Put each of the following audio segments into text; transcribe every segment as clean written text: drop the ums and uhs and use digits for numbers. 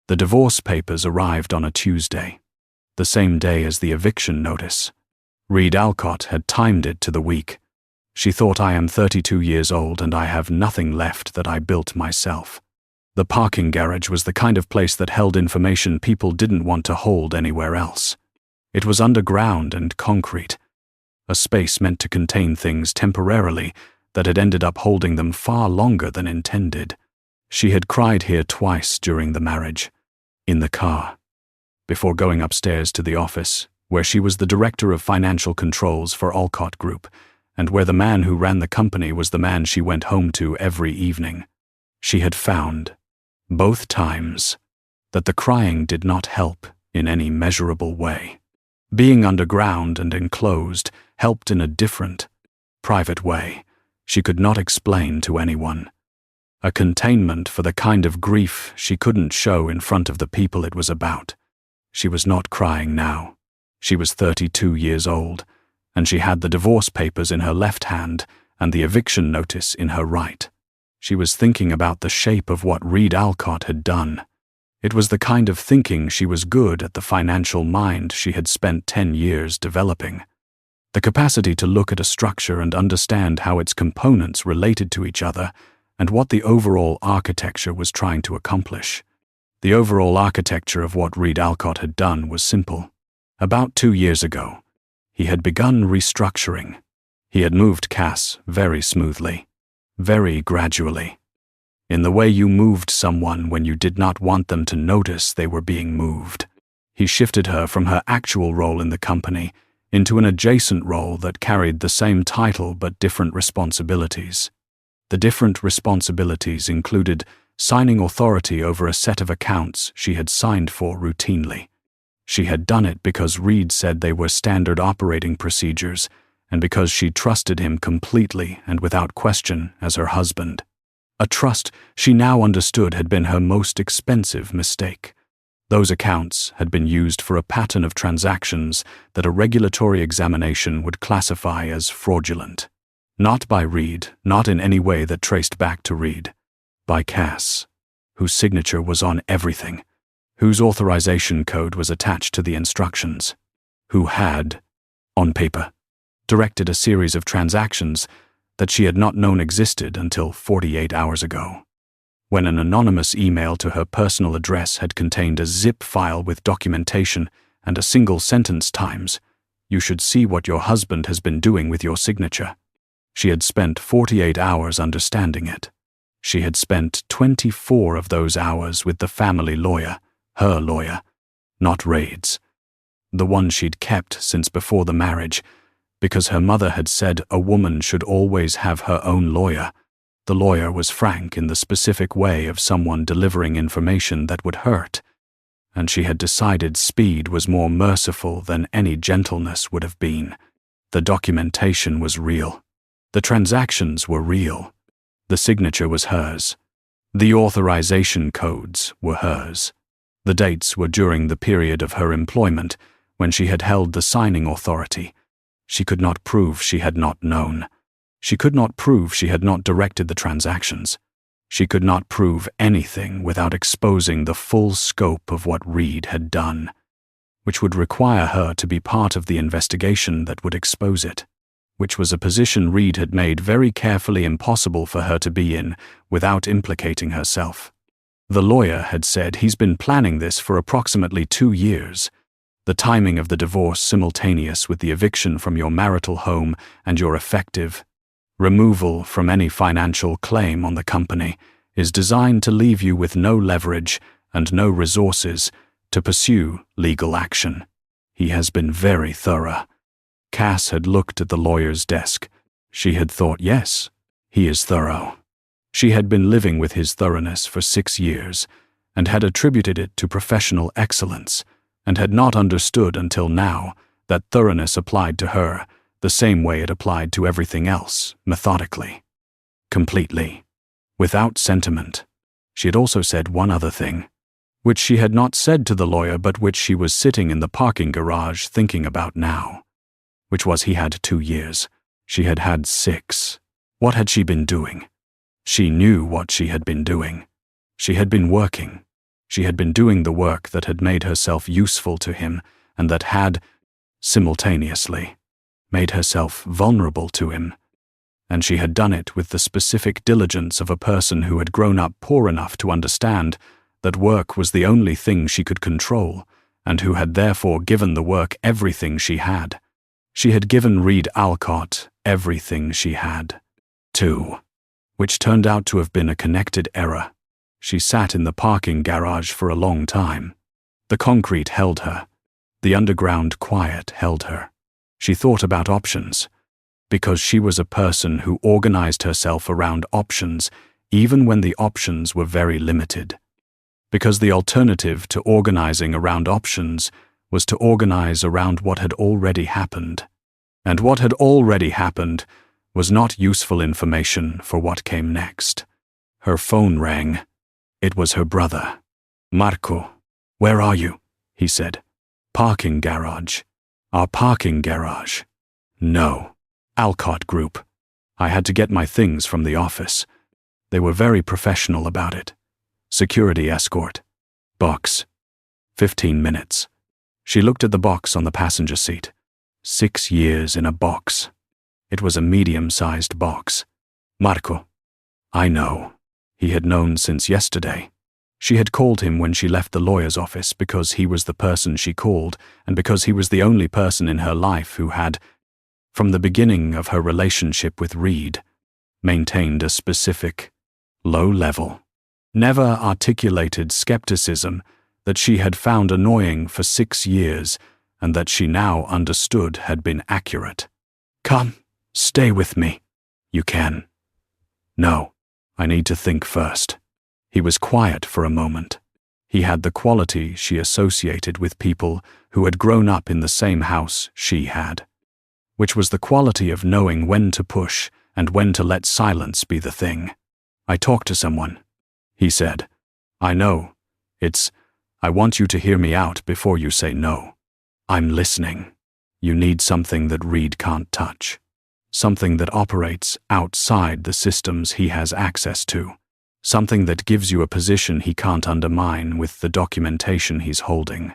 The divorce papers arrived on a Tuesday, the same day as the eviction notice. Reed Alcott had timed it to the week. She thought, I am 32 years old and I have nothing left that I built myself. The parking garage was the kind of place that held information people didn't want to hold anywhere else. It was underground and concrete, a space meant to contain things temporarily that had ended up holding them far longer than intended. She had cried here twice during the marriage, in the car, before going upstairs to the office, where she was the director of financial controls for Alcott Group, and where the man who ran the company was the man she went home to every evening. She had found, both times, that the crying did not help in any measurable way. Being underground and enclosed helped in a different, private way she could not explain to anyone. A containment for the kind of grief she couldn't show in front of the people it was about. She was not crying now. She was 32 years old, and she had the divorce papers in her left hand and the eviction notice in her right. She was thinking about the shape of what Reed Alcott had done. It was the kind of thinking she was good at, the financial mind she had spent 10 years developing. The capacity to look at a structure and understand how its components related to each other and what the overall architecture was trying to accomplish. The overall architecture of what Reed Alcott had done was simple. About 2 years ago, he had begun restructuring. He had moved Cass very smoothly, very gradually, in the way you moved someone when you did not want them to notice they were being moved. He shifted her from her actual role in the company into an adjacent role that carried the same title but different responsibilities. The different responsibilities included signing authority over a set of accounts she had signed for routinely. She had done it because Reed said they were standard operating procedures, and because she trusted him completely and without question as her husband. A trust she now understood had been her most expensive mistake. Those accounts had been used for a pattern of transactions that a regulatory examination would classify as fraudulent. Not by Reed, not in any way that traced back to Reed. By Cass, whose signature was on everything, whose authorization code was attached to the instructions, who had, on paper, directed a series of transactions that she had not known existed until 48 hours ago, when an anonymous email to her personal address had contained a zip file with documentation and a single sentence times, "You should see what your husband has been doing with your signature." She had spent 48 hours understanding it. She had spent 24 of those hours with the family lawyer, her lawyer, not Reed's, the one she'd kept since before the marriage, because her mother had said a woman should always have her own lawyer. The lawyer was frank in the specific way of someone delivering information that would hurt, and she had decided speed was more merciful than any gentleness would have been. The documentation was real. The transactions were real. The signature was hers. The authorization codes were hers. The dates were during the period of her employment, when she had held the signing authority. She could not prove she had not known. She could not prove she had not directed the transactions. She could not prove anything without exposing the full scope of what Reed had done, which would require her to be part of the investigation that would expose it, which was a position Reed had made very carefully impossible for her to be in without implicating herself. The lawyer had said he's been planning this for approximately 2 years. The timing of the divorce simultaneous with the eviction from your marital home and your effective removal from any financial claim on the company is designed to leave you with no leverage and no resources to pursue legal action. He has been very thorough. Cass had looked at the lawyer's desk. She had thought, yes, he is thorough. She had been living with his thoroughness for 6 years and had attributed it to professional excellence, and had not understood until now that thoroughness applied to her the same way it applied to everything else, methodically, completely, without sentiment. She had also said one other thing, which she had not said to the lawyer but which she was sitting in the parking garage thinking about now, which was he had 2 years. She had had 6. What had she been doing? She knew what she had been doing. She had been working. She had been doing the work that had made herself useful to him and that had, simultaneously, made herself vulnerable to him. And she had done it with the specific diligence of a person who had grown up poor enough to understand that work was the only thing she could control, and who had therefore given the work everything she had. She had given Reed Alcott everything she had, too, which turned out to have been a connected error. She sat in the parking garage for a long time. The concrete held her. The underground quiet held her. She thought about options, because she was a person who organized herself around options, even when the options were very limited. Because the alternative to organizing around options was to organize around what had already happened. And what had already happened was not useful information for what came next. Her phone rang. It was her brother. "Marco, where are you?" he said. "Parking garage." "Our parking garage." "No. Alcott Group. I had to get my things from the office. They were very professional about it. Security escort. Box. 15 minutes. She looked at the box on the passenger seat. 6 years in a box. It was a medium-sized box. "Marco." "I know." He had known since yesterday. She had called him when she left the lawyer's office because he was the person she called and because he was the only person in her life who had, from the beginning of her relationship with Reed, maintained a specific, low-level, never-articulated skepticism that she had found annoying for 6 years and that she now understood had been accurate. "Come, stay with me." "You can." "No, I need to think first." He was quiet for a moment. He had the quality she associated with people who had grown up in the same house she had, which was the quality of knowing when to push and when to let silence be the thing. "I talked to someone," he said. "I know. I want you to hear me out before you say no. I'm listening. You need something that Reed can't touch. Something that operates outside the systems he has access to. Something that gives you a position he can't undermine with the documentation he's holding."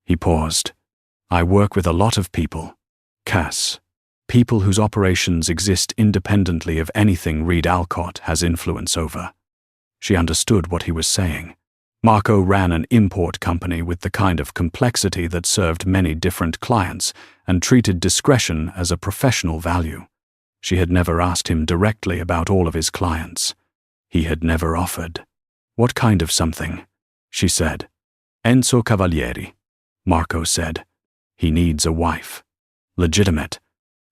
He paused. "I work with a lot of people, Cass. People whose operations exist independently of anything Reed Alcott has influence over." She understood what he was saying. Marco ran an import company with the kind of complexity that served many different clients and treated discretion as a professional value. She had never asked him directly about all of his clients. He had never offered. "What kind of something?" she said. "Enzo Cavalieri," Marco said. "He needs a wife. Legitimate.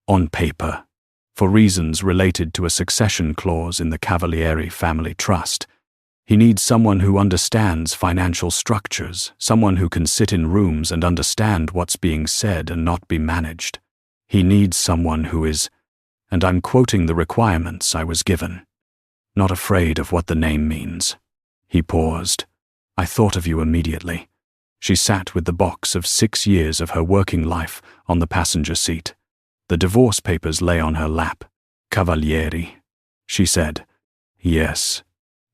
On paper. For reasons related to a succession clause in the Cavalieri family trust. He needs someone who understands financial structures, someone who can sit in rooms and understand what's being said and not be managed. He needs someone who is, and I'm quoting the requirements I was given, not afraid of what the name means." He paused. "I thought of you immediately." She sat with the box of 6 years of her working life on the passenger seat. The divorce papers lay on her lap. "Cavalieri," she said. "Yes."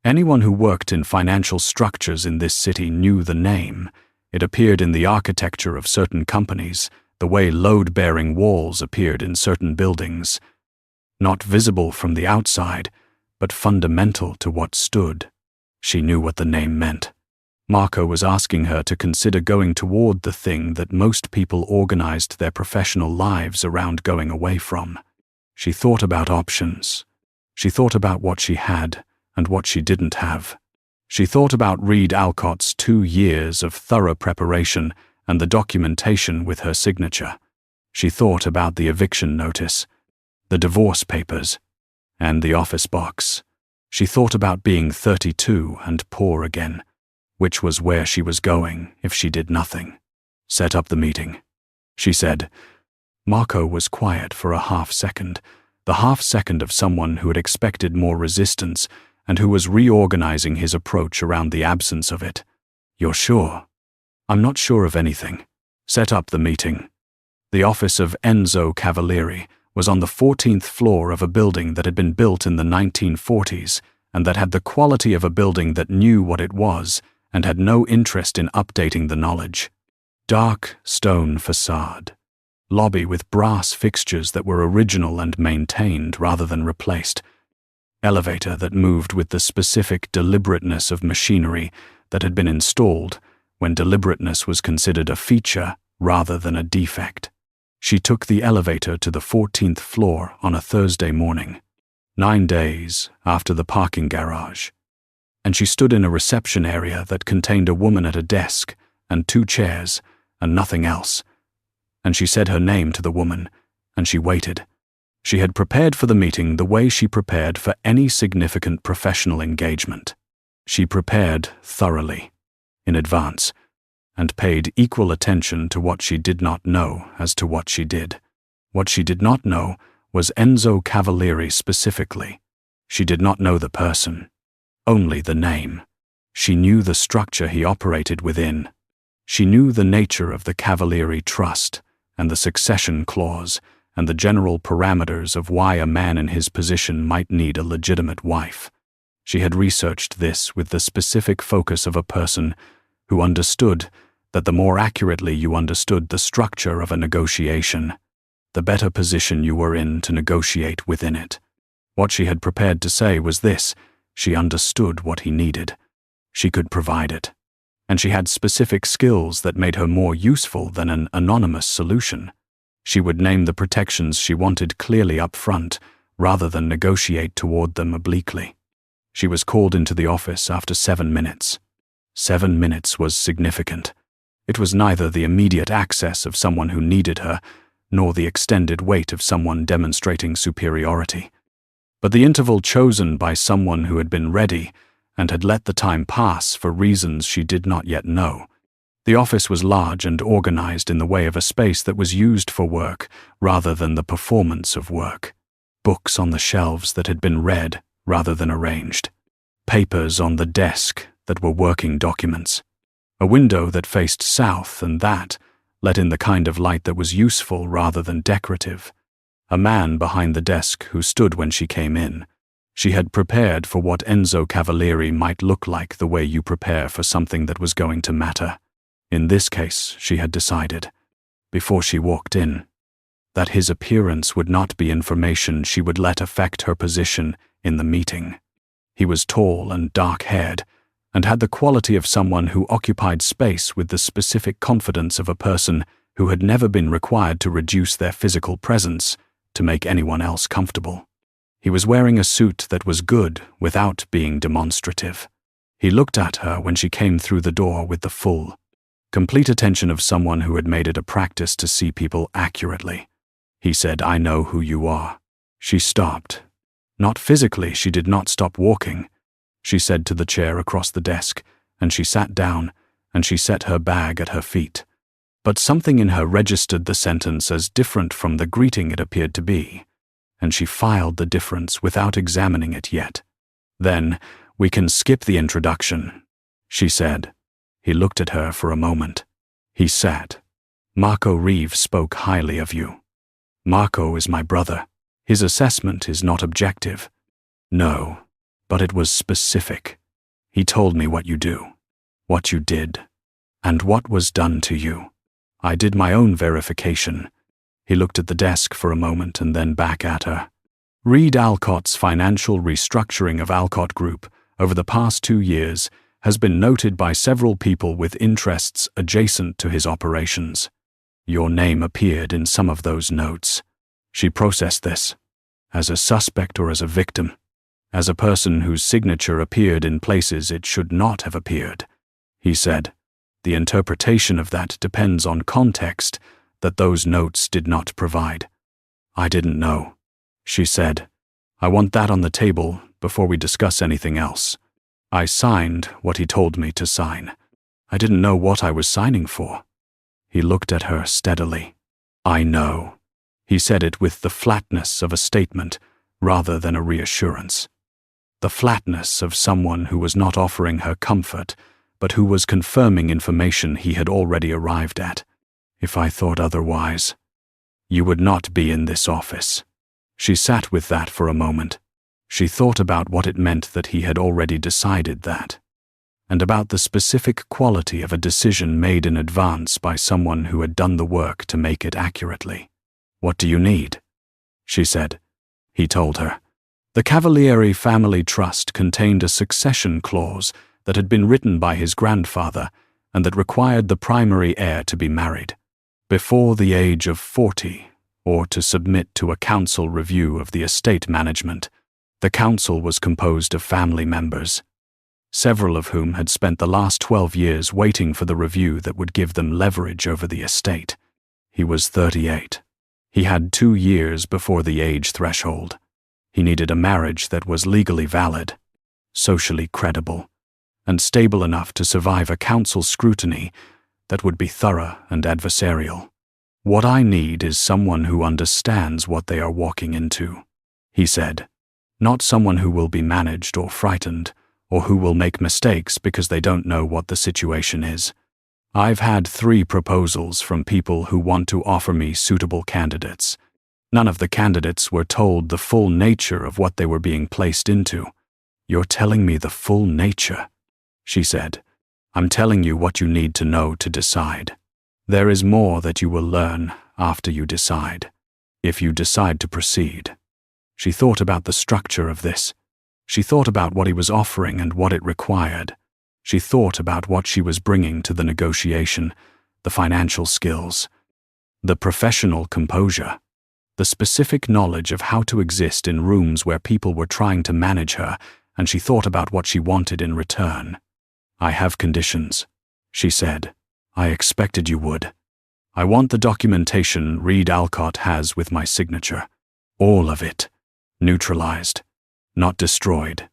Anyone who worked in financial structures in this city knew the name. It appeared in the architecture of certain companies, the way load-bearing walls appeared in certain buildings. Not visible from the outside, but fundamental to what stood. She knew what the name meant. Marco was asking her to consider going toward the thing that most people organized their professional lives around going away from. She thought about options. She thought about what she had and what she didn't have. She thought about Reed Alcott's 2 years of thorough preparation and the documentation with her signature. She thought about the eviction notice, the divorce papers, and the office box. She thought about being 32 and poor again, which was where she was going if she did nothing. "Set up the meeting," she said. Marco was quiet for a half-second, the half-second of someone who had expected more resistance and who was reorganizing his approach around the absence of it. "You're sure?" "I'm not sure of anything." "Set up the meeting." The office of Enzo Cavalieri was on the 14th floor of a building that had been built in the 1940s and that had the quality of a building that knew what it was and had no interest in updating the knowledge. Dark stone facade. Lobby with brass fixtures that were original and maintained rather than replaced. Elevator that moved with the specific deliberateness of machinery that had been installed when deliberateness was considered a feature rather than a defect. She took the elevator to the 14th floor on a Thursday morning, 9 days after the parking garage, and she stood in a reception area that contained a woman at a desk and 2 chairs and nothing else, and she said her name to the woman, and she waited. She had prepared for the meeting the way she prepared for any significant professional engagement. She prepared thoroughly, in advance, and paid equal attention to what she did not know as to what she did. What she did not know was Enzo Cavalieri specifically. She did not know the person, only the name. She knew the structure he operated within. She knew the nature of the Cavalieri Trust and the succession clause and the general parameters of why a man in his position might need a legitimate wife. She had researched this with the specific focus of a person who understood that the more accurately you understood the structure of a negotiation, the better position you were in to negotiate within it. What she had prepared to say was this: she understood what he needed. She could provide it. And she had specific skills that made her more useful than an anonymous solution. She would name the protections she wanted clearly up front, rather than negotiate toward them obliquely. She was called into the office after 7 minutes. 7 minutes was significant. It was neither the immediate access of someone who needed her, nor the extended wait of someone demonstrating superiority, but the interval chosen by someone who had been ready and had let the time pass for reasons she did not yet know. The office was large and organized in the way of a space that was used for work rather than the performance of work. Books on the shelves that had been read rather than arranged. Papers on the desk that were working documents. A window that faced south and that let in the kind of light that was useful rather than decorative. A man behind the desk who stood when she came in. She had prepared for what Enzo Cavalieri might look like the way you prepare for something that was going to matter. In this case, she had decided, before she walked in, that his appearance would not be information she would let affect her position in the meeting. He was tall and dark-haired, and had the quality of someone who occupied space with the specific confidence of a person who had never been required to reduce their physical presence to make anyone else comfortable. He was wearing a suit that was good without being demonstrative. He looked at her when she came through the door with the full, complete attention of someone who had made it a practice to see people accurately. He said, "I know who you are." She stopped. Not physically, she did not stop walking. She said to the chair across the desk, and she sat down, and she set her bag at her feet. But something in her registered the sentence as different from the greeting it appeared to be, and she filed the difference without examining it yet. "Then, we can skip the introduction," she said. He looked at her for a moment. He sat. "Marco Reeve spoke highly of you. Marco is my brother. His assessment is not objective." "No, but it was specific. He told me what you do, what you did, and what was done to you. I did my own verification." He looked at the desk for a moment and then back at her. Reed Alcott's financial restructuring of Alcott Group over the past 2 years has been noted by several people with interests adjacent to his operations. Your name appeared in some of those notes. She processed this. As a suspect or as a victim? As a person whose signature appeared in places it should not have appeared. He said, "The interpretation of that depends on context that those notes did not provide." "I didn't know," she said. "I want that on the table before we discuss anything else. I signed what he told me to sign. I didn't know what I was signing for." He looked at her steadily. "I know." He said it with the flatness of a statement rather than a reassurance. The flatness of someone who was not offering her comfort, but who was confirming information he had already arrived at. "If I thought otherwise, you would not be in this office." She sat with that for a moment. She thought about what it meant that he had already decided that. and about the specific quality of a decision made in advance by someone who had done the work to make it accurately. "What do you need?" she said. He told her. The Cavalieri family trust contained a succession clause that had been written by his grandfather and that required the primary heir to be married before the age of 40 or to submit to a council review of the estate management. The council was composed of family members, several of whom had spent the last 12 years waiting for the review that would give them leverage over the estate. He was 38. He had 2 years before the age threshold. He needed a marriage that was legally valid, socially credible, and stable enough to survive a council scrutiny that would be thorough and adversarial. "What I need is someone who understands what they are walking into," he said. "Not someone who will be managed or frightened, or who will make mistakes because they don't know what the situation is. I've had 3 proposals from people who want to offer me suitable candidates. None of the candidates were told the full nature of what they were being placed into." "You're telling me the full nature," she said. "I'm telling you what you need to know to decide. There is more that you will learn after you decide, if you decide to proceed." She thought about the structure of this. She thought about what he was offering and what it required. She thought about what she was bringing to the negotiation, the financial skills, the professional composure, the specific knowledge of how to exist in rooms where people were trying to manage her, and she thought about what she wanted in return. "I have conditions," she said. "I expected you would. I want the documentation Reed Alcott has with my signature. All of it. Neutralized. Not destroyed.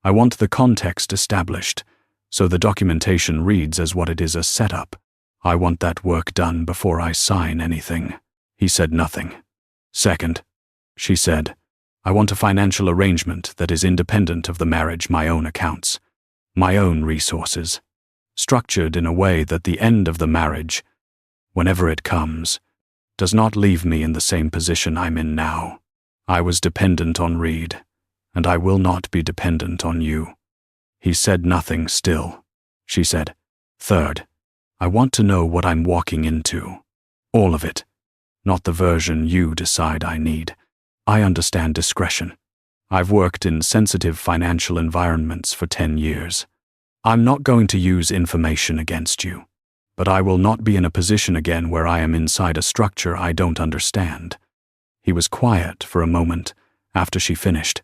I want the context established, so the documentation reads as what it is, a setup. I want that work done before I sign anything." He said nothing. "Second," she said, "I want a financial arrangement that is independent of the marriage, my own accounts, my own resources, structured in a way that the end of the marriage, whenever it comes, does not leave me in the same position I'm in now. I was dependent on Reed, and I will not be dependent on you." He said nothing still. She said, "Third, I want to know what I'm walking into. All of it. Not the version you decide I need. I understand discretion. I've worked in sensitive financial environments for 10 years. I'm not going to use information against you, but I will not be in a position again where I am inside a structure I don't understand." He was quiet for a moment after she finished.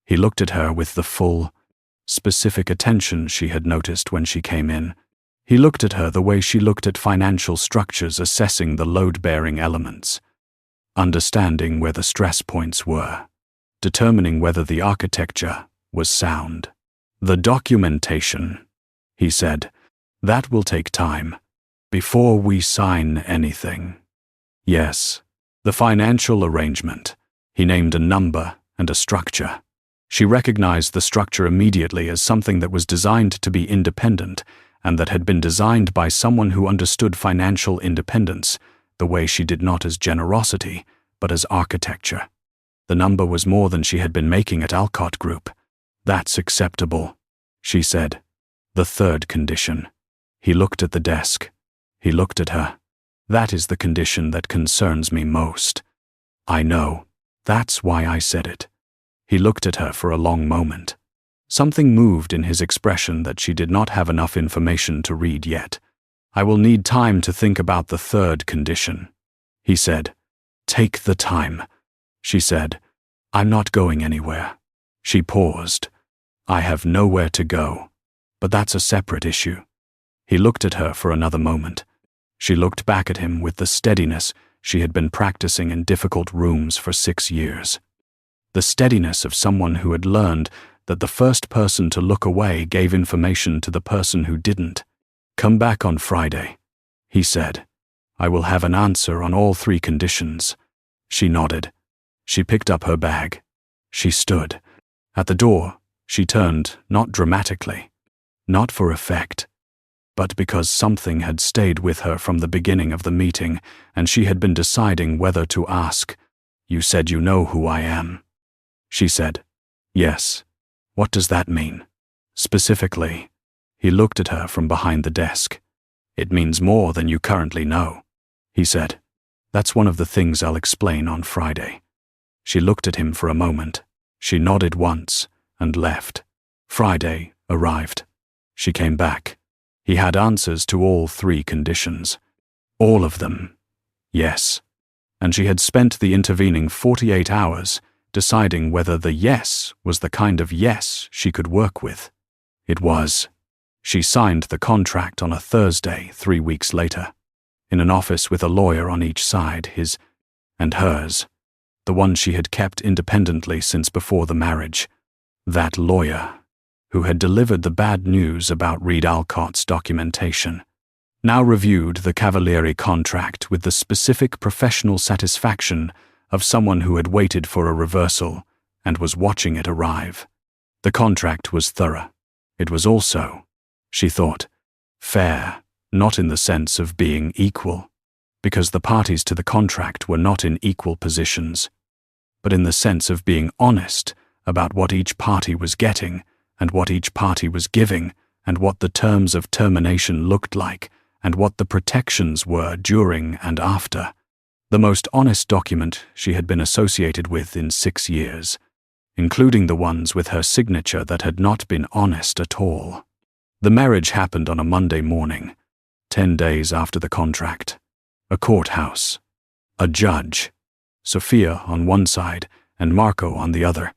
He looked at her with the full, specific attention she had noticed when she came in. He looked at her the way she looked at financial structures, assessing the load-bearing elements, understanding where the stress points were, determining whether the architecture was sound. "The documentation," he said, "that will take time, before we sign anything." "Yes, the financial arrangement." He named a number and a structure. She recognized the structure immediately as something that was designed to be independent, and that had been designed by someone who understood financial independence the way she did, not as generosity, but as architecture. The number was more than she had been making at Alcott Group. "That's acceptable," she said. "The third condition." He looked at the desk. He looked at her. "That is the condition that concerns me most." "I know. That's why I said it." He looked at her for a long moment. Something moved in his expression that she did not have enough information to read yet. "I will need time to think about the third condition," he said. "Take the time," she said. "I'm not going anywhere." She paused. "I have nowhere to go, but that's a separate issue." He looked at her for another moment. She looked back at him with the steadiness she had been practicing in difficult rooms for 6 years. The steadiness of someone who had learned that the first person to look away gave information to the person who didn't. "Come back on Friday," he said. "I will have an answer on all 3 conditions." She nodded. She picked up her bag. She stood. At the door, she turned, not dramatically, not for effect, but because something had stayed with her from the beginning of the meeting, and she had been deciding whether to ask. "You said you know who I am." She said, "Yes. What does that mean? Specifically?" He looked at her from behind the desk. "It means more than you currently know," he said. "That's one of the things I'll explain on Friday." She looked at him for a moment. She nodded once and left. Friday arrived. She came back. He had answers to all 3 conditions. All of them. Yes. And she had spent the intervening 48 hours deciding whether the yes was the kind of yes she could work with. It was. She signed the contract on a Thursday 3 weeks later, in an office with a lawyer on each side, his and hers, the one she had kept independently since before the marriage. That lawyer, who had delivered the bad news about Reed Alcott's documentation, now reviewed the Cavalieri contract with the specific professional satisfaction of someone who had waited for a reversal and was watching it arrive. The contract was thorough. It was also, she thought, fair, not in the sense of being equal, because the parties to the contract were not in equal positions, but in the sense of being honest about what each party was getting and what each party was giving and what the terms of termination looked like and what the protections were during and after. The most honest document she had been associated with in 6 years, including the ones with her signature that had not been honest at all. The marriage happened on a Monday morning, 10 days after the contract. A courthouse. A judge. Sophia on one side and Marco on the other.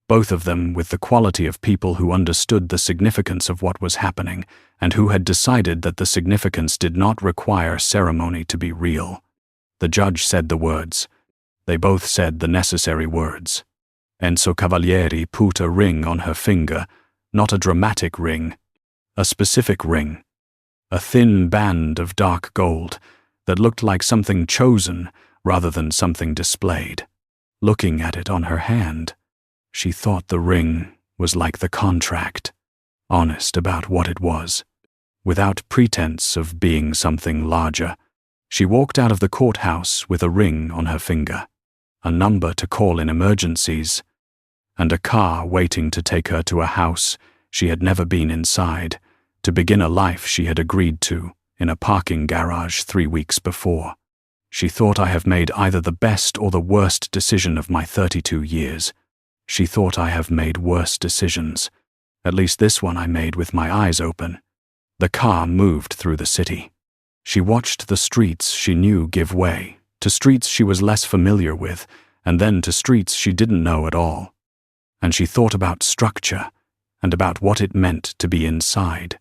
Both of them with the quality of people who understood the significance of what was happening and who had decided that the significance did not require ceremony to be real. The judge said the words. They both said the necessary words. Enzo Cavalieri put a ring on her finger, not a dramatic ring, a specific ring, a thin band of dark gold that looked like something chosen rather than something displayed. Looking at it on her hand, she thought the ring was like the contract, honest about what it was, without pretense of being something larger. She walked out of the courthouse with a ring on her finger, a number to call in emergencies, and a car waiting to take her to a house she had never been inside, to begin a life she had agreed to in a parking garage 3 weeks before. She thought, I have made either the best or the worst decision of my 32 years. She thought, I have made worse decisions. At least this one I made with my eyes open. The car moved through the city. She watched the streets she knew give way, to streets she was less familiar with, and then to streets she didn't know at all. And she thought about structure, and about what it meant to be inside,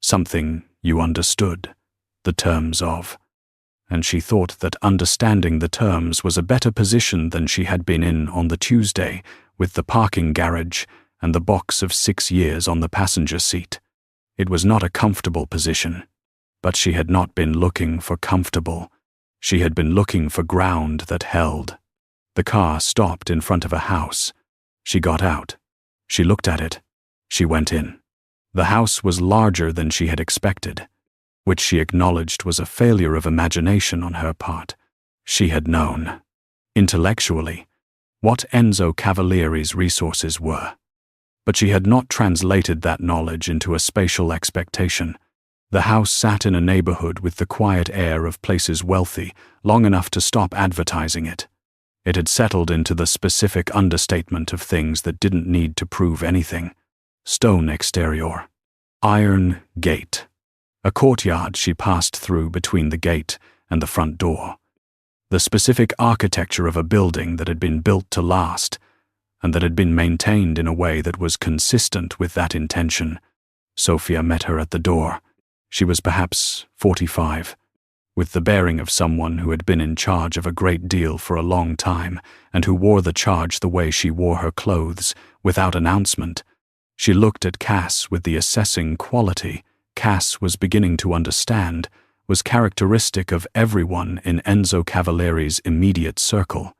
something you understood, the terms of. And she thought that understanding the terms was a better position than she had been in on the Tuesday, with the parking garage and the box of 6 years on the passenger seat. It was not a comfortable position, but she had not been looking for comfortable. She had been looking for ground that held. The car stopped in front of a house. She got out. She looked at it. She went in. The house was larger than she had expected, which she acknowledged was a failure of imagination on her part. She had known, intellectually, what Enzo Cavalieri's resources were, but she had not translated that knowledge into a spatial expectation. The house sat in a neighborhood with the quiet air of places wealthy, long enough to stop advertising it. It had settled into the specific understatement of things that didn't need to prove anything. Stone exterior. Iron gate. A courtyard she passed through between the gate and the front door. The specific architecture of a building that had been built to last, and that had been maintained in a way that was consistent with that intention. Sophia met her at the door. She was perhaps 45, with the bearing of someone who had been in charge of a great deal for a long time, and who wore the charge the way she wore her clothes, without announcement. She looked at Cass with the assessing quality Cass was beginning to understand was characteristic of everyone in Enzo Cavalieri's immediate circle,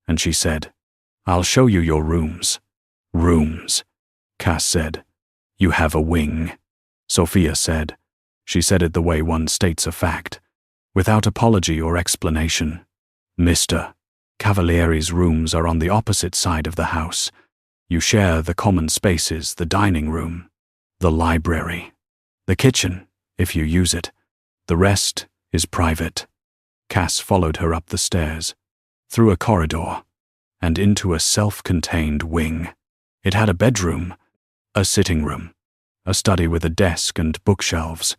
and she said, "I'll show you your rooms." "Rooms," Cass said. "You have a wing," Sophia said. She said it the way one states a fact, without apology or explanation. "Mr. Cavalieri's rooms are on the opposite side of the house. You share the common spaces, the dining room, the library." The kitchen, if you use it. The rest is private. Cass followed her up the stairs, through a corridor, and into a self-contained wing. It had a bedroom, a sitting room, a study with a desk and bookshelves,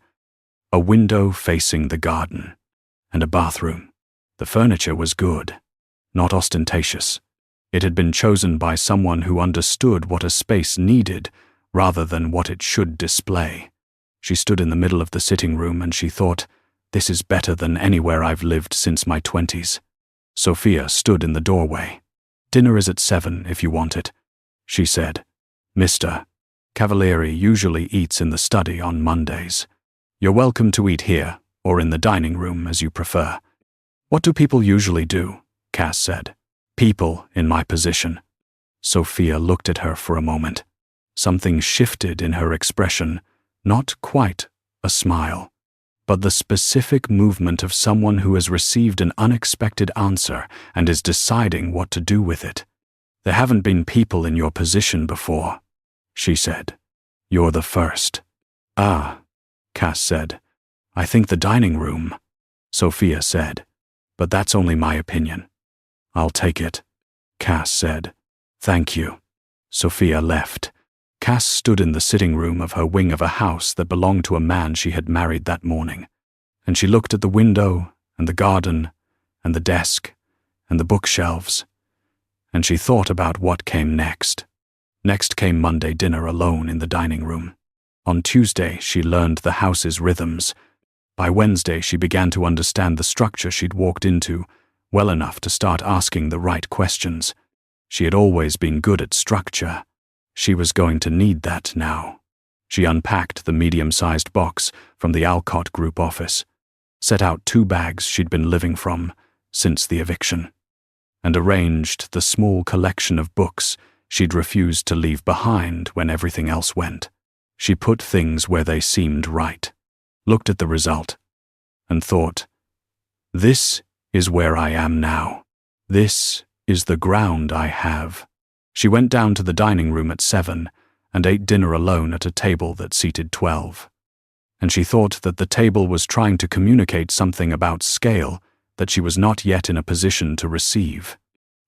a window facing the garden, and a bathroom. The furniture was good, not ostentatious. It had been chosen by someone who understood what a space needed rather than what it should display. She stood in the middle of the sitting room and she thought, "This is better than anywhere I've lived since my 20s. Sophia stood in the doorway. "Dinner is at 7 if you want it," she said. "Mr. Cavalieri usually eats in the study on Mondays. You're welcome to eat here or in the dining room as you prefer." "What do people usually do?" Cass said. "People in my position." Sophia looked at her for a moment. Something shifted in her expression, not quite a smile, but the specific movement of someone who has received an unexpected answer and is deciding what to do with it. "There haven't been people in your position before," she said. "You're the first." "Ah," Cass said. "I think the dining room," Sophia said. "But that's only my opinion." "I'll take it," Cass said. "Thank you." Sophia left. Cass stood in the sitting room of her wing of a house that belonged to a man she had married that morning, and she looked at the window and the garden and the desk and the bookshelves, and she thought about what came next. Next came Monday dinner alone in the dining room. On Tuesday, she learned the house's rhythms. By Wednesday, she began to understand the structure she'd walked into well enough to start asking the right questions. She had always been good at structure. She was going to need that now. She unpacked the medium-sized box from the Alcott Group office, set out 2 bags she'd been living from since the eviction, and arranged the small collection of books she'd refused to leave behind when everything else went. She put things where they seemed right, looked at the result, and thought, "This is where I am now. This is the ground I have." She went down to the dining room at 7 and ate dinner alone at a table that seated 12. And she thought that the table was trying to communicate something about scale that she was not yet in a position to receive.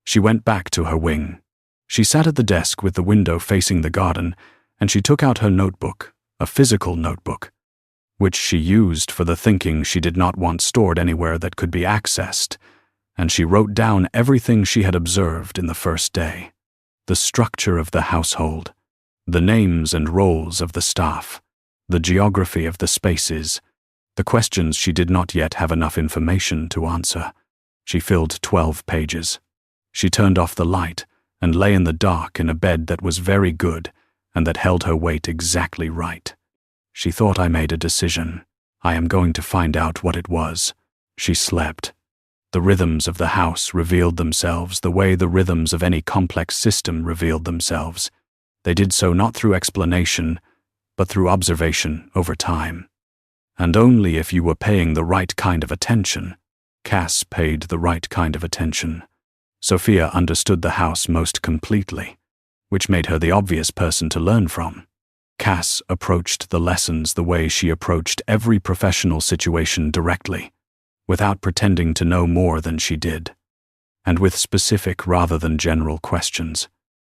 She went back to her wing. She sat at the desk with the window facing the garden, and she took out her notebook, a physical notebook, which she used for the thinking she did not want stored anywhere that could be accessed, and she wrote down everything she had observed in the first day. The structure of the household, the names and roles of the staff, the geography of the spaces, the questions she did not yet have enough information to answer. She filled 12 pages. She turned off the light and lay in the dark in a bed that was very good and that held her weight exactly right. She thought, "I made a decision. I am going to find out what it was." She slept. The rhythms of the house revealed themselves the way the rhythms of any complex system revealed themselves. They did so not through explanation, but through observation over time. And only if you were paying the right kind of attention. Cass paid the right kind of attention. Sophia understood the house most completely, which made her the obvious person to learn from. Cass approached the lessons the way she approached every professional situation directly, without pretending to know more than she did, and with specific rather than general questions.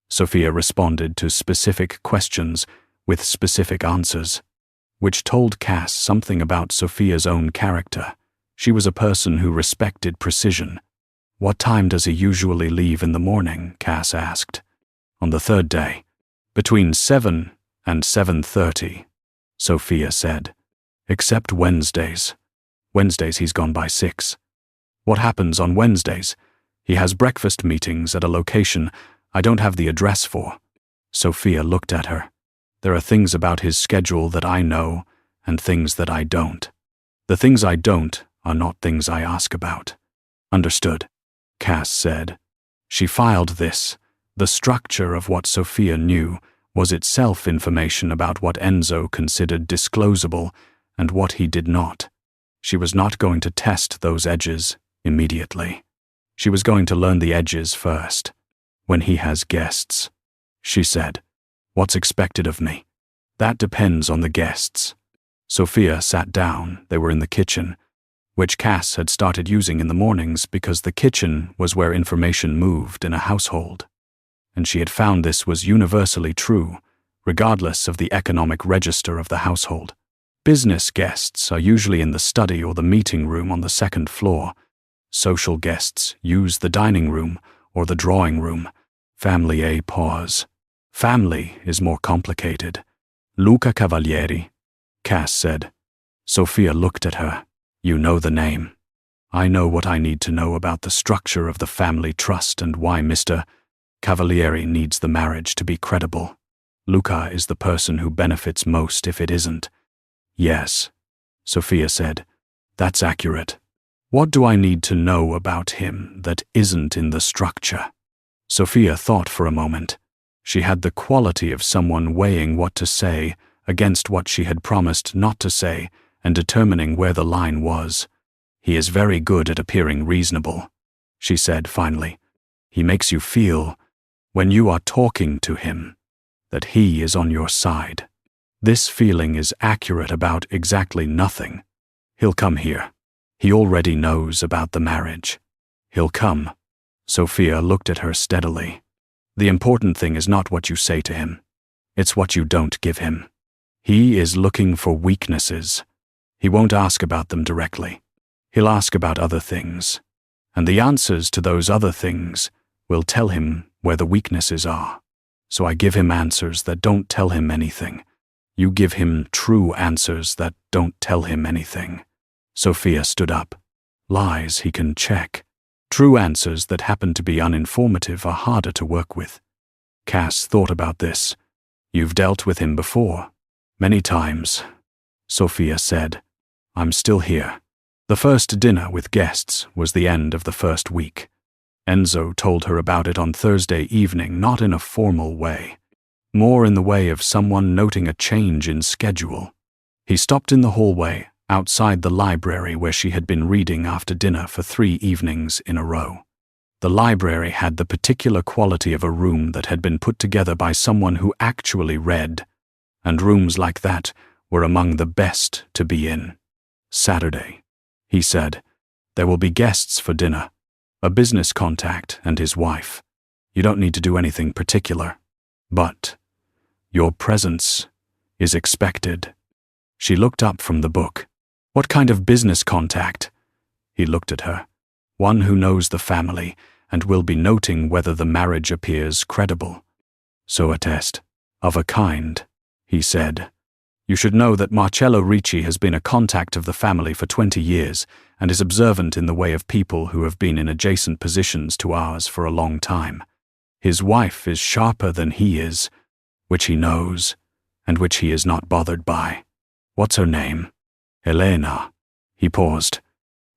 Sophia responded to specific questions with specific answers, which told Cass something about Sophia's own character. She was a person who respected precision. "What time does he usually leave in the morning?" Cass asked. "On the 3rd day, between 7 and 7:30, Sophia said. "Except Wednesdays. Wednesdays he's gone by 6. "What happens on Wednesdays?" "He has breakfast meetings at a location I don't have the address for." Sophia looked at her. "There are things about his schedule that I know and things that I don't. The things I don't are not things I ask about." "Understood," Cass said. She filed this. The structure of what Sophia knew was itself information about what Enzo considered disclosable and what he did not. She was not going to test those edges immediately. She was going to learn the edges first. "When he has guests," she said. "What's expected of me?" "That depends on the guests." Sophia sat down. They were in the kitchen, which Cass had started using in the mornings because the kitchen was where information moved in a household. And she had found this was universally true, regardless of the economic register of the household. Business guests are usually in the study or the meeting room on the second floor. Social guests use the dining room or the drawing room. Family A pause. Family is more complicated. Luca Cavalieri, Cass said. Sophia looked at her. You know the name. I know what I need to know about the structure of the family trust and why Mr. Cavalieri needs the marriage to be credible. Luca is the person who benefits most if it isn't. Yes, Sophia said. That's accurate. What do I need to know about him that isn't in the structure? Sophia thought for a moment. She had the quality of someone weighing what to say against what she had promised not to say and determining where the line was. He is very good at appearing reasonable, she said finally. He makes you feel, when you are talking to him, that he is on your side. This feeling is accurate about exactly nothing. He'll come here. He already knows about the marriage. He'll come. Sophia looked at her steadily. The important thing is not what you say to him. It's what you don't give him. He is looking for weaknesses. He won't ask about them directly. He'll ask about other things. And the answers to those other things will tell him where the weaknesses are. So I give him answers that don't tell him anything. You give him true answers that don't tell him anything. Sophia stood up. Lies he can check. True answers that happen to be uninformative are harder to work with. Cass thought about this. You've dealt with him before. Many times, Sophia said. I'm still here. The first dinner with guests was the end of the first week. Enzo told her about it on Thursday evening, not in a formal way. More in the way of someone noting a change in schedule. He stopped in the hallway, outside the library where she had been reading after dinner for 3 evenings in a row. The library had the particular quality of a room that had been put together by someone who actually read, and rooms like that were among the best to be in. Saturday, he said. There will be guests for dinner. A business contact and his wife. You don't need to do anything particular. But your presence is expected. She looked up from the book. What kind of business contact? He looked at her. One who knows the family and will be noting whether the marriage appears credible. So a test. Of a kind, he said. You should know that Marcello Ricci has been a contact of the family for 20 years and is observant in the way of people who have been in adjacent positions to ours for a long time. His wife is sharper than he is, which he knows, and which he is not bothered by. What's her name? Elena. He paused.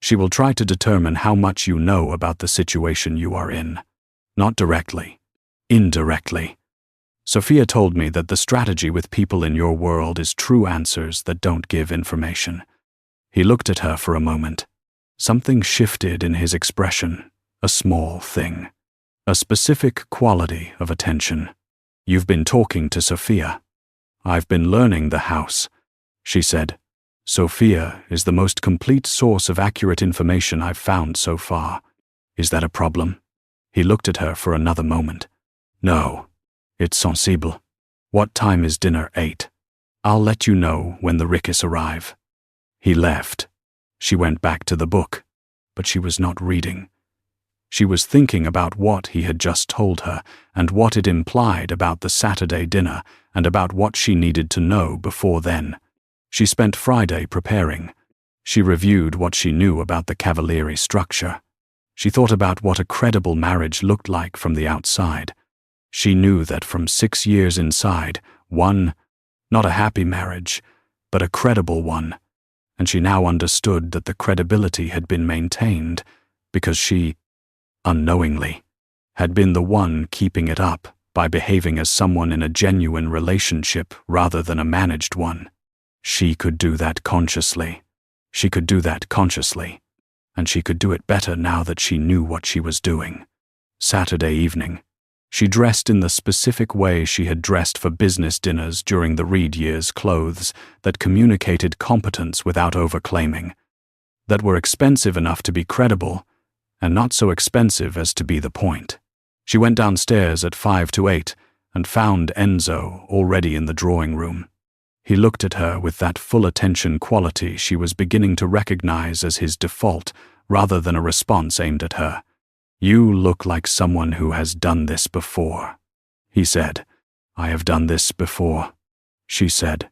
She will try to determine how much you know about the situation you are in. Not directly. Indirectly. Sophia told me that the strategy with people in your world is true answers that don't give information. He looked at her for a moment. Something shifted in his expression, a small thing. A specific quality of attention. You've been talking to Sophia. I've been learning the house, she said. Sophia is the most complete source of accurate information I've found so far. Is that a problem? He looked at her for another moment. No, it's sensible. What time is dinner? 8. I'll let you know when the Rickis arrive. He left. She went back to the book, but she was not reading. She was thinking about what he had just told her and what it implied about the Saturday dinner and about what she needed to know before then. She spent Friday preparing. She reviewed what she knew about the Cavalieri structure. She thought about what a credible marriage looked like from the outside. She knew that from 6 years inside, one, not a happy marriage, but a credible one, and she now understood that the credibility had been maintained because she, unknowingly, had been the one keeping it up by behaving as someone in a genuine relationship rather than a managed one. She could do that consciously. She could do that consciously, and she could do it better now that she knew what she was doing. Saturday evening. She dressed in the specific way she had dressed for business dinners during the Reed years, clothes that communicated competence without overclaiming, that were expensive enough to be credible, and not so expensive as to be the point. She went downstairs at 7:55 and found Enzo already in the drawing room. He looked at her with that full attention quality she was beginning to recognize as his default rather than a response aimed at her. "You look like someone who has done this before," he said. "I have done this before," she said.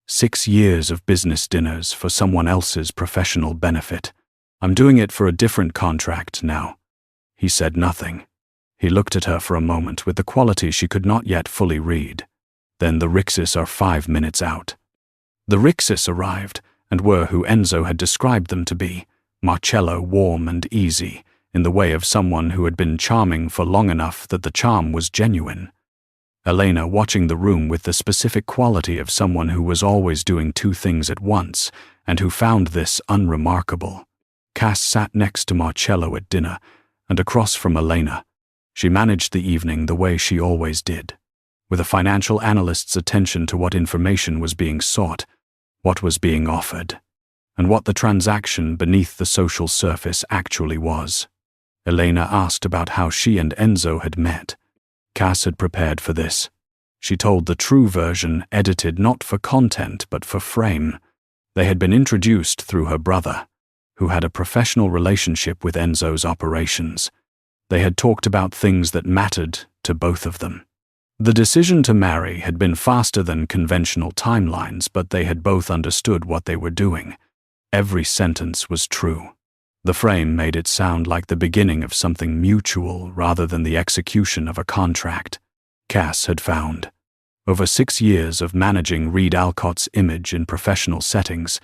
6 years of business dinners for someone else's professional benefit. "I'm doing it for a different contract now." He said nothing. He looked at her for a moment with the quality she could not yet fully read. "Then the Rixis are 5 minutes out." The Rixis arrived, and were who Enzo had described them to be, Marcello warm and easy, in the way of someone who had been charming for long enough that the charm was genuine. Elena watching the room with the specific quality of someone who was always doing 2 things at once, and who found this unremarkable. Cass sat next to Marcello at dinner, and across from Elena. She managed the evening the way she always did, with a financial analyst's attention to what information was being sought, what was being offered, and what the transaction beneath the social surface actually was. Elena asked about how she and Enzo had met. Cass had prepared for this. She told the true version, edited not for content but for frame. They had been introduced through her brother, who had a professional relationship with Enzo's operations. They had talked about things that mattered to both of them. The decision to marry had been faster than conventional timelines, but they had both understood what they were doing. Every sentence was true. The frame made it sound like the beginning of something mutual rather than the execution of a contract. Cass had found, over 6 years of managing Reed Alcott's image in professional settings,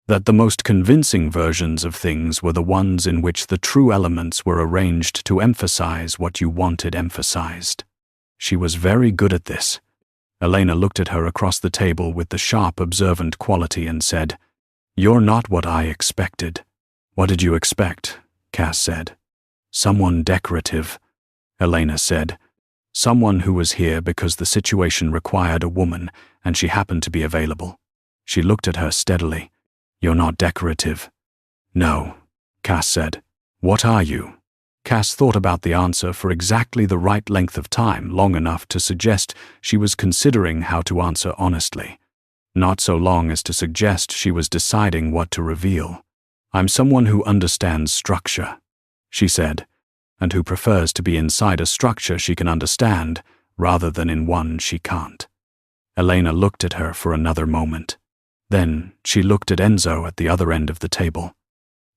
that the most convincing versions of things were the ones in which the true elements were arranged to emphasize what you wanted emphasized. She was very good at this. Elena looked at her across the table with the sharp, observant quality and said, "You're not what I expected." "What did you expect?" Cass said. "Someone decorative," Elena said. "Someone who was here because the situation required a woman and she happened to be available." She looked at her steadily. "You're not decorative." "No," Cass said. "What are you?" Cass thought about the answer for exactly the right length of time, long enough to suggest she was considering how to answer honestly. Not so long as to suggest she was deciding what to reveal. "I'm someone who understands structure," she said, "and who prefers to be inside a structure she can understand rather than in one she can't." Elena looked at her for another moment. Then she looked at Enzo at the other end of the table,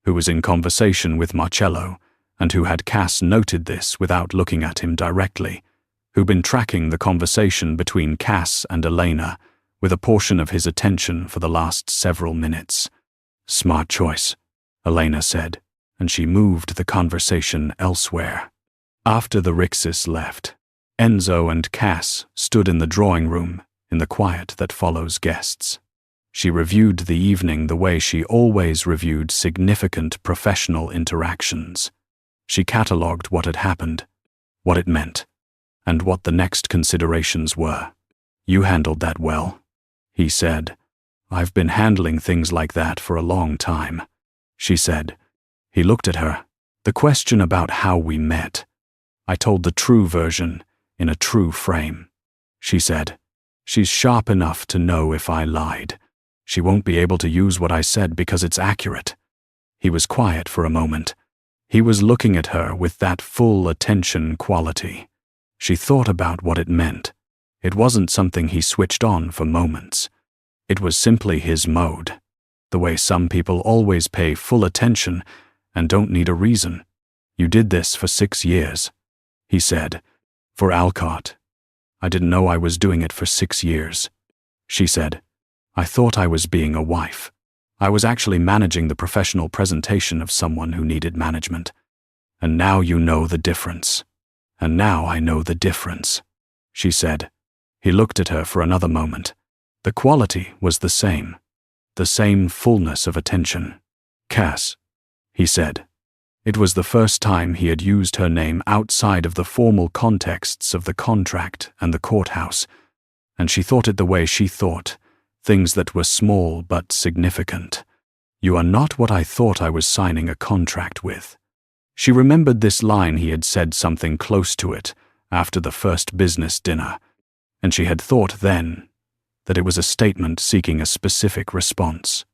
who was in conversation with Marcello, and who had Cass noted this without looking at him directly, who'd been tracking the conversation between Cass and Elena with a portion of his attention for the last several minutes. "Smart choice," Elena said, and she moved the conversation elsewhere. After the Rixis left, Enzo and Cass stood in the drawing room in the quiet that follows guests. She reviewed the evening the way she always reviewed significant professional interactions. She catalogued what had happened, what it meant, and what the next considerations were. "You handled that well," he said. "I've been handling things like that for a long time," she said. He looked at her. "The question about how we met. I told the true version in a true frame," she said. "She's sharp enough to know if I lied. She won't be able to use what I said because it's accurate." He was quiet for a moment. He was looking at her with that full attention quality. She thought about what it meant. It wasn't something he switched on for moments. It was simply his mode, the way some people always pay full attention and don't need a reason. "You did this for 6 years, he said. "For Alcott. I didn't know I was doing it for 6 years, she said. "I thought I was being a wife. I was actually managing the professional presentation of someone who needed management. And now you know the difference." "And now I know the difference," she said. He looked at her for another moment. The quality was the same fullness of attention. "Cass," he said. It was the first time he had used her name outside of the formal contexts of the contract and the courthouse, and she thought it the way she thought, things that were small but significant. "You are not what I thought I was signing a contract with." She remembered this line he had said something close to it after the first business dinner, and she had thought then that it was a statement seeking a specific response.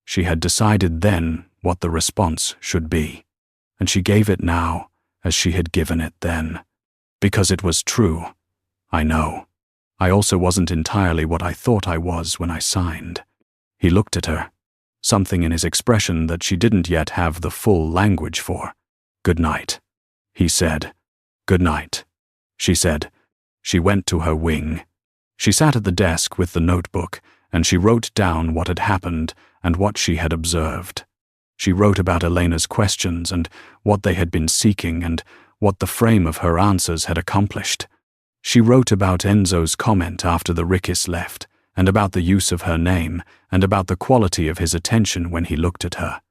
She had decided then what the response should be, and she gave it now as she had given it then. Because it was true. "I know. I also wasn't entirely what I thought I was when I signed." He looked at her, something in his expression that she didn't yet have the full language for. "Good night," he said. "Good night," she said. She went to her wing. She sat at the desk with the notebook, and she wrote down what had happened and what she had observed. She wrote about Elena's questions and what they had been seeking and what the frame of her answers had accomplished. She wrote about Enzo's comment after the Rickis left, and about the use of her name, and about the quality of his attention when he looked at her,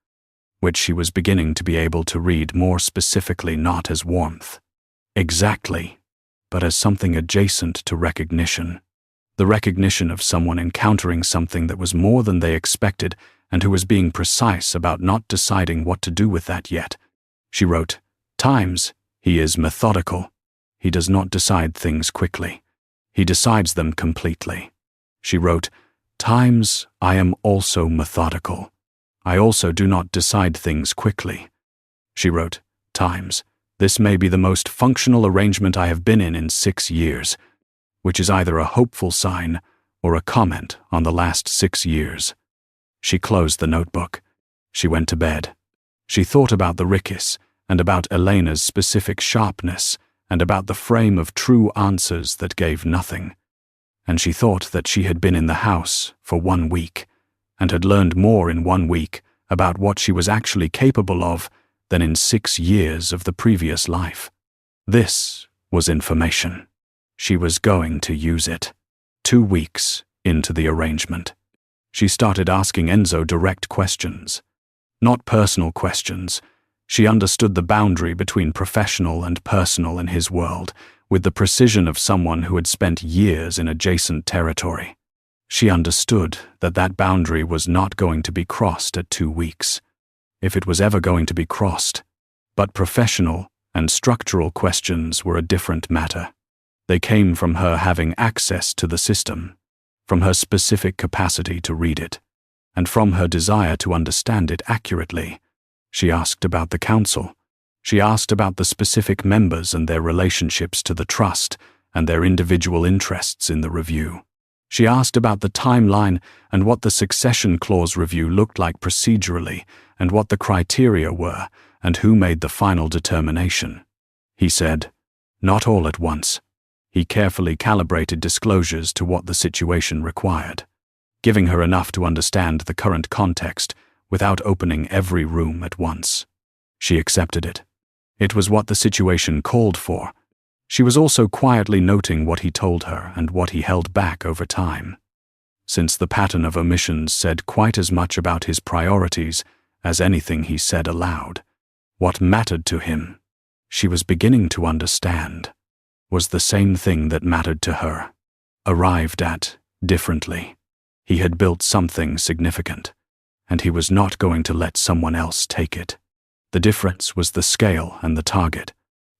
which she was beginning to be able to read more specifically, not as warmth. Exactly, but as something adjacent to recognition. The recognition of someone encountering something that was more than they expected and who was being precise about not deciding what to do with that yet. She wrote, "Times, he is methodical. He does not decide things quickly. He decides them completely." She wrote, "Times, I am also methodical. I also do not decide things quickly." She wrote, "Times, this may be the most functional arrangement I have been in 6 years, which is either a hopeful sign or a comment on the last 6 years. She closed the notebook. She went to bed. She thought about the Rickis and about Elena's specific sharpness and about the frame of true answers that gave nothing. And she thought that she had been in the house for 1 week and had learned more in 1 week about what she was actually capable of than in 6 years of the previous life. This was information. She was going to use it. 2 weeks into the arrangement, she started asking Enzo direct questions. Not personal questions. She understood the boundary between professional and personal in his world with the precision of someone who had spent years in adjacent territory. She understood that that boundary was not going to be crossed at 2 weeks, if it was ever going to be crossed. But professional and structural questions were a different matter. They came from her having access to the system, from her specific capacity to read it, and from her desire to understand it accurately. She asked about the council. She asked about the specific members and their relationships to the trust and their individual interests in the review. She asked about the timeline and what the succession clause review looked like procedurally and what the criteria were and who made the final determination. He said, "Not all at once." He carefully calibrated disclosures to what the situation required, giving her enough to understand the current context without opening every room at once. She accepted it. It was what the situation called for. She was also quietly noting what he told her and what he held back over time, since the pattern of omissions said quite as much about his priorities as anything he said aloud. What mattered to him, she was beginning to understand, was the same thing that mattered to her, arrived at differently. He had built something significant, and he was not going to let someone else take it. The difference was the scale and the target.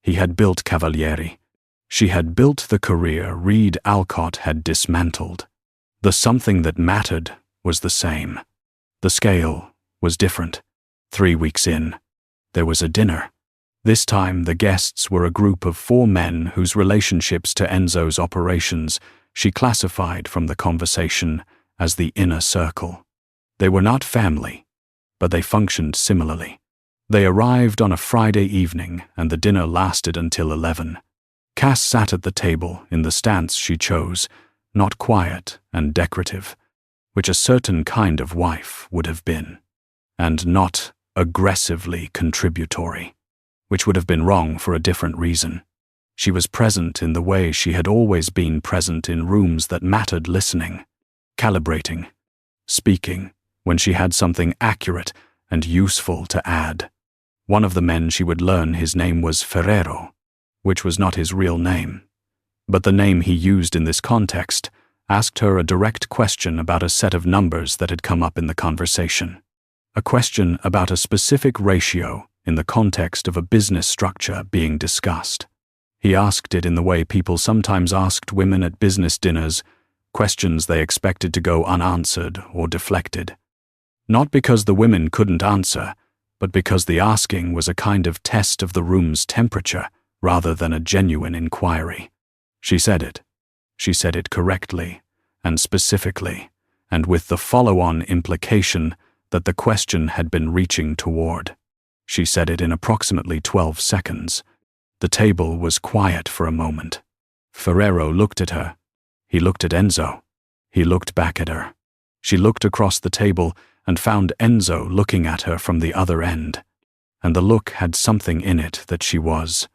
He had built Cavalieri. She had built the career Reed Alcott had dismantled. The something that mattered was the same. The scale was different. 3 weeks in, there was a dinner. This time the guests were a group of 4 men whose relationships to Enzo's operations she classified from the conversation as the inner circle. They were not family, but they functioned similarly. They arrived on a Friday evening and the dinner lasted until 11. Cass sat at the table in the stance she chose, not quiet and decorative, which a certain kind of wife would have been, and not aggressively contributory, which would have been wrong for a different reason. She was present in the way she had always been present in rooms that mattered, listening, calibrating, speaking when she had something accurate and useful to add. One of the men she would learn his name was Ferrero, which was not his real name. But the name he used in this context asked her a direct question about a set of numbers that had come up in the conversation. A question about a specific ratio in the context of a business structure being discussed. He asked it in the way people sometimes asked women at business dinners, questions they expected to go unanswered or deflected. Not because the women couldn't answer, but because the asking was a kind of test of the room's temperature rather than a genuine inquiry. She said it. She said it correctly and specifically, and with the follow-on implication that the question had been reaching toward. She said it in approximately 12 seconds. The table was quiet for a moment. Ferrero looked at her. He looked at Enzo. He looked back at her. She looked across the table and found Enzo looking at her from the other end. And the look had something in it that she was,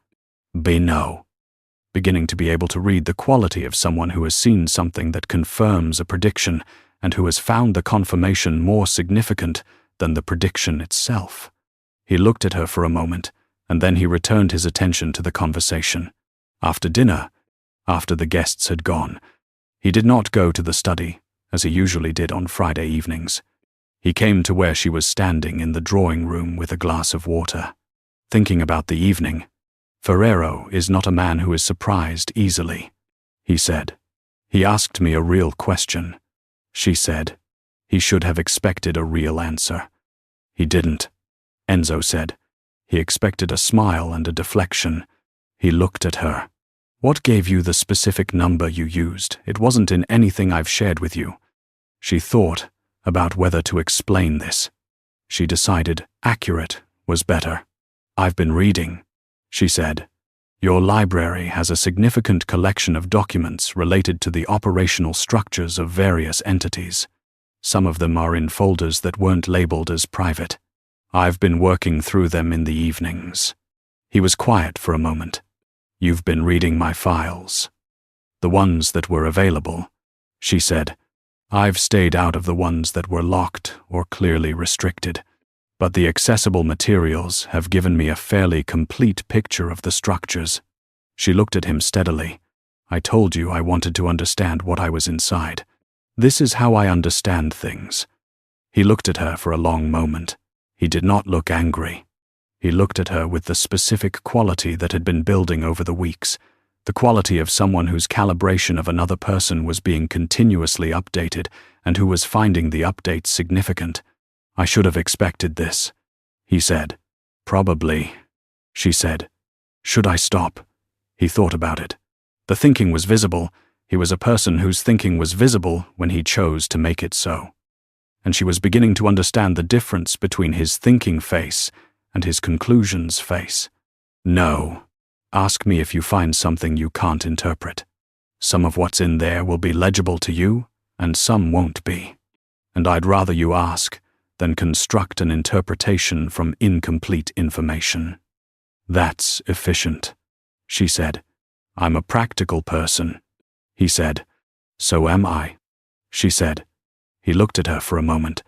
beginning to be able to read the quality of someone who has seen something that confirms a prediction and who has found the confirmation more significant than the prediction itself. He looked at her for a moment, and then he returned his attention to the conversation. After dinner, after the guests had gone, he did not go to the study, as he usually did on Friday evenings. He came to where she was standing in the drawing room with a glass of water. Thinking about the evening, Ferrero is not a man who is surprised easily, he said. He asked me a real question. She said. He should have expected a real answer. He didn't, Enzo said. He expected a smile and a deflection. He looked at her. What gave you the specific number you used? It wasn't in anything I've shared with you. She thought about whether to explain this. She decided accurate was better. I've been reading, she said. Your library has a significant collection of documents related to the operational structures of various entities. Some of them are in folders that weren't labeled as private. I've been working through them in the evenings. He was quiet for a moment. You've been reading my files. The ones that were available, she said. I've stayed out of the ones that were locked or clearly restricted, but the accessible materials have given me a fairly complete picture of the structures. She looked at him steadily. I told you I wanted to understand what I was inside. This is how I understand things. He looked at her for a long moment. He did not look angry. He looked at her with the specific quality that had been building over the weeks, the quality of someone whose calibration of another person was being continuously updated and who was finding the updates significant. I should have expected this, he said. Probably, she said. Should I stop? He thought about it. The thinking was visible. He was a person whose thinking was visible when he chose to make it so. And she was beginning to understand the difference between his thinking face and his conclusions face. No. Ask me if you find something you can't interpret. Some of what's in there will be legible to you, and some won't be. And I'd rather you ask than construct an interpretation from incomplete information. That's efficient, she said. I'm a practical person, he said. So am I, she said. He looked at her for a moment.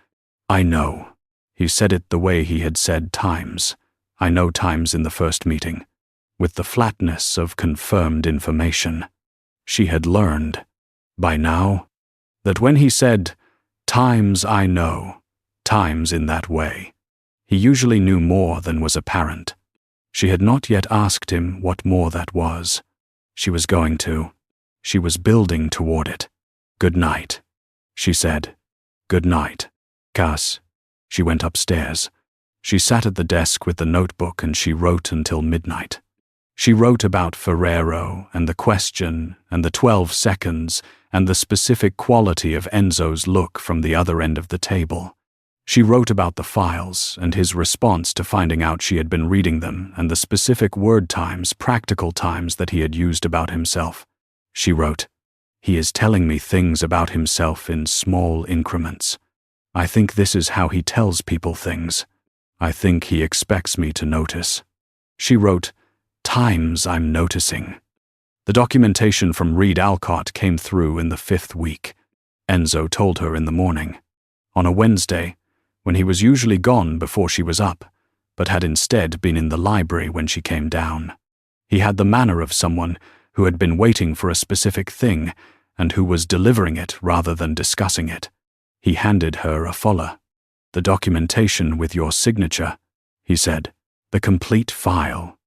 I know. He said it the way he had said times. I know times in the first meeting. With the flatness of confirmed information. She had learned, by now, that when he said, times I know, times in that way, he usually knew more than was apparent. She had not yet asked him what more that was. She was going to. She was building toward it. Good night, she said. Good night, Cass. She went upstairs. She sat at the desk with the notebook and she wrote until midnight. She wrote about Ferrero and the question and the 12 seconds and the specific quality of Enzo's look from the other end of the table. She wrote about the files and his response to finding out she had been reading them and the specific word times, practical times that he had used about himself. She wrote, He is telling me things about himself in small increments. I think this is how he tells people things. I think he expects me to notice. She wrote, Times I'm noticing. The documentation from Reed Alcott came through in the 5th week. Enzo told her in the morning. On a Wednesday, when he was usually gone before she was up, but had instead been in the library when she came down. He had the manner of someone who had been waiting for a specific thing and who was delivering it rather than discussing it. He handed her a folder. "The documentation with your signature," he said. "The complete file.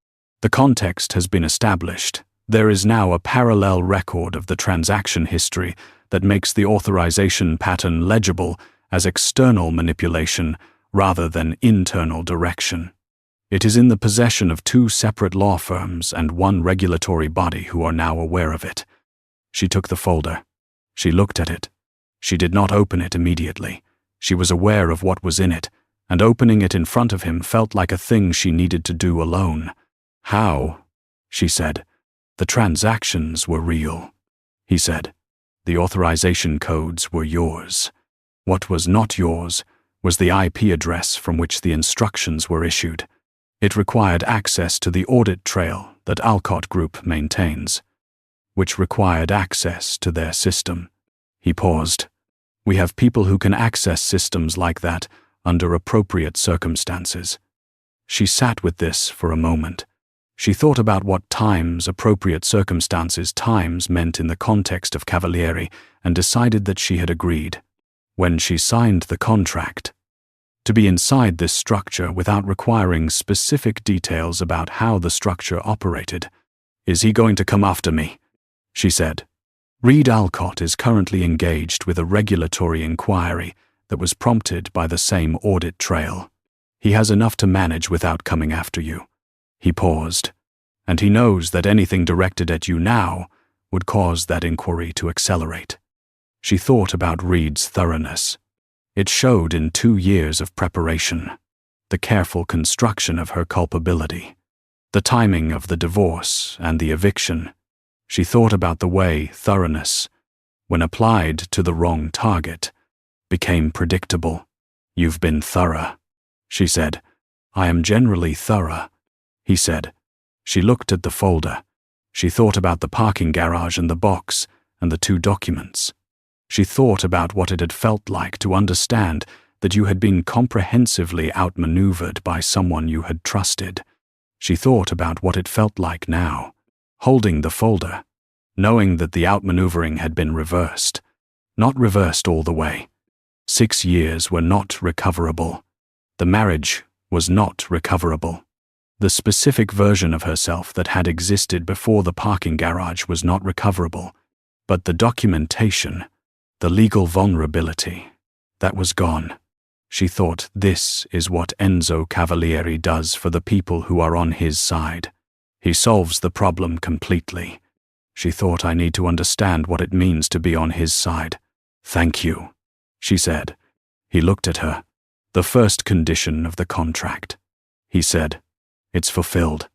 The context has been established. There is now a parallel record of the transaction history that makes the authorization pattern legible as external manipulation rather than internal direction. It is in the possession of 2 separate law firms and 1 regulatory body who are now aware of it." She took the folder. She looked at it. She did not open it immediately. She was aware of what was in it, and opening it in front of him felt like a thing she needed to do alone. "How?" she said. "The transactions were real," he said. "The authorization codes were yours. What was not yours was the IP address from which the instructions were issued. It required access to the audit trail that Alcott Group maintains, which required access to their system." He paused. "We have people who can access systems like that under appropriate circumstances." She sat with this for a moment. She thought about what times appropriate circumstances times meant in the context of Cavalieri and decided that she had agreed. When she signed the contract, to be inside this structure without requiring specific details about how the structure operated. "Is he going to come after me?" she said. "Reed Alcott is currently engaged with a regulatory inquiry that was prompted by the same audit trail. He has enough to manage without coming after you." He paused. "And he knows that anything directed at you now would cause that inquiry to accelerate." She thought about Reed's thoroughness. It showed in 2 years of preparation, the careful construction of her culpability, the timing of the divorce and the eviction. She thought about the way thoroughness, when applied to the wrong target, became predictable. "You've been thorough," she said. "I am generally thorough," he said. She looked at the folder. She thought about the parking garage and the box and the 2 documents. She thought about what it had felt like to understand that you had been comprehensively outmaneuvered by someone you had trusted. She thought about what it felt like now, holding the folder, knowing that the outmaneuvering had been reversed. Not reversed all the way. 6 years were not recoverable. The marriage was not recoverable. The specific version of herself that had existed before the parking garage was not recoverable. But the documentation, the legal vulnerability, that was gone. She thought, this is what Enzo Cavalieri does for the people who are on his side. He solves the problem completely. She thought, I need to understand what it means to be on his side. "Thank you," she said. He looked at her. "The first condition of the contract," he said. "It's fulfilled."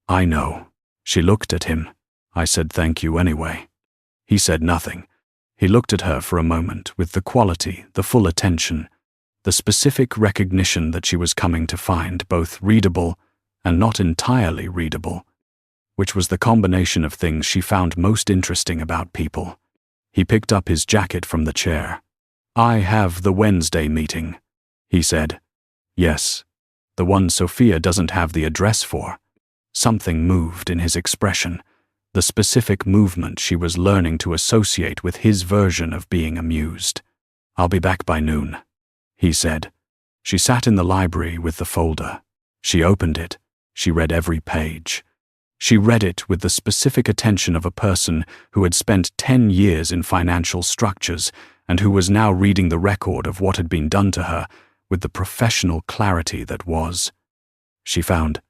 "I know." She looked at him. "I said thank you anyway." He said nothing. He looked at her for a moment with the quality, the full attention, the specific recognition that she was coming to find both readable and not entirely readable, which was the combination of things she found most interesting about people. He picked up his jacket from the chair. "I have the Wednesday meeting," he said. "Yes, the one Sophia doesn't have the address for." Something moved in his expression, the specific movement she was learning to associate with his version of being amused. "I'll be back by noon," he said. She sat in the library with the folder. She opened it. She read every page. She read it with the specific attention of a person who had spent 10 years in financial structures and who was now reading the record of what had been done to her with the professional clarity that was. She found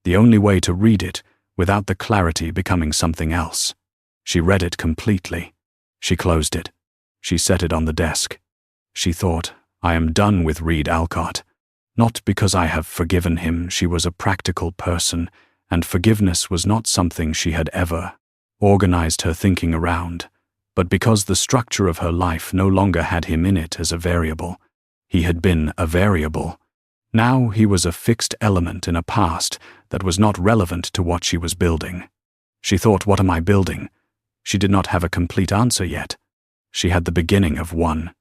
the only way to read it without the clarity becoming something else. She read it completely. She closed it. She set it on the desk. She thought, I am done with Reed Alcott. Not because I have forgiven him. She was a practical person, and forgiveness was not something she had ever organized her thinking around, but because the structure of her life no longer had him in it as a variable. He had been a variable. Now he was a fixed element in a past that was not relevant to what she was building. She thought, what am I building? She did not have a complete answer yet. She had the beginning of one.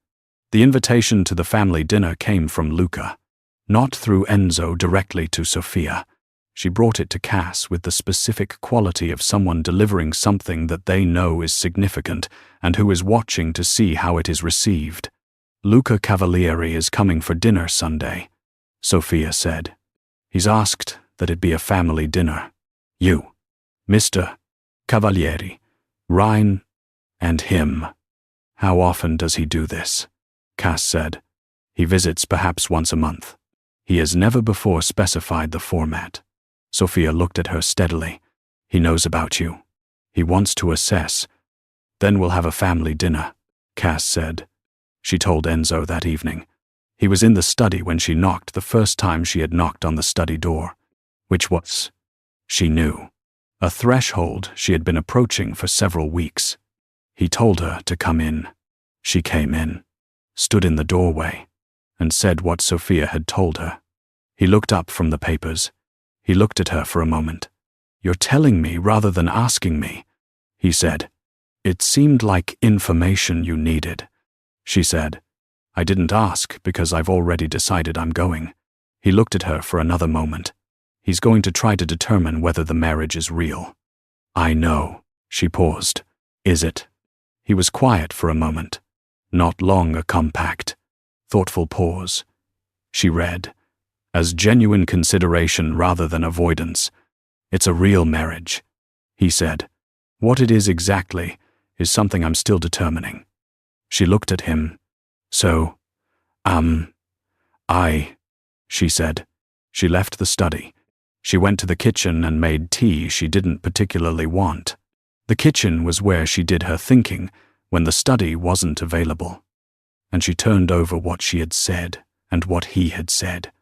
The invitation to the family dinner came from Luca. Not through Enzo directly to Sophia. She brought it to Cass with the specific quality of someone delivering something that they know is significant and who is watching to see how it is received. Luca Cavalieri is coming for dinner Sunday, Sophia said. He's asked that it be a family dinner. You, Mr. Cavalieri, Ryan, and him. How often does he do this? Cass said. He visits perhaps once a month. He has never before specified the format. Sophia looked at her steadily. He knows about you. He wants to assess. Then we'll have a family dinner, Cass said. She told Enzo that evening. He was in the study when she knocked the first time she had knocked on the study door, which was, she knew, a threshold she had been approaching for several weeks. He told her to come in. She came in, stood in the doorway, and said what Sophia had told her. He looked up from the papers. He looked at her for a moment. You're telling me rather than asking me, he said. It seemed like information you needed. She said, I didn't ask because I've already decided I'm going. He looked at her for another moment. He's going to try to determine whether the marriage is real. I know, she paused. Is it? He was quiet for a moment. Not long a compact, thoughtful pause. She read, as genuine consideration rather than avoidance. It's a real marriage, he said. What it is exactly is something I'm still determining. She looked at him. So, she said. She left the study. She went to the kitchen and made tea she didn't particularly want. The kitchen was where she did her thinking when the study wasn't available. And she turned over what she had said and what he had said,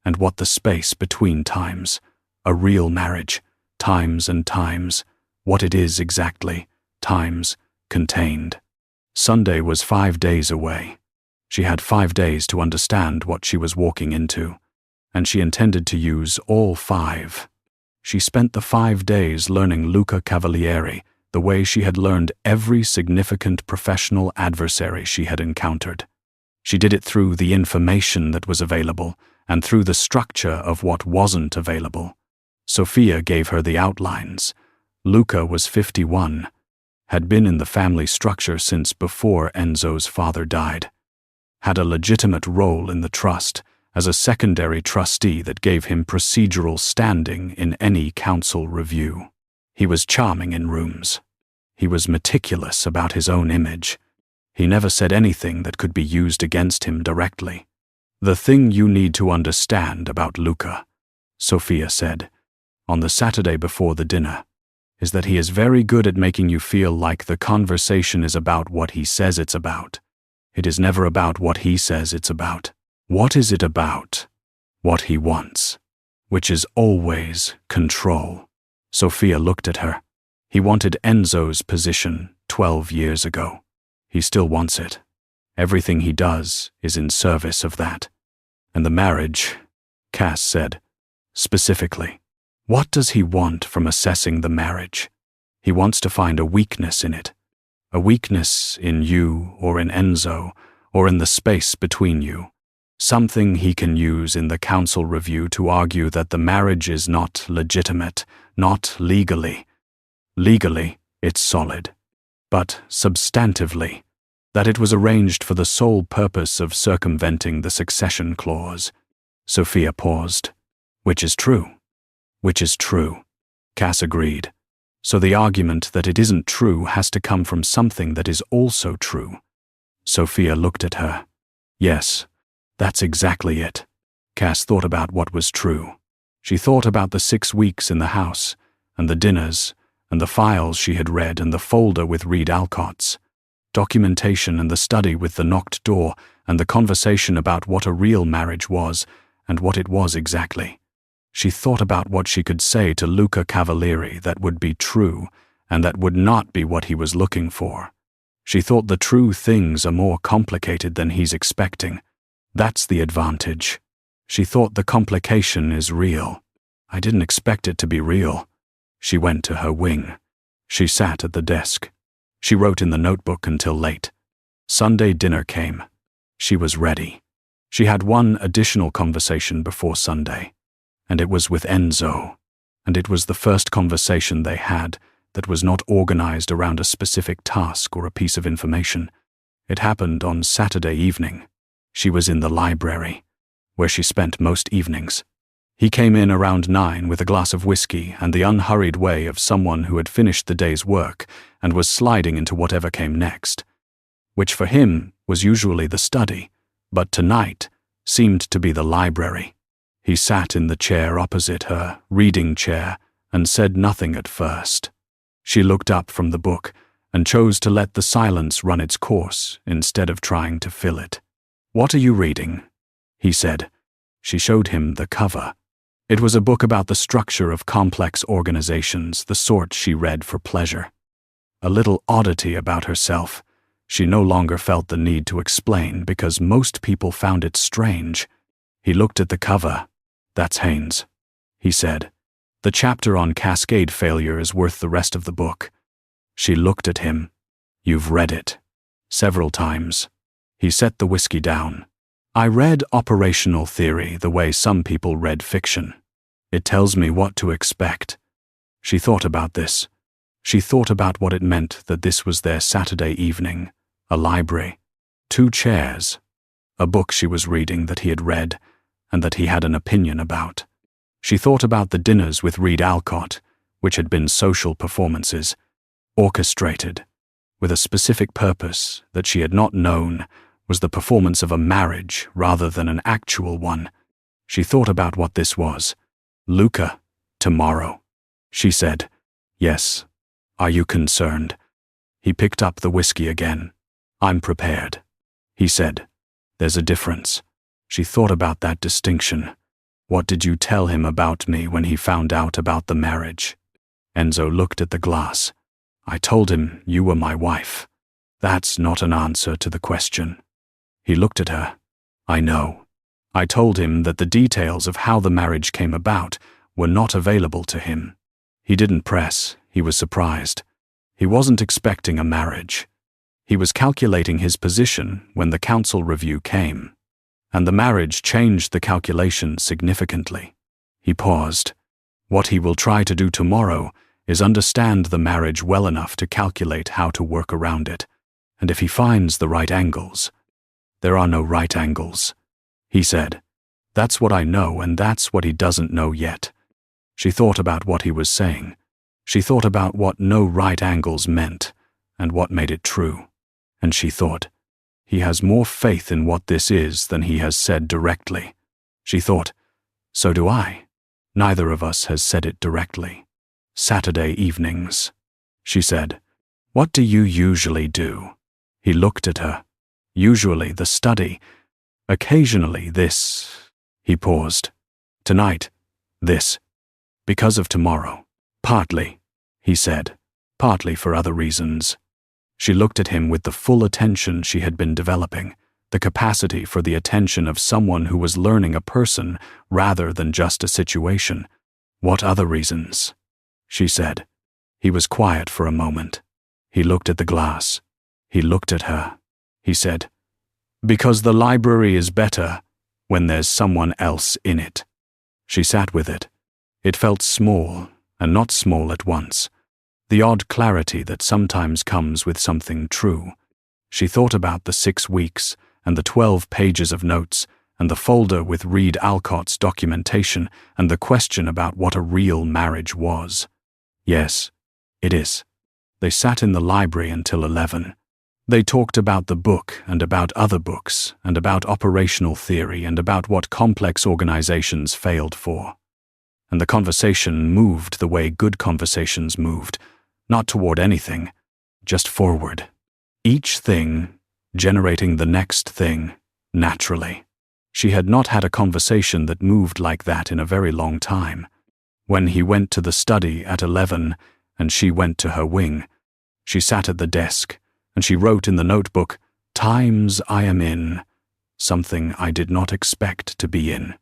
and what the space between times, a real marriage, times and times, what it is exactly, times, contained. Sunday was 5 days away. She had 5 days to understand what she was walking into, and she intended to use all 5. She spent the 5 days learning Luca Cavalieri the way she had learned every significant professional adversary she had encountered. She did it through the information that was available and through the structure of what wasn't available. Sophia gave her the outlines. Luca was 51, had been in the family structure since before Enzo's father died, had a legitimate role in the trust as a secondary trustee that gave him procedural standing in any council review. He was charming in rooms. He was meticulous about his own image. He never said anything that could be used against him directly. The thing you need to understand about Luca, Sophia said, on the Saturday before the dinner, is that he is very good at making you feel like the conversation is about what he says it's about. It is never about what he says it's about. What is it about? What he wants, which is always control. Sophia looked at her. He wanted Enzo's position 12 years ago. He still wants it. Everything he does is in service of that. And the marriage, Cass said, specifically. What does he want from assessing the marriage? He wants to find a weakness in it. A weakness in you or in Enzo or in the space between you. Something he can use in the council review to argue that the marriage is not legitimate, not legally. Legally, it's solid. But substantively, that it was arranged for the sole purpose of circumventing the succession clause. Sophia paused. Which is true. Which is true. Cass agreed. So the argument that it isn't true has to come from something that is also true. Sophia looked at her. Yes, that's exactly it. Cass thought about what was true. She thought about the 6 weeks in the house, and the dinners, and the files she had read, and the folder with Reed Alcott's documentation, and the study with the knocked door, and the conversation about what a real marriage was, and what it was exactly. She thought about what she could say to Luca Cavalieri that would be true, and that would not be what he was looking for. She thought the true things are more complicated than he's expecting. That's the advantage. She thought the complication is real. I didn't expect it to be real. She went to her wing. She sat at the desk. She wrote in the notebook until late. Sunday dinner came. She was ready. She had one additional conversation before Sunday, and it was with Enzo, and it was the first conversation they had that was not organized around a specific task or a piece of information. It happened on Saturday evening. She was in the library, where she spent most evenings. He came in around 9 with a glass of whiskey and the unhurried way of someone who had finished the day's work and was sliding into whatever came next, which for him was usually the study, but tonight seemed to be the library. He sat in the chair opposite her, reading chair, and said nothing at first. She looked up from the book and chose to let the silence run its course instead of trying to fill it. "What are you reading?" he said. She showed him the cover. It was a book about the structure of complex organizations, the sort she read for pleasure. A little oddity about herself. She no longer felt the need to explain because most people found it strange. He looked at the cover. "That's Haynes," he said. "The chapter on cascade failure is worth the rest of the book." She looked at him. "You've read it." "Several times." He set the whiskey down. "I read operational theory the way some people read fiction. It tells me what to expect." She thought about this. She thought about what it meant that this was their Saturday evening, a library, 2 chairs, a book she was reading that he had read and that he had an opinion about. She thought about the dinners with Reed Alcott, which had been social performances, orchestrated, with a specific purpose that she had not known was the performance of a marriage rather than an actual one. She thought about what this was. "Luca, tomorrow," she said. "Yes. Are you concerned?" He picked up the whiskey again. "I'm prepared," he said. "There's a difference." She thought about that distinction. "What did you tell him about me when he found out about the marriage?" Enzo looked at the glass. "I told him you were my wife." "That's not an answer to the question." He looked at her. "I know. I told him that the details of how the marriage came about were not available to him." He didn't press. He was surprised. He wasn't expecting a marriage. He was calculating his position when the council review came, and the marriage changed the calculation significantly. He paused. What he will try to do tomorrow is understand the marriage well enough to calculate how to work around it, and if he finds the right angles. "There are no right angles," he said. "That's what I know, and that's what he doesn't know yet." She thought about what he was saying. She thought about what no right angles meant, and what made it true. And she thought, he has more faith in what this is than he has said directly. She thought, so do I. Neither of us has said it directly. "Saturday evenings," she said. "What do you usually do?" He looked at her. "Usually the study. Occasionally this." He paused. "Tonight, this. Because of tomorrow." "Partly," he said. "Partly for other reasons." She looked at him with the full attention she had been developing, the capacity for the attention of someone who was learning a person rather than just a situation. "What other reasons?" she said. He was quiet for a moment. He looked at the glass. He looked at her. He said, "Because the library is better when there's someone else in it." She sat with it. It felt small, and not small at once. The odd clarity that sometimes comes with something true. She thought about the 6 weeks, and the 12 pages of notes, and the folder with Reed Alcott's documentation, and the question about what a real marriage was. Yes, it is. They sat in the library until 11. They talked about the book and about other books and about operational theory and about what complex organizations failed for. And the conversation moved the way good conversations moved, not toward anything, just forward. Each thing generating the next thing, naturally. She had not had a conversation that moved like that in a very long time. When he went to the study at 11 and she went to her wing, she sat at the desk and she wrote in the notebook, "Times I am in, something I did not expect to be in.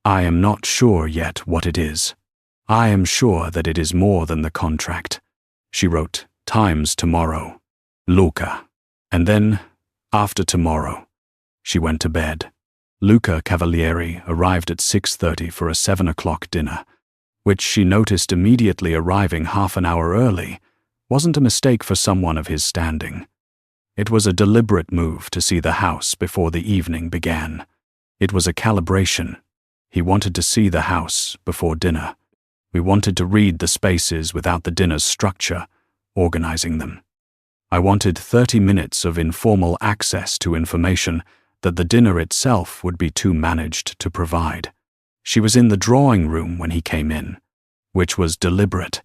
I am not sure yet what it is. I am sure that it is more than the contract." She wrote, "Times tomorrow, Luca." And then, after tomorrow, she went to bed. Luca Cavalieri arrived at 6:30 for a 7 o'clock dinner, which she noticed immediately arriving half an hour early wasn't a mistake for someone of his standing. It was a deliberate move to see the house before the evening began. It was a calibration. He wanted to see the house before dinner. We wanted to read the spaces without the dinner's structure, organizing them. I wanted 30 minutes of informal access to information that the dinner itself would be too managed to provide. She was in the drawing room when he came in, which was deliberate.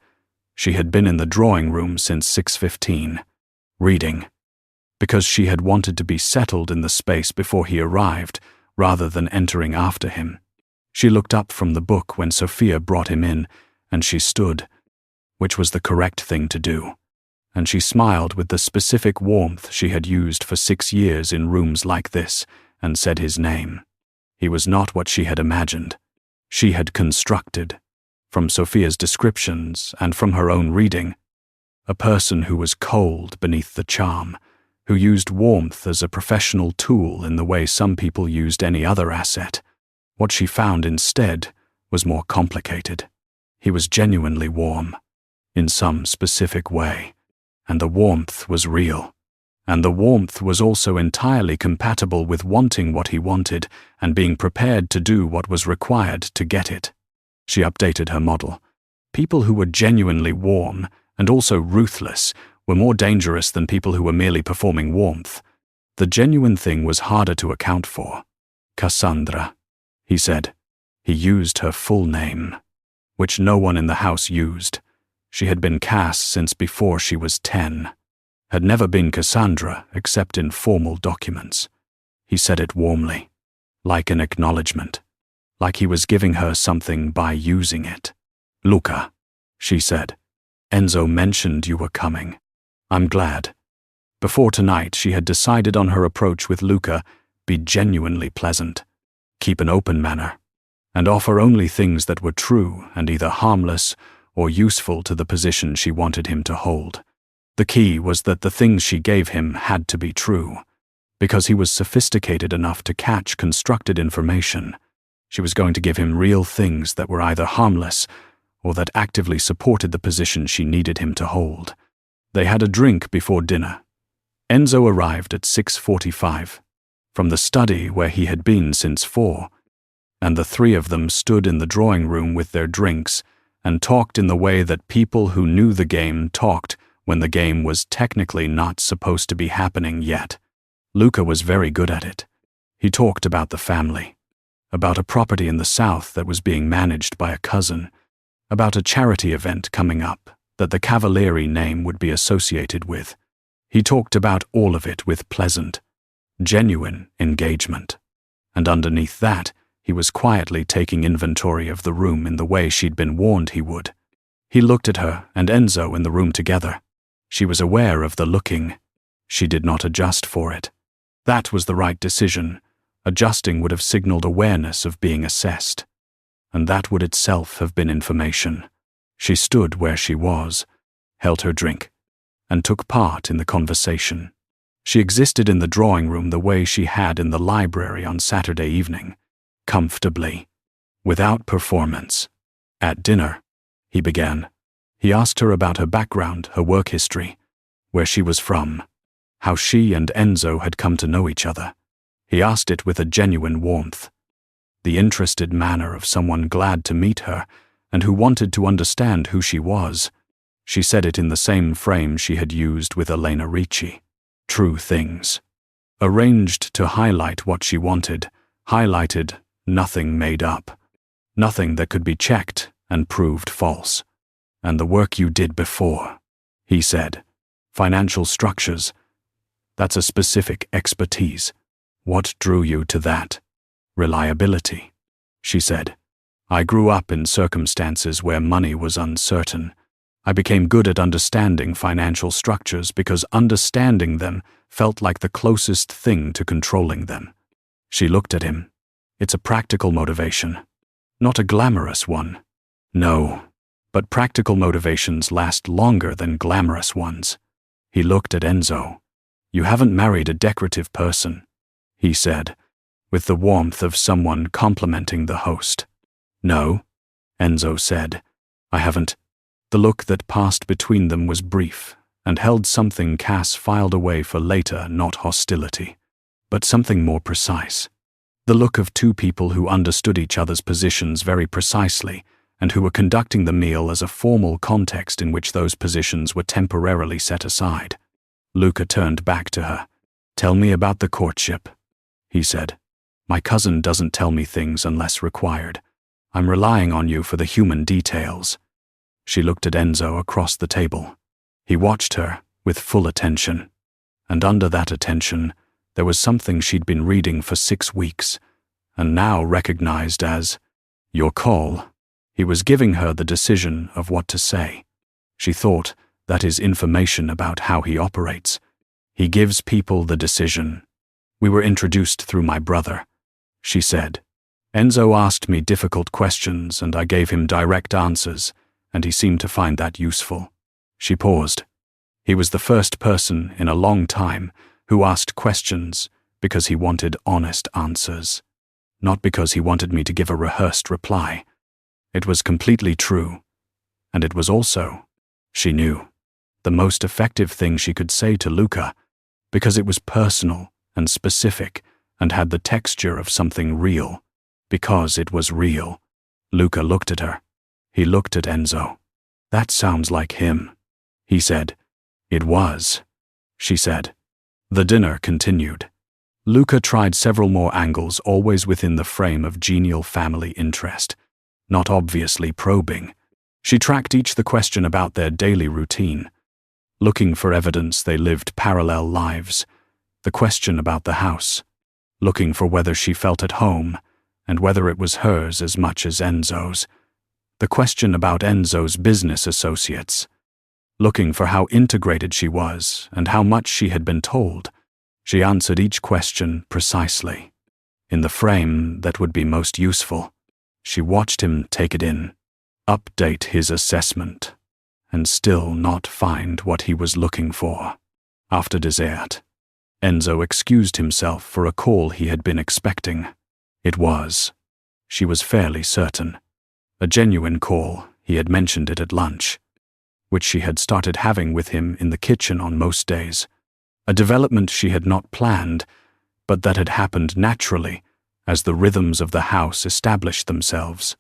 She had been in the drawing room since 6:15, reading, because she had wanted to be settled in the space before he arrived, rather than entering after him. She looked up from the book when Sophia brought him in, and she stood, which was the correct thing to do. And she smiled with the specific warmth she had used for 6 years in rooms like this, and said his name. He was not what she had imagined. She had constructed, from Sophia's descriptions and from her own reading, a person who was cold beneath the charm, who used warmth as a professional tool in the way some people used any other asset. What she found instead was more complicated. He was genuinely warm, in some specific way, and the warmth was real. And the warmth was also entirely compatible with wanting what he wanted and being prepared to do what was required to get it. She updated her model. People who were genuinely warm and also ruthless were more dangerous than people who were merely performing warmth. The genuine thing was harder to account for. Cassandra, he said. He used her full name, which no one in the house used. She had been Cass since before she was 10. Had never been Cassandra except in formal documents. He said it warmly, like an acknowledgement, like he was giving her something by using it. Luca, she said. Enzo mentioned you were coming. I'm glad. Before tonight, she had decided on her approach with Luca: be genuinely pleasant, keep an open manner, and offer only things that were true and either harmless or useful to the position she wanted him to hold. The key was that the things she gave him had to be true, because he was sophisticated enough to catch constructed information. She was going to give him real things that were either harmless or that actively supported the position she needed him to hold. They had a drink before dinner. Enzo arrived at 6:45, from the study where he had been since 4, and the three of them stood in the drawing room with their drinks and talked in the way that people who knew the game talked when the game was technically not supposed to be happening yet. Luca was very good at it. He talked about the family, about a property in the south that was being managed by a cousin, about a charity event coming up that the Cavalieri name would be associated with. He talked about all of it with pleasant, genuine engagement. And underneath that, he was quietly taking inventory of the room in the way she'd been warned he would. He looked at her and Enzo in the room together. She was aware of the looking. She did not adjust for it. That was the right decision. Adjusting would have signaled awareness of being assessed. And that would itself have been information. She stood where she was, held her drink, and took part in the conversation. She existed in the drawing room the way she had in the library on Saturday evening, comfortably, without performance. At dinner, he began. He asked her about her background, her work history, where she was from, how she and Enzo had come to know each other. He asked it with a genuine warmth, the interested manner of someone glad to meet her and who wanted to understand who she was. She said it in the same frame she had used with Elena Ricci. True things. Arranged to highlight what she wanted, highlighted, nothing made up. Nothing that could be checked and proved false. And the work you did before, he said. Financial structures. That's a specific expertise. What drew you to that? Reliability, she said. I grew up in circumstances where money was uncertain. I became good at understanding financial structures because understanding them felt like the closest thing to controlling them. She looked at him. It's a practical motivation, not a glamorous one. No, but practical motivations last longer than glamorous ones. He looked at Enzo. You haven't married a decorative person, he said. with the warmth of someone complimenting the host. "No," Enzo said. "I haven't." The look that passed between them was brief and held something Cass filed away for later, not hostility, but something more precise. The look of two people who understood each other's positions very precisely and who were conducting the meal as a formal context in which those positions were temporarily set aside. Luca turned back to her. "Tell me about the courtship," he said. "My cousin doesn't tell me things unless required. I'm relying on you for the human details." She looked at Enzo across the table. He watched her with full attention, and under that attention, there was something she'd been reading for 6 weeks, and now recognized as, "Your call." He was giving her the decision of what to say. She thought, that is information about how he operates. He gives people the decision. "We were introduced through my brother," she said. "Enzo asked me difficult questions and I gave him direct answers, and he seemed to find that useful." She paused. He was the first person in a long time who asked questions because he wanted honest answers, not because he wanted me to give a rehearsed reply. It was completely true, and it was also, she knew, the most effective thing she could say to Luca, because it was personal and specific and had the texture of something real, because it was real. Luca looked at her. He looked at Enzo. "That sounds like him," he said. "It was," she said. The dinner continued. Luca tried several more angles, always within the frame of genial family interest, not obviously probing. She tracked each the question about their daily routine. Looking for evidence they lived parallel lives. The question about the house. Looking for whether she felt at home, and whether it was hers as much as Enzo's. The question about Enzo's business associates. Looking for how integrated she was and how much she had been told. She answered each question precisely, in the frame that would be most useful. She watched him take it in, update his assessment, and still not find what he was looking for. After dessert, Enzo excused himself for a call he had been expecting. It was, she was fairly certain, a genuine call. He had mentioned it at lunch, which she had started having with him in the kitchen on most days. A development she had not planned, but that had happened naturally as the rhythms of the house established themselves.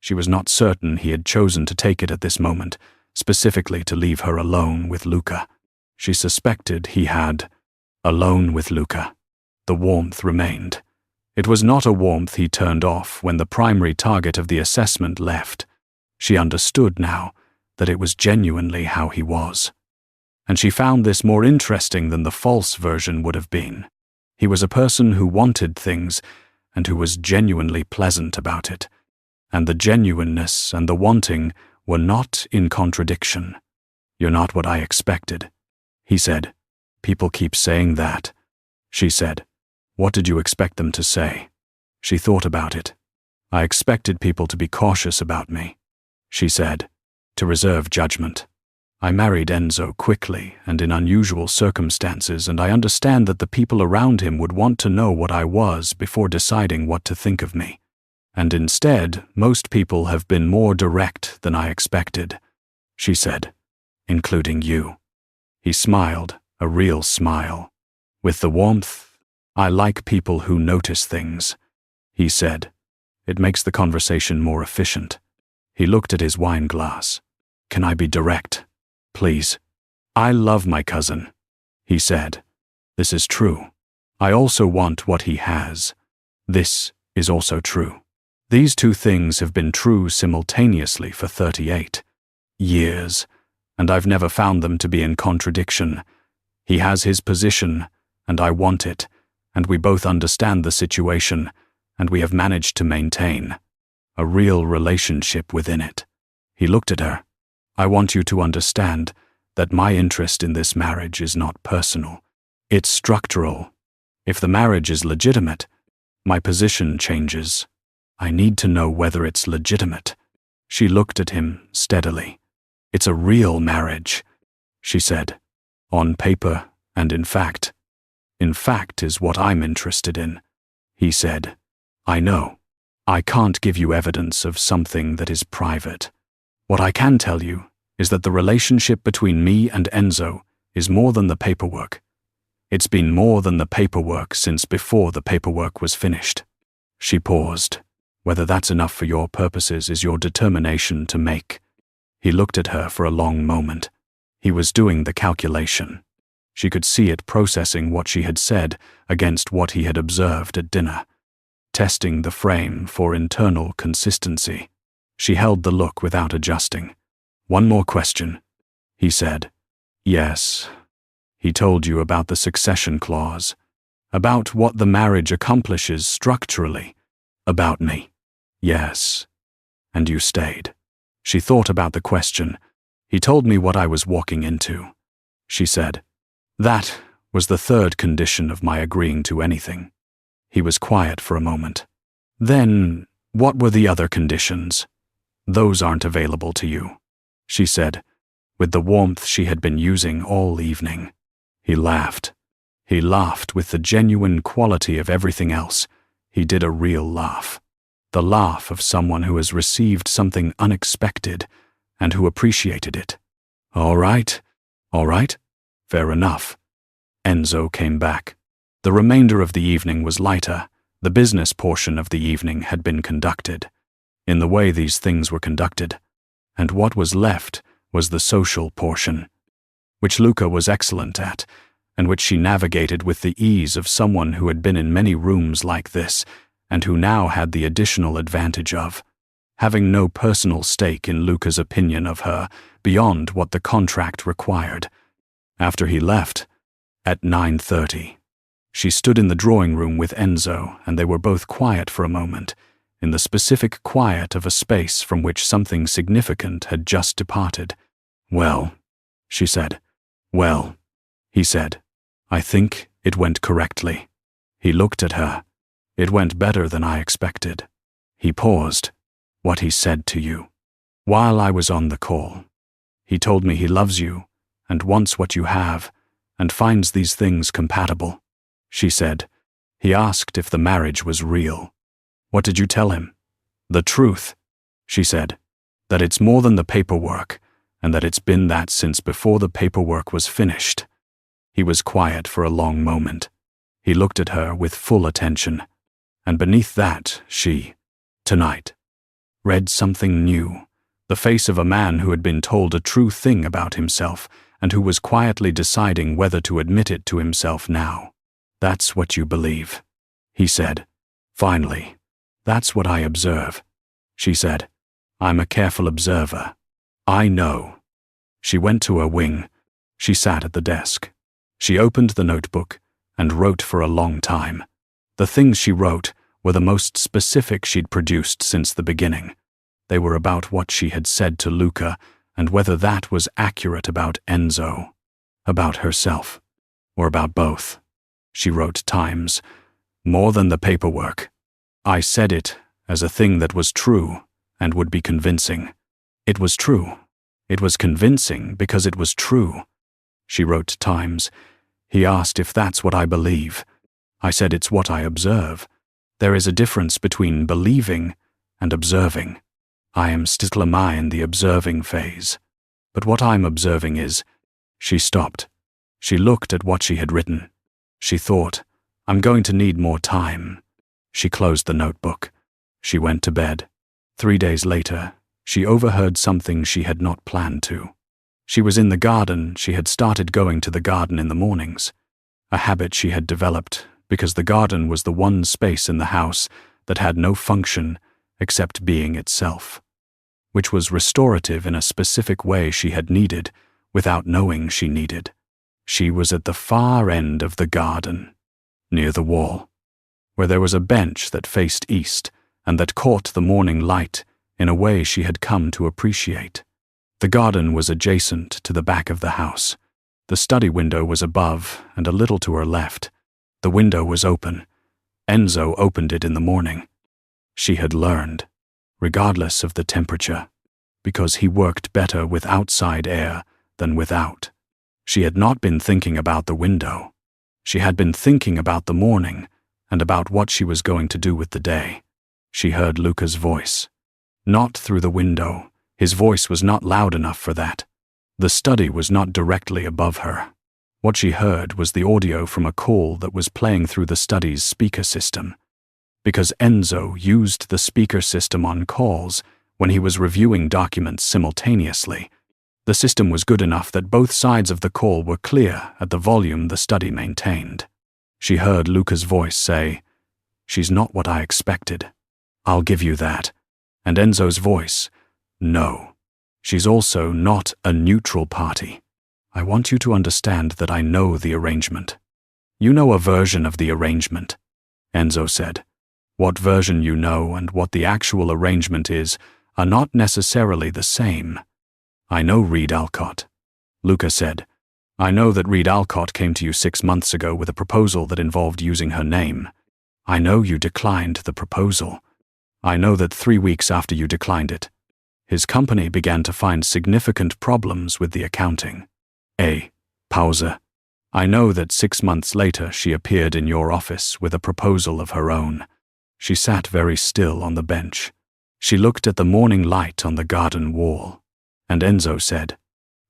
She was not certain he had chosen to take it at this moment, specifically to leave her alone with Luca. She suspected he had. Alone with Luca. The warmth remained. It was not a warmth he turned off when the primary target of the assessment left. She understood now that it was genuinely how he was. And she found this more interesting than the false version would have been. He was a person who wanted things and who was genuinely pleasant about it. And the genuineness and the wanting were not in contradiction. "You're not what I expected," he said. "People keep saying that," she said. "What did you expect them to say?" She thought about it. "I expected people to be cautious about me," she said, "to reserve judgment. I married Enzo quickly and in unusual circumstances, and I understand that the people around him would want to know what I was before deciding what to think of me. And instead, most people have been more direct than I expected," she said, "including you." He smiled, a real smile. With the warmth, "I like people who notice things," he said. "It makes the conversation more efficient." He looked at his wine glass. "Can I be direct? Please." "I love my cousin," he said. "This is true. I also want what he has. This is also true. These two things have been true simultaneously for 38 years, and I've never found them to be in contradiction. He has his position, and I want it, and we both understand the situation, and we have managed to maintain a real relationship within it." He looked at her. "I want you to understand that my interest in this marriage is not personal. It's structural. If the marriage is legitimate, my position changes. I need to know whether it's legitimate." She looked at him steadily. "It's a real marriage," she said. "On paper and in fact. In fact is what I'm interested in." He said, I know. I can't give you evidence of something that is private. What I can tell you is that the relationship between me and Enzo is more than the paperwork. It's been more than the paperwork since before the paperwork was finished. She paused. Whether that's enough for your purposes is your determination to make. He looked at her for a long moment. He was doing the calculation. She could see it processing what she had said against what he had observed at dinner, testing the frame for internal consistency. She held the look without adjusting. One more question, he said. Yes. He told you about the succession clause, about what the marriage accomplishes structurally, about me. Yes. And you stayed. She thought about the question. He told me what I was walking into. She said, that was the third condition of my agreeing to anything. He was quiet for a moment. Then, what were the other conditions? Those aren't available to you, she said, with the warmth she had been using all evening. He laughed. He laughed with the genuine quality of everything else. He did a real laugh. The laugh of someone who has received something unexpected and who appreciated it. All right. Fair enough. Enzo came back. The remainder of the evening was lighter. The business portion of the evening had been conducted, in the way these things were conducted, and what was left was the social portion, which Luca was excellent at, and which she navigated with the ease of someone who had been in many rooms like this, and who now had the additional advantage of having no personal stake in Luca's opinion of her beyond what the contract required. After he left, at 9:30, she stood in the drawing room with Enzo, and they were both quiet for a moment, in the specific quiet of a space from which something significant had just departed. Well, she said. Well, he said. I think it went correctly. He looked at her. It went better than I expected. He paused. What he said to you. While I was on the call, he told me he loves you and wants what you have and finds these things compatible. She said. He asked if the marriage was real. What did you tell him? The truth, she said. That it's more than the paperwork, and that it's been that since before the paperwork was finished. He was quiet for a long moment. He looked at her with full attention, and beneath that, she, tonight, read something new, the face of a man who had been told a true thing about himself and who was quietly deciding whether to admit it to himself now. That's what you believe, he said. Finally, that's what I observe, she said. I'm a careful observer. I know. She went to her wing. She sat at the desk. She opened the notebook and wrote for a long time. The things she wrote were the most specific she'd produced since the beginning. They were about what she had said to Luca and whether that was accurate about Enzo, about herself, or about both. She wrote times, more than the paperwork. I said it as a thing that was true and would be convincing. It was true. It was convincing because it was true. She wrote times. He asked if that's what I believe. I said it's what I observe. There is a difference between believing and observing. I am still in the observing phase. But what I'm observing is... She stopped. She looked at what she had written. She thought, I'm going to need more time. She closed the notebook. She went to bed. 3 days later, she overheard something she had not planned to. She was in the garden. She had started going to the garden in the mornings, a habit she had developed because the garden was the one space in the house that had no function except being itself, which was restorative in a specific way she had needed without knowing she needed. She was at the far end of the garden, near the wall, where there was a bench that faced east and that caught the morning light in a way she had come to appreciate. The garden was adjacent to the back of the house. The study window was above and a little to her left. The window was open. Enzo opened it in the morning. She had learned, regardless of the temperature, because he worked better with outside air than without. She had not been thinking about the window. She had been thinking about the morning and about what she was going to do with the day. She heard Luca's voice. Not through the window. His voice was not loud enough for that. The study was not directly above her. What she heard was the audio from a call that was playing through the study's speaker system. Because Enzo used the speaker system on calls when he was reviewing documents simultaneously, the system was good enough that both sides of the call were clear at the volume the study maintained. She heard Luca's voice say, "She's not what I expected. I'll give you that." And Enzo's voice, "No. She's also not a neutral party. I want you to understand that I know the arrangement." "You know a version of the arrangement," Enzo said. "What version you know and what the actual arrangement is are not necessarily the same." "I know Reed Alcott," Luca said. "I know that Reed Alcott came to you 6 months ago with a proposal that involved using her name. I know you declined the proposal. I know that 3 weeks after you declined it, his company began to find significant problems with the accounting. Pause. I know that 6 months later she appeared in your office with a proposal of her own. She sat very still on the bench. She looked at the morning light on the garden wall. And Enzo said,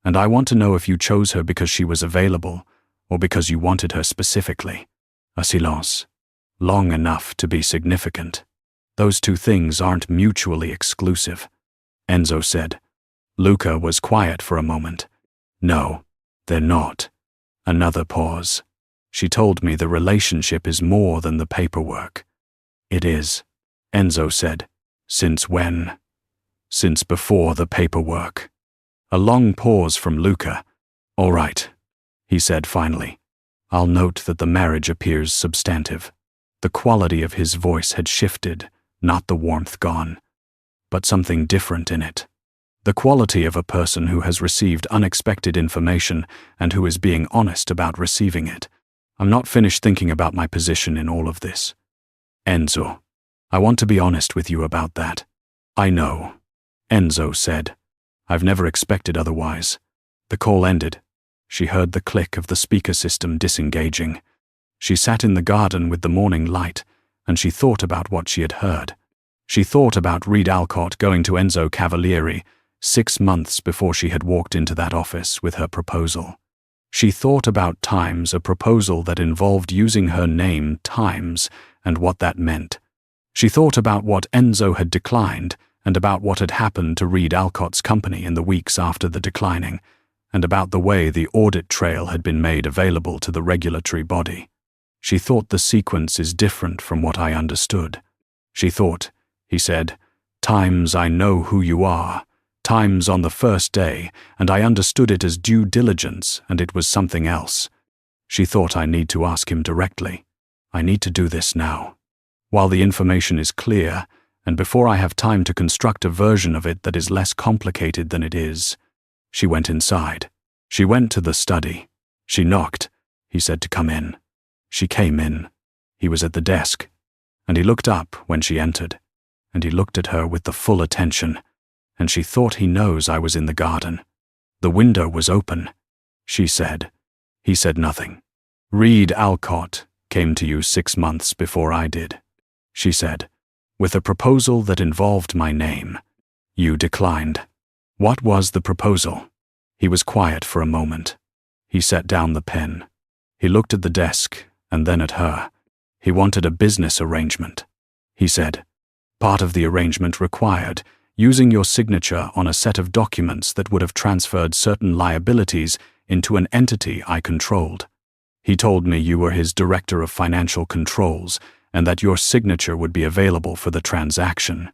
and I want to know if you chose her because she was available or because you wanted her specifically." A silence. Long enough to be significant. "Those two things aren't mutually exclusive," Enzo said. Luca was quiet for a moment. "No, they're not." Another pause. "She told me the relationship is more than the paperwork." "It is," Enzo said. "Since when?" "Since before the paperwork." A long pause from Luca. "All right," he said finally. "I'll note that the marriage appears substantive." The quality of his voice had shifted, not the warmth gone, but something different in it. The quality of a person who has received unexpected information and who is being honest about receiving it. "I'm not finished thinking about my position in all of this, Enzo. I want to be honest with you about that." "I know," Enzo said. "I've never expected otherwise." The call ended. She heard the click of the speaker system disengaging. She sat in the garden with the morning light, and she thought about what she had heard. She thought about Reed Alcott going to Enzo Cavalieri 6 months before she had walked into that office with her proposal. She thought about times a proposal that involved using her name times and what that meant. She thought about what Enzo had declined and about what had happened to Reed Alcott's company in the weeks after the declining, and about the way the audit trail had been made available to the regulatory body. She thought the sequence is different from what I understood. She thought, he said, "Times I know who you are, times on the first day, and I understood it as due diligence, and it was something else." She thought, "I need to ask him directly. I need to do this now, while the information is clear, and before I have time to construct a version of it that is less complicated than it is." She went inside. She went to the study. She knocked. He said to come in. She came in. He was at the desk, and he looked up when she entered, and he looked at her with the full attention, and she thought he knows I was in the garden. "The window was open," she said. He said nothing. "Reed Alcott came to you 6 months before I did," she said, "with a proposal that involved my name. You declined." "What was the proposal?" He was quiet for a moment. He set down the pen. He looked at the desk and then at her. "He wanted a business arrangement," he said. "Part of the arrangement required using your signature on a set of documents that would have transferred certain liabilities into an entity I controlled. He told me you were his director of financial controls and that your signature would be available for the transaction.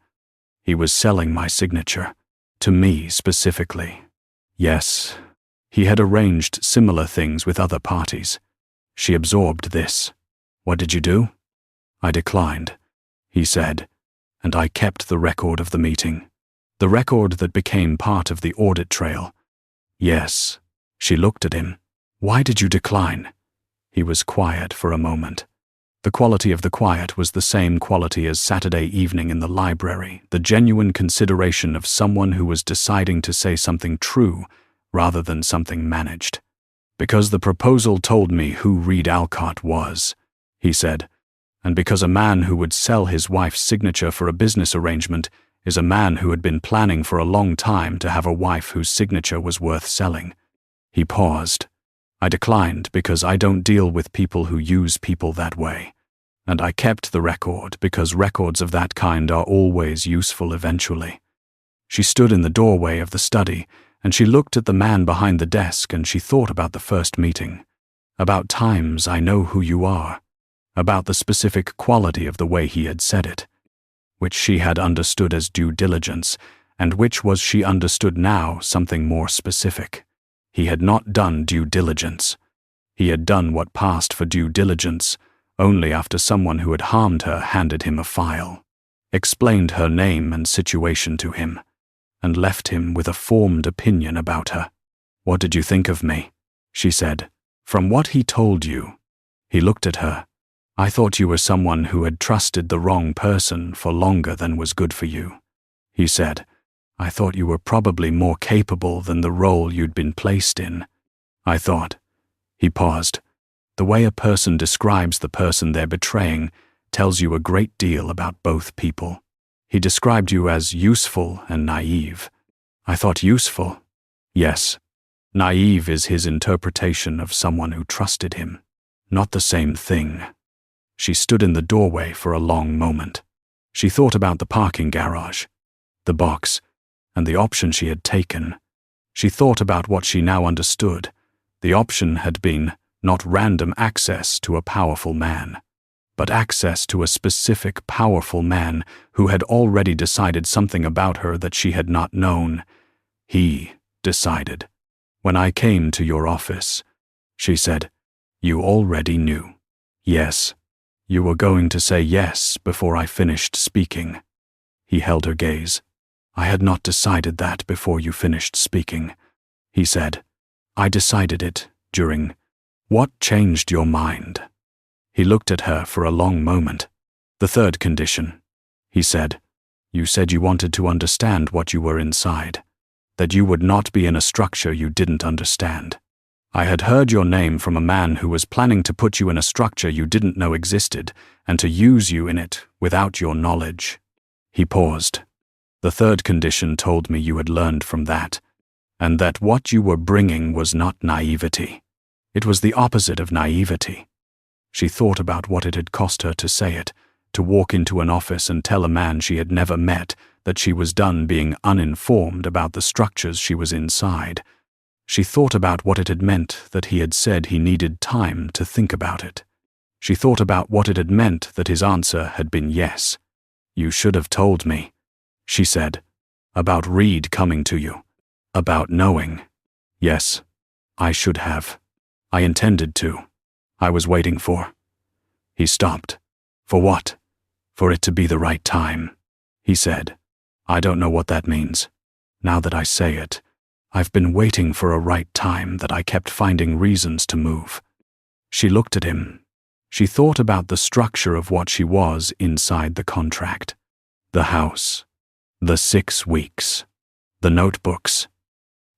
He was selling my signature, to me specifically. Yes, he had arranged similar things with other parties. She absorbed this. "What did you do?" "I declined," he said, "and I kept the record of the meeting. The record that became part of the audit trail." "Yes." She looked at him. "Why did you decline?" He was quiet for a moment. The quality of the quiet was the same quality as Saturday evening in the library, the genuine consideration of someone who was deciding to say something true rather than something managed. "Because the proposal told me who Reed Alcott was," he said, And because a man who would sell his wife's signature for a business arrangement is a man who had been planning for a long time to have a wife whose signature was worth selling. He paused. I declined because I don't deal with people who use people that way. And I kept the record because records of that kind are always useful eventually. She stood in the doorway of the study, and she looked at the man behind the desk, and she thought about the first meeting. About times I know who you are. About the specific quality of the way he had said it, which she had understood as due diligence, and which was she understood now something more specific. He had not done due diligence. He had done what passed for due diligence only after someone who had harmed her handed him a file, explained her name and situation to him, and left him with a formed opinion about her. "What did you think of me?" she said. "From what he told you." He looked at her. "I thought you were someone who had trusted the wrong person for longer than was good for you," he said. "I thought you were probably more capable than the role you'd been placed in. I thought." He paused. "The way a person describes the person they're betraying tells you a great deal about both people. He described you as useful and naive." "I thought useful?" "Yes. Naive is his interpretation of someone who trusted him. Not the same thing." She stood in the doorway for a long moment. She thought about the parking garage, the box, and the option she had taken. She thought about what she now understood. The option had been not random access to a powerful man, but access to a specific powerful man who had already decided something about her that she had not known. He decided. "When I came to your office," she said, "you already knew." "Yes. You were going to say yes before I finished speaking." He held her gaze. "I had not decided that before you finished speaking," he said. "I decided it during. What changed your mind?" He looked at her for a long moment. "The third condition," he said. "You said you wanted to understand what you were inside, that you would not be in a structure you didn't understand. I had heard your name from a man who was planning to put you in a structure you didn't know existed and to use you in it without your knowledge." He paused. "The third condition told me you had learned from that, and that what you were bringing was not naivety. It was the opposite of naivety." She thought about what it had cost her to say it, to walk into an office and tell a man she had never met that she was done being uninformed about the structures she was inside. She thought about what it had meant that he had said he needed time to think about it. She thought about what it had meant that his answer had been yes. "You should have told me," she said, "about Reed coming to you, about knowing." "Yes, I should have. I intended to. I was waiting for." He stopped. "For what?" "For it to be the right time," he said. "I don't know what that means. Now that I say it, I've been waiting for a right time that I kept finding reasons to move." She looked at him. She thought about the structure of what she was inside the contract. The house, the 6 weeks, the notebooks,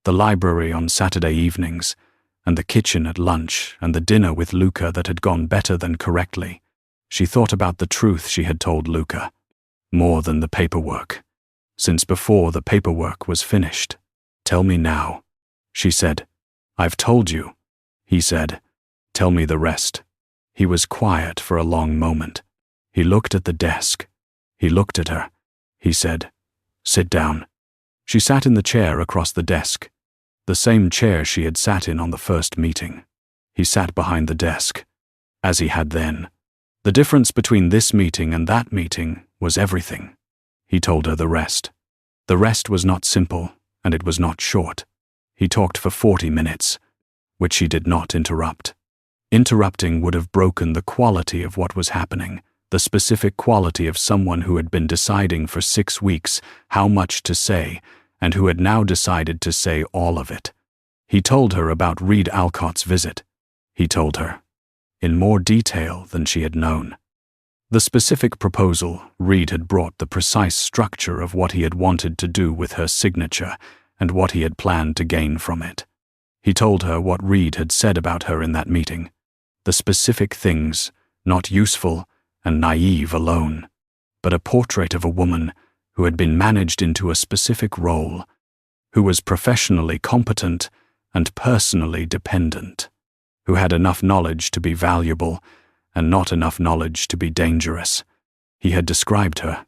the library on Saturday evenings, and the kitchen at lunch, and the dinner with Luca that had gone better than correctly. She thought about the truth she had told Luca, more than the paperwork, since before the paperwork was finished. "Tell me now," she said. "I've told you," he said. "Tell me the rest." He was quiet for a long moment. He looked at the desk. He looked at her. He said, "Sit down." She sat in the chair across the desk, the same chair she had sat in on the first meeting. He sat behind the desk, as he had then. The difference between this meeting and that meeting was everything. He told her the rest. The rest was not simple, and it was not short. He talked for 40 minutes, which she did not interrupt. Interrupting would have broken the quality of what was happening, the specific quality of someone who had been deciding for 6 weeks how much to say, and who had now decided to say all of it. He told her about Reed Alcott's visit. He told her, in more detail than she had known. The specific proposal, Reed had brought the precise structure of what he had wanted to do with her signature and what he had planned to gain from it. He told her what Reed had said about her in that meeting, the specific things, not useful and naive alone, but a portrait of a woman who had been managed into a specific role, who was professionally competent and personally dependent, who had enough knowledge to be valuable and not enough knowledge to be dangerous. He had described her.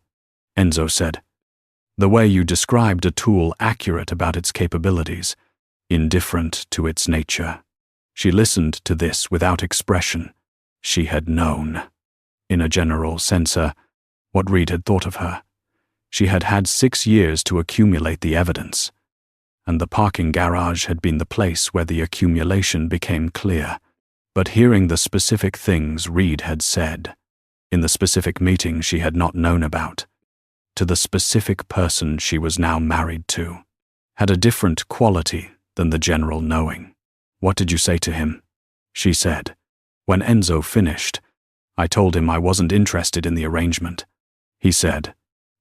Enzo said, "The way you described a tool accurate about its capabilities, indifferent to its nature." She listened to this without expression. She had known, in a general sense, what Reed had thought of her. She had had 6 years to accumulate the evidence, and the parking garage had been the place where the accumulation became clear. But hearing the specific things Reed had said, in the specific meeting she had not known about, to the specific person she was now married to, had a different quality than the general knowing. "What did you say to him?" she said. When Enzo finished, "I told him I wasn't interested in the arrangement," he said.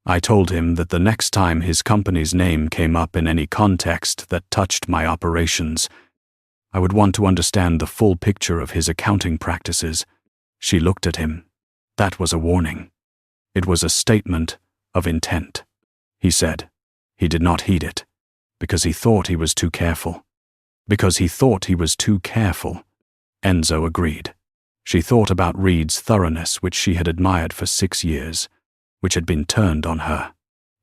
"I told him that the next time his company's name came up in any context that touched my operations, I would want to understand the full picture of his accounting practices." She looked at him. That was a warning. It was a statement of intent. He said. He did not heed it, because he thought he was too careful. Enzo agreed. She thought about Reed's thoroughness, which she had admired for 6 years, which had been turned on her,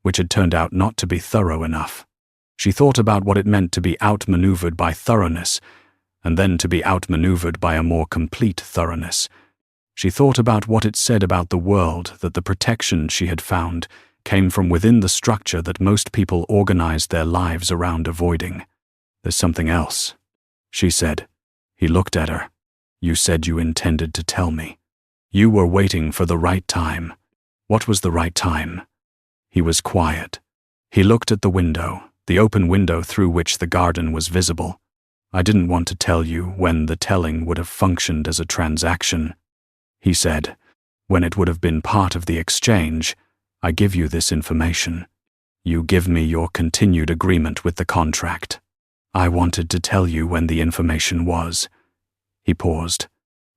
which had turned out not to be thorough enough. She thought about what it meant to be outmaneuvered by thoroughness, and then to be outmaneuvered by a more complete thoroughness. She thought about what it said about the world that the protection she had found came from within the structure that most people organized their lives around avoiding. "There's something else," she said. He looked at her. "You said you intended to tell me. You were waiting for the right time. What was the right time?" He was quiet. He looked at the window, the open window through which the garden was visible. "I didn't want to tell you when the telling would have functioned as a transaction," he said. "When it would have been part of the exchange, I give you this information. You give me your continued agreement with the contract. I wanted to tell you when the information was." He paused.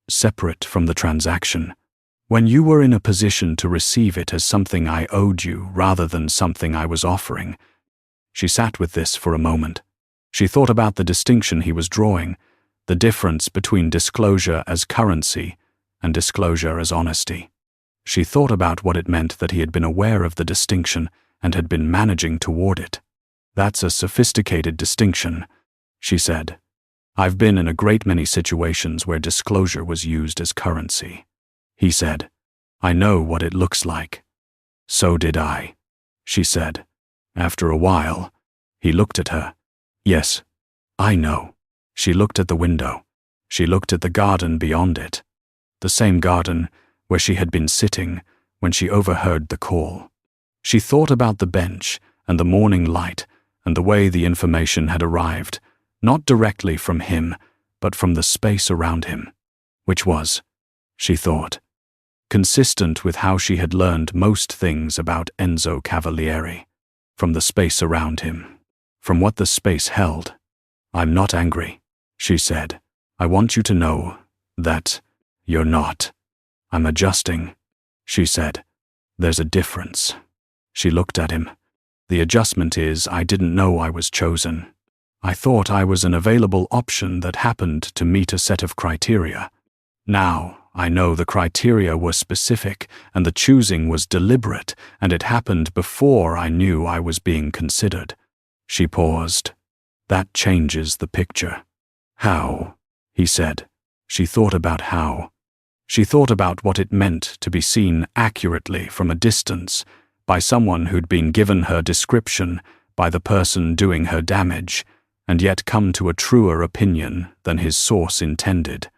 "Separate from the transaction. When you were in a position to receive it as something I owed you rather than something I was offering." She sat with this for a moment. She thought about the distinction he was drawing, the difference between disclosure as currency and disclosure as honesty. She thought about what it meant that he had been aware of the distinction and had been managing toward it. "That's a sophisticated distinction," she said. "I've been in a great many situations where disclosure was used as currency," he said. "I know what it looks like." "So did I," she said. After a while, he looked at her. "Yes, I know." She looked at the window. She looked at the garden beyond it. The same garden where she had been sitting when she overheard the call. She thought about the bench and the morning light and the way the information had arrived, not directly from him, but from the space around him, which was, she thought, consistent with how she had learned most things about Enzo Cavalieri, from the space around him, from what the space held. "I'm not angry," she said. "I want you to know that you're not." "I'm adjusting," she said. "There's a difference." She looked at him. "The adjustment is I didn't know I was chosen. I thought I was an available option that happened to meet a set of criteria. Now I know the criteria were specific and the choosing was deliberate, and it happened before I knew I was being considered." She paused. "That changes the picture." "How?" he said. She thought about how. She thought about what it meant to be seen accurately from a distance by someone who'd been given her description by the person doing her damage, and yet come to a truer opinion than his source intended.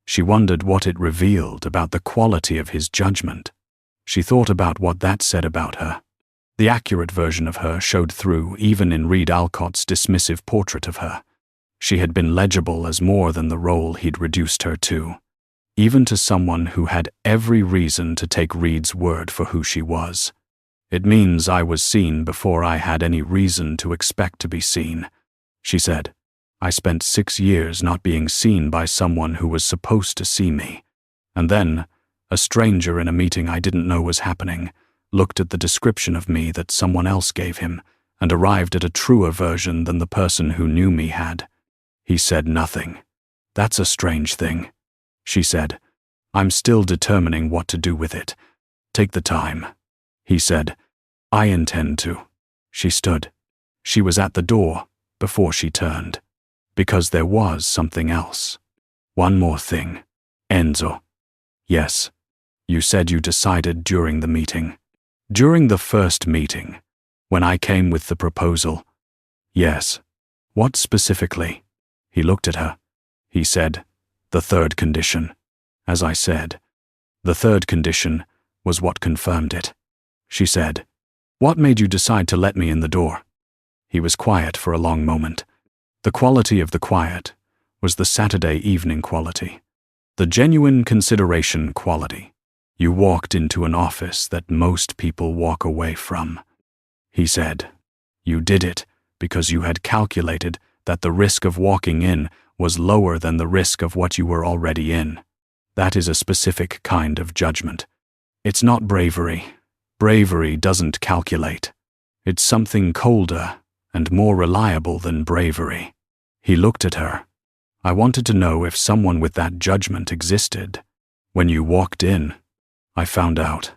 She wondered what it revealed about the quality of his judgment. She thought about what that said about her. The accurate version of her showed through even in Reed Alcott's dismissive portrait of her. She had been legible as more than the role he'd reduced her to, even to someone who had every reason to take Reed's word for who she was. "It means I was seen before I had any reason to expect to be seen," she said. "I spent 6 years not being seen by someone who was supposed to see me. And then, A stranger in a meeting I didn't know was happening, looked at the description of me that someone else gave him, and arrived at a truer version than the person who knew me had. He said nothing. "That's a strange thing," she said. "I'm still determining what to do with it. Take the time." He said, "I intend to." She stood. She was at the door before she turned. Because there was something else. One more thing. Enzo. Yes. You said you decided during the meeting. During the first meeting, when I came with the proposal. Yes. What specifically? He looked at her. He said, "The third condition." As I said, the third condition was what confirmed it. She said, "What made you decide to let me in the door?" He was quiet for a long moment. The quality of the quiet was the Saturday evening quality. The genuine consideration quality. You walked into an office that most people walk away from. He said, "You did it because you had calculated that the risk of walking in was lower than the risk of what you were already in. That is a specific kind of judgment. It's not bravery. Bravery doesn't calculate. It's something colder and more reliable than bravery." He looked at her. "I wanted to know if someone with that judgment existed. When you walked in, I found out."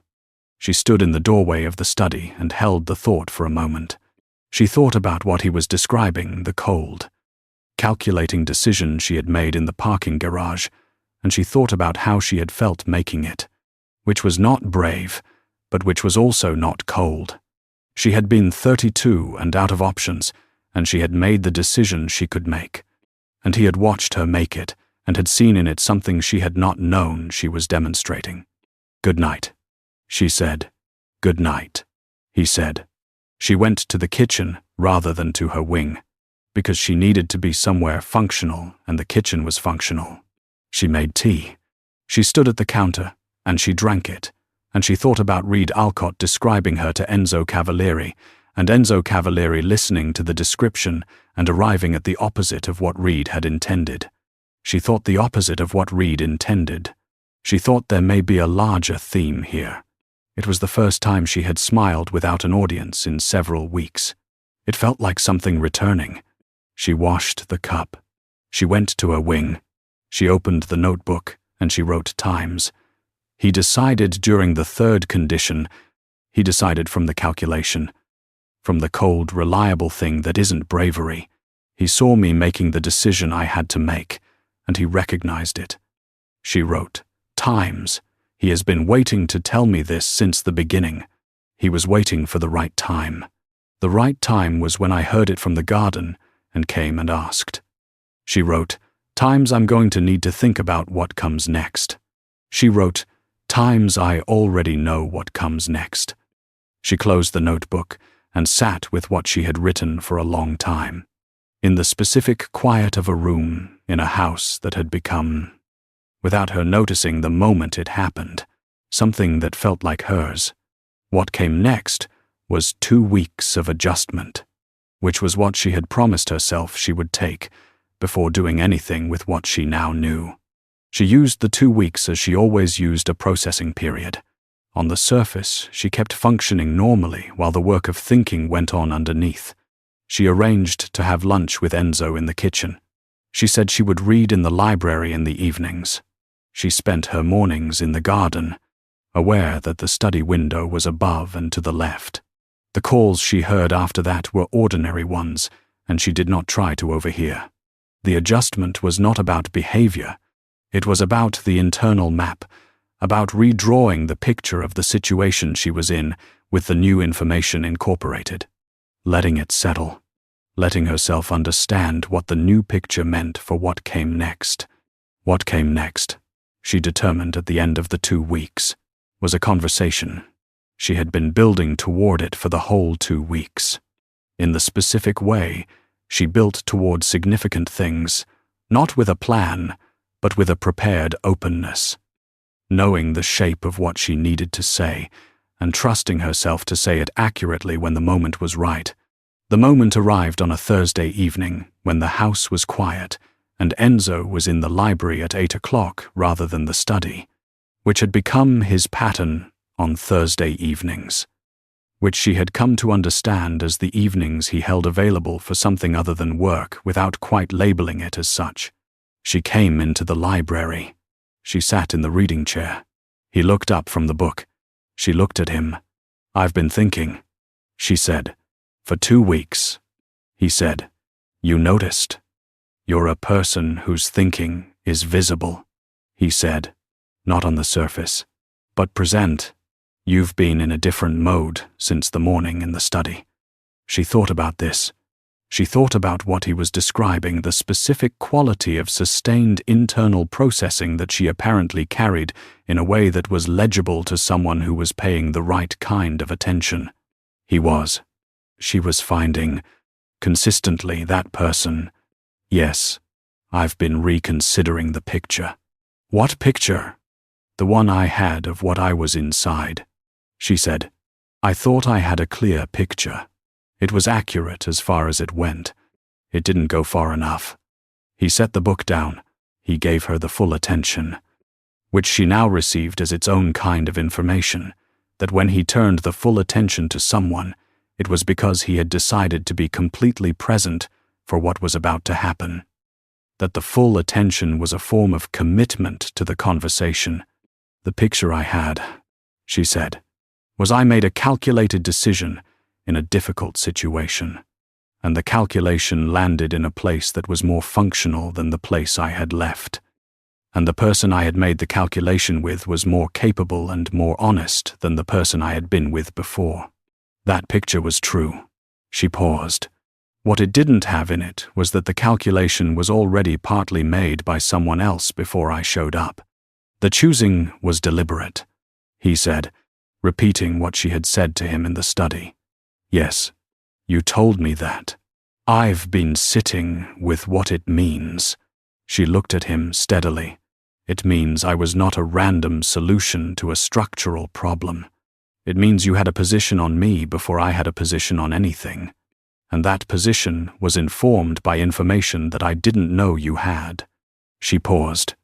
She stood in the doorway of the study and held the thought for a moment. She thought about what he was describing, the cold, calculating decision she had made in the parking garage, and she thought about how she had felt making it, which was not brave, but which was also not cold. She had been 32 and out of options, and she had made the decision she could make. And he had watched her make it, and had seen in it something she had not known she was demonstrating. "Good night," she said. "Good night," he said. She went to the kitchen rather than to her wing, because she needed to be somewhere functional, and the kitchen was functional. She made tea. She stood at the counter, and she drank it, and she thought about Reed Alcott describing her to Enzo Cavalieri, and Enzo Cavalieri listening to the description and arriving at the opposite of what Reed had intended. She thought the opposite of what Reed intended. She thought there may be a larger theme here. It was the first time she had smiled without an audience in several weeks. It felt like something returning. She washed the cup. She went to her wing. She opened the notebook, and she wrote times. He decided during the third condition. He decided from the calculation. From the cold, reliable thing that isn't bravery. He saw me making the decision I had to make, and he recognized it. She wrote, "Times. He has been waiting to tell me this since the beginning. He was waiting for the right time. The right time was when I heard it from the garden and came and asked." She wrote, "Times I'm going to need to think about what comes next." She wrote, "Times I already know what comes next." She closed the notebook and sat with what she had written for a long time. In the specific quiet of a room in a house that had become, without her noticing the moment it happened, something that felt like hers. What came next was 2 weeks of adjustment, which was what she had promised herself she would take before doing anything with what she now knew. She used the 2 weeks as she always used a processing period. On the surface, she kept functioning normally while the work of thinking went on underneath. She arranged to have lunch with Enzo in the kitchen. She said she would read in the library in the evenings. She spent her mornings in the garden, aware that the study window was above and to the left. The calls she heard after that were ordinary ones, and she did not try to overhear. The adjustment was not about behavior. It was about the internal map, about redrawing the picture of the situation she was in with the new information incorporated, letting it settle, letting herself understand what the new picture meant for what came next. What came next, she determined at the end of the 2 weeks, was a conversation. She had been building toward it for the whole 2 weeks. In the specific way, she built toward significant things, not with a plan, but with a prepared openness, knowing the shape of what she needed to say, and trusting herself to say it accurately when the moment was right. The moment arrived on a Thursday evening when the house was quiet, and Enzo was in the library at 8 o'clock rather than the study. which had become his pattern on Thursday evenings, which she had come to understand as the evenings he held available for something other than work without quite labeling it as such. She came into the library. She sat in the reading chair. He looked up from the book. She looked at him. "I've been thinking," she said. "For 2 weeks." He said, "You noticed? You're a person whose thinking is visible," he said. "Not on the surface, but present. You've been in a different mode since the morning in the study." She thought about this. She thought about what he was describing, the specific quality of sustained internal processing that she apparently carried in a way that was legible to someone who was paying the right kind of attention. He was. She was finding, consistently, that person. "Yes, I've been reconsidering the picture." "What picture?" "The one I had of what I was inside," she said. "I thought I had a clear picture. It was accurate as far as it went. It didn't go far enough." He set the book down. He gave her the full attention, which she now received as its own kind of information, that when he turned the full attention to someone, it was because he had decided to be completely present for what was about to happen. That the full attention was a form of commitment to the conversation. "The picture I had," she said, "was I made a calculated decision in a difficult situation, and the calculation landed in a place that was more functional than the place I had left. And the person I had made the calculation with was more capable and more honest than the person I had been with before. That picture was true." She paused. What it didn't have in it was that the calculation was already partly made by someone else before I showed up. "The choosing was deliberate," he said, repeating what she had said to him in the study. "Yes, you told me that. I've been sitting with what it means." She looked at him steadily. "It means I was not a random solution to a structural problem. It means you had a position on me before I had a position on anything. And that position was informed by information that I didn't know you had." She paused.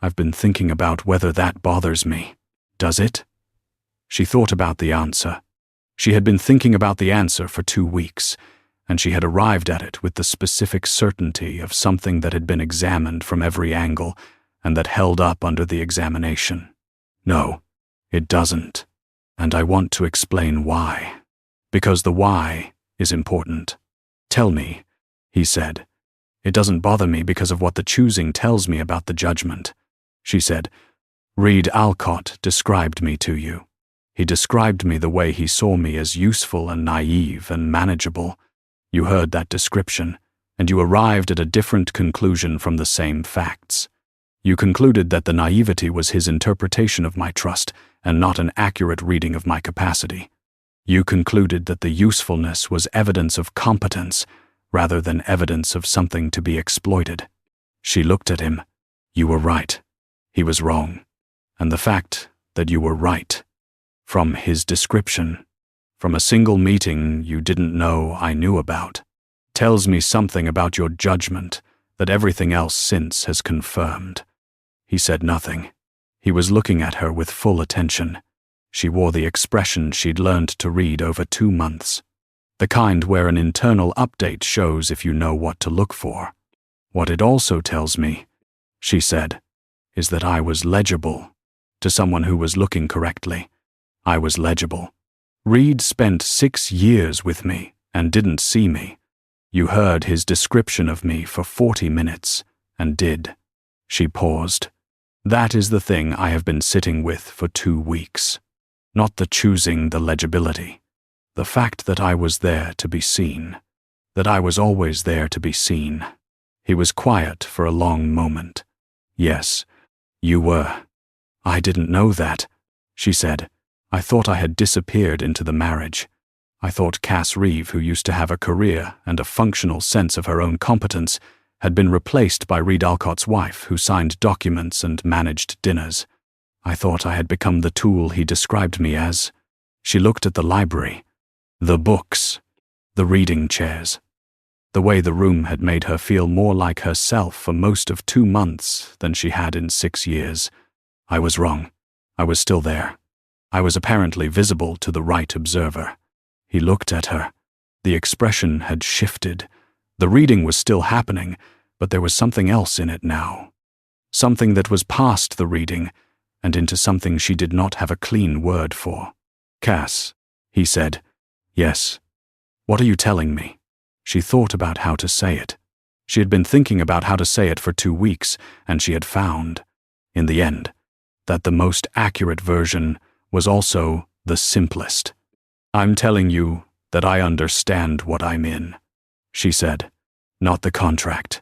"I've been thinking about whether that bothers me. Does it?" She thought about the answer. She had been thinking about the answer for 2 weeks, and she had arrived at it with the specific certainty of something that had been examined from every angle and that held up under the examination. "No, it doesn't. And I want to explain why. Because the why is important." "Tell me," he said. "It doesn't bother me because of what the choosing tells me about the judgment," she said. "Reed Alcott described me to you. He described me the way he saw me, as useful and naive and manageable. You heard that description, and you arrived at a different conclusion from the same facts. You concluded that the naivety was his interpretation of my trust and not an accurate reading of my capacity. You concluded that the usefulness was evidence of competence rather than evidence of something to be exploited." She looked at him. "You were right. He was wrong. And the fact that you were right, from his description, from a single meeting you didn't know I knew about, tells me something about your judgment that everything else since has confirmed." He said nothing. He was looking at her with full attention. She wore the expression she'd learned to read over 2 months, the kind where an internal update shows if you know what to look for. "What it also tells me," she said, "is that I was legible to someone who was looking correctly. I was legible. Reed spent 6 years with me and didn't see me. You heard his description of me for 40 minutes and did." She paused. "That is the thing I have been sitting with for 2 weeks. Not the choosing, the legibility. The fact that I was there to be seen. That I was always there to be seen." He was quiet for a long moment. "Yes, you were. I didn't know that," she said. "I thought I had disappeared into the marriage. I thought Cass Reeve, who used to have a career and a functional sense of her own competence, had been replaced by Reed Alcott's wife, who signed documents and managed dinners. I thought I had become the tool he described me as." She looked at the library, the books, the reading chairs. The way the room had made her feel more like herself for most of 2 months than she had in 6 years. "I was wrong," I was still there. I was apparently visible to the right observer. He looked at her. The expression had shifted. The reading was still happening, but there was something else in it now. Something that was past the reading and into something she did not have a clean word for. "Cass," he said. "Yes." "What are you telling me?" She thought about how to say it. She had been thinking about how to say it for 2 weeks, and she had found, in the end, that the most accurate version was also the simplest. "I'm telling you that I understand what I'm in," she said. "Not the contract,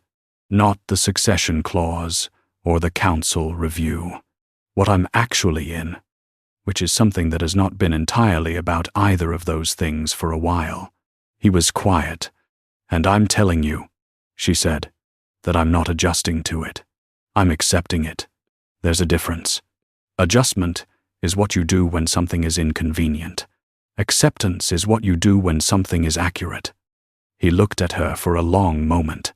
not the succession clause, or the council review. What I'm actually in, which is something that has not been entirely about either of those things for a while." He was quiet. "And I'm telling you," she said, "that I'm not adjusting to it. I'm accepting it. There's a difference. Adjustment is what you do when something is inconvenient. Acceptance is what you do when something is accurate." He looked at her for a long moment.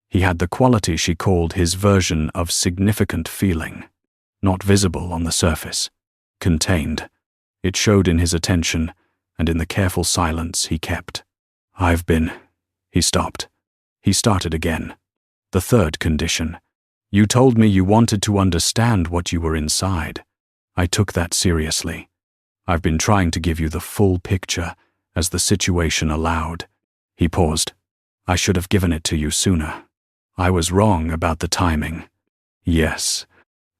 He had the quality she called his version of significant feeling, not visible on the surface, contained. It showed in his attention and in the careful silence he kept. He stopped. He started again. "The third condition. You told me you wanted to understand what you were inside. I took that seriously. I've been trying to give you the full picture as the situation allowed." He paused. "I should have given it to you sooner. I was wrong about the timing." "Yes,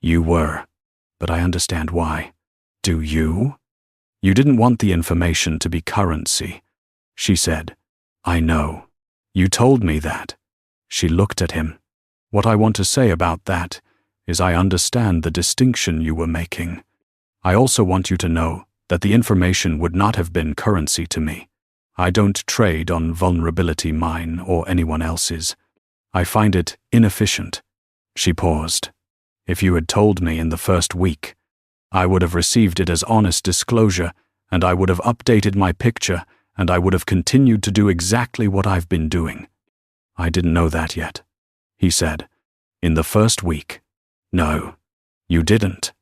you were, but I understand why." "Do you?" "You didn't want the information to be currency," she said. "I know. You told me that." She looked at him. "What I want to say about that is I understand the distinction you were making. I also want you to know that the information would not have been currency to me. I don't trade on vulnerability, mine or anyone else's. I find it inefficient." She paused. "If you had told me in the first week, I would have received it as honest disclosure, and I would have updated my picture, and I would have continued to do exactly what I've been doing." "I didn't know that yet," he said. "In the first week." "No, you didn't.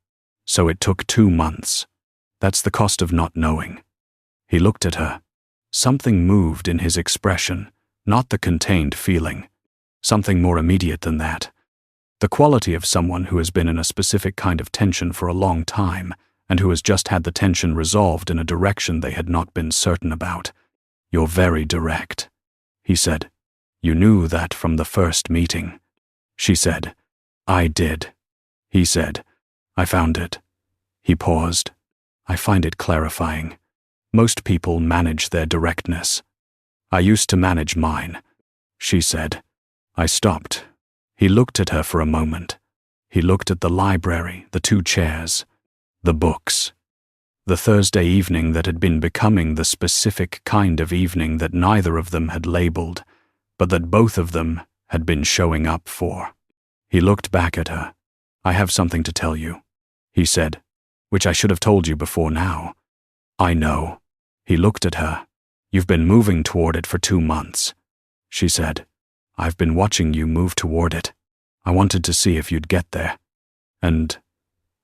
So it took 2 months. That's the cost of not knowing." He looked at her. Something moved in his expression, not the contained feeling. Something more immediate than that. The quality of someone who has been in a specific kind of tension for a long time, and who has just had the tension resolved in a direction they had not been certain about. "You're very direct," he said. "You knew that from the first meeting." She said. "I did." He said. "I found it." He paused. "I find it clarifying. Most people manage their directness. I used to manage mine," she said. I stopped. He looked at her for a moment. He looked at the library, the 2 chairs, the books. The Thursday evening that had been becoming the specific kind of evening that neither of them had labeled, but that both of them had been showing up for. He looked back at her. "I have something to tell you," he said, "which I should have told you before now." "I know." He looked at her. "You've been moving toward it for 2 months," she said. "I've been watching you move toward it. I wanted to see if you'd get there. And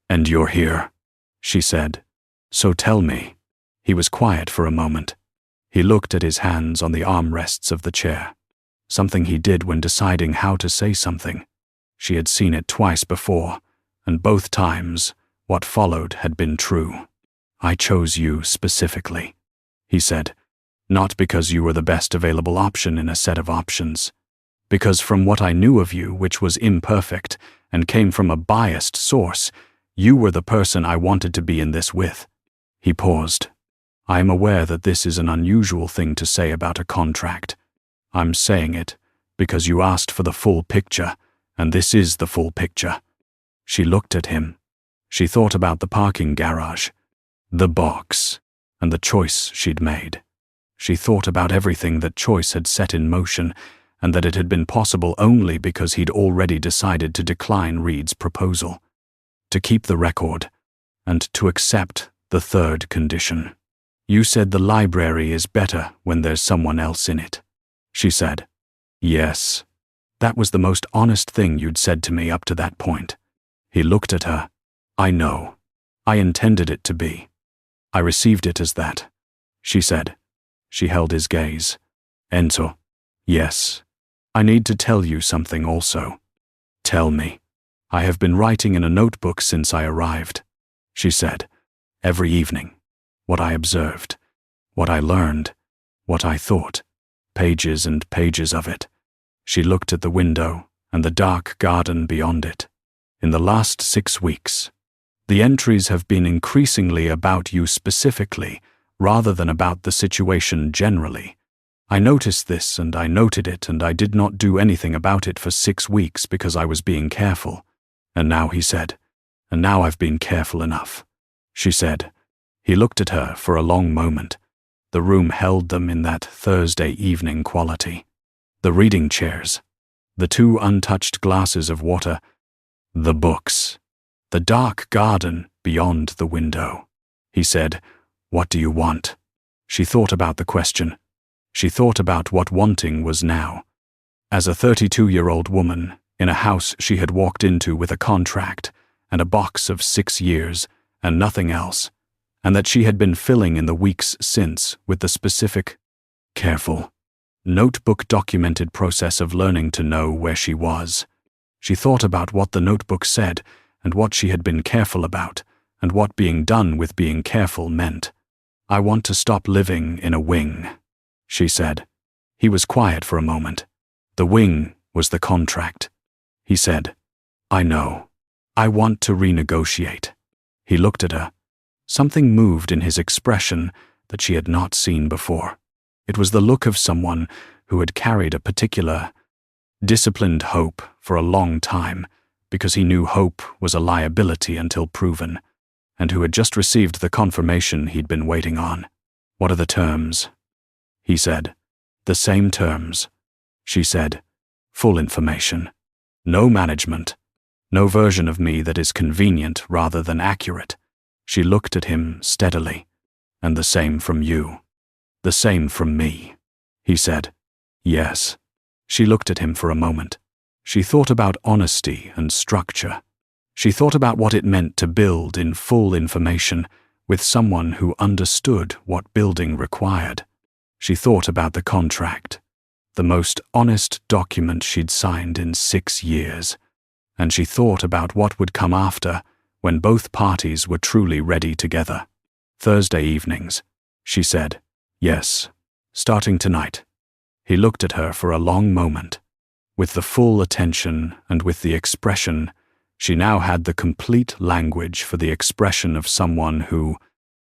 you're here," she said. "So tell me." He was quiet for a moment. He looked at his hands on the armrests of the chair. Something he did when deciding how to say something. She had seen it twice before, and both times what followed had been true. "I chose you specifically," he said, "not because you were the best available option in a set of options. Because from what I knew of you, which was imperfect and came from a biased source, you were the person I wanted to be in this with." He paused. "I am aware that this is an unusual thing to say about a contract. I'm saying it because you asked for the full picture, and this is the full picture." She looked at him. She thought about the parking garage, the box, and the choice she'd made. She thought about everything that choice had set in motion, and that it had been possible only because he'd already decided to decline Reed's proposal, to keep the record, and to accept the third condition. "You said the library is better when there's someone else in it," she said. "Yes. That was the most honest thing you'd said to me up to that point." He looked at her. "I know." I intended it to be. I received it as that, she said. She held his gaze. Enzo. Yes. I need to tell you something also. Tell me. I have been writing in a notebook since I arrived, she said. Every evening. What I observed. What I learned. What I thought. Pages and pages of it. She looked at the window and the dark garden beyond it. In the last 6 weeks, the entries have been increasingly about you specifically, rather than about the situation generally. I noticed this and I noted it, and I did not do anything about it for 6 weeks because I was being careful. And now, he said, and now I've been careful enough, she said. He looked at her for a long moment. The room held them in that Thursday evening quality. The reading chairs, the 2 untouched glasses of water, the books, the dark garden beyond the window. He said, What do you want? She thought about the question. She thought about what wanting was now. As a 32-year-old woman, in a house she had walked into with a contract and a box of 6 years and nothing else, and that she had been filling in the weeks since with the specific, careful, notebook-documented process of learning to know where she was. She thought about what the notebook said and what she had been careful about and what being done with being careful meant. I want to stop living in a wing, she said. He was quiet for a moment. The wing was the contract. He said, I know. I want to renegotiate. He looked at her. Something moved in his expression that she had not seen before. It was the look of someone who had carried a particular, disciplined hope for a long time because he knew hope was a liability until proven, and who had just received the confirmation he'd been waiting on. What are the terms? He said. The same terms, she said. Full information. No management. No version of me that is convenient rather than accurate. She looked at him steadily. And the same from you. The same from me, he said. Yes. She looked at him for a moment. She thought about honesty and structure. She thought about what it meant to build in full information with someone who understood what building required. She thought about the contract, the most honest document she'd signed in 6 years, and she thought about what would come after when both parties were truly ready together. Thursday evenings, she said. Yes, starting tonight. He looked at her for a long moment. With the full attention and with the expression, she now had the complete language for the expression of someone who,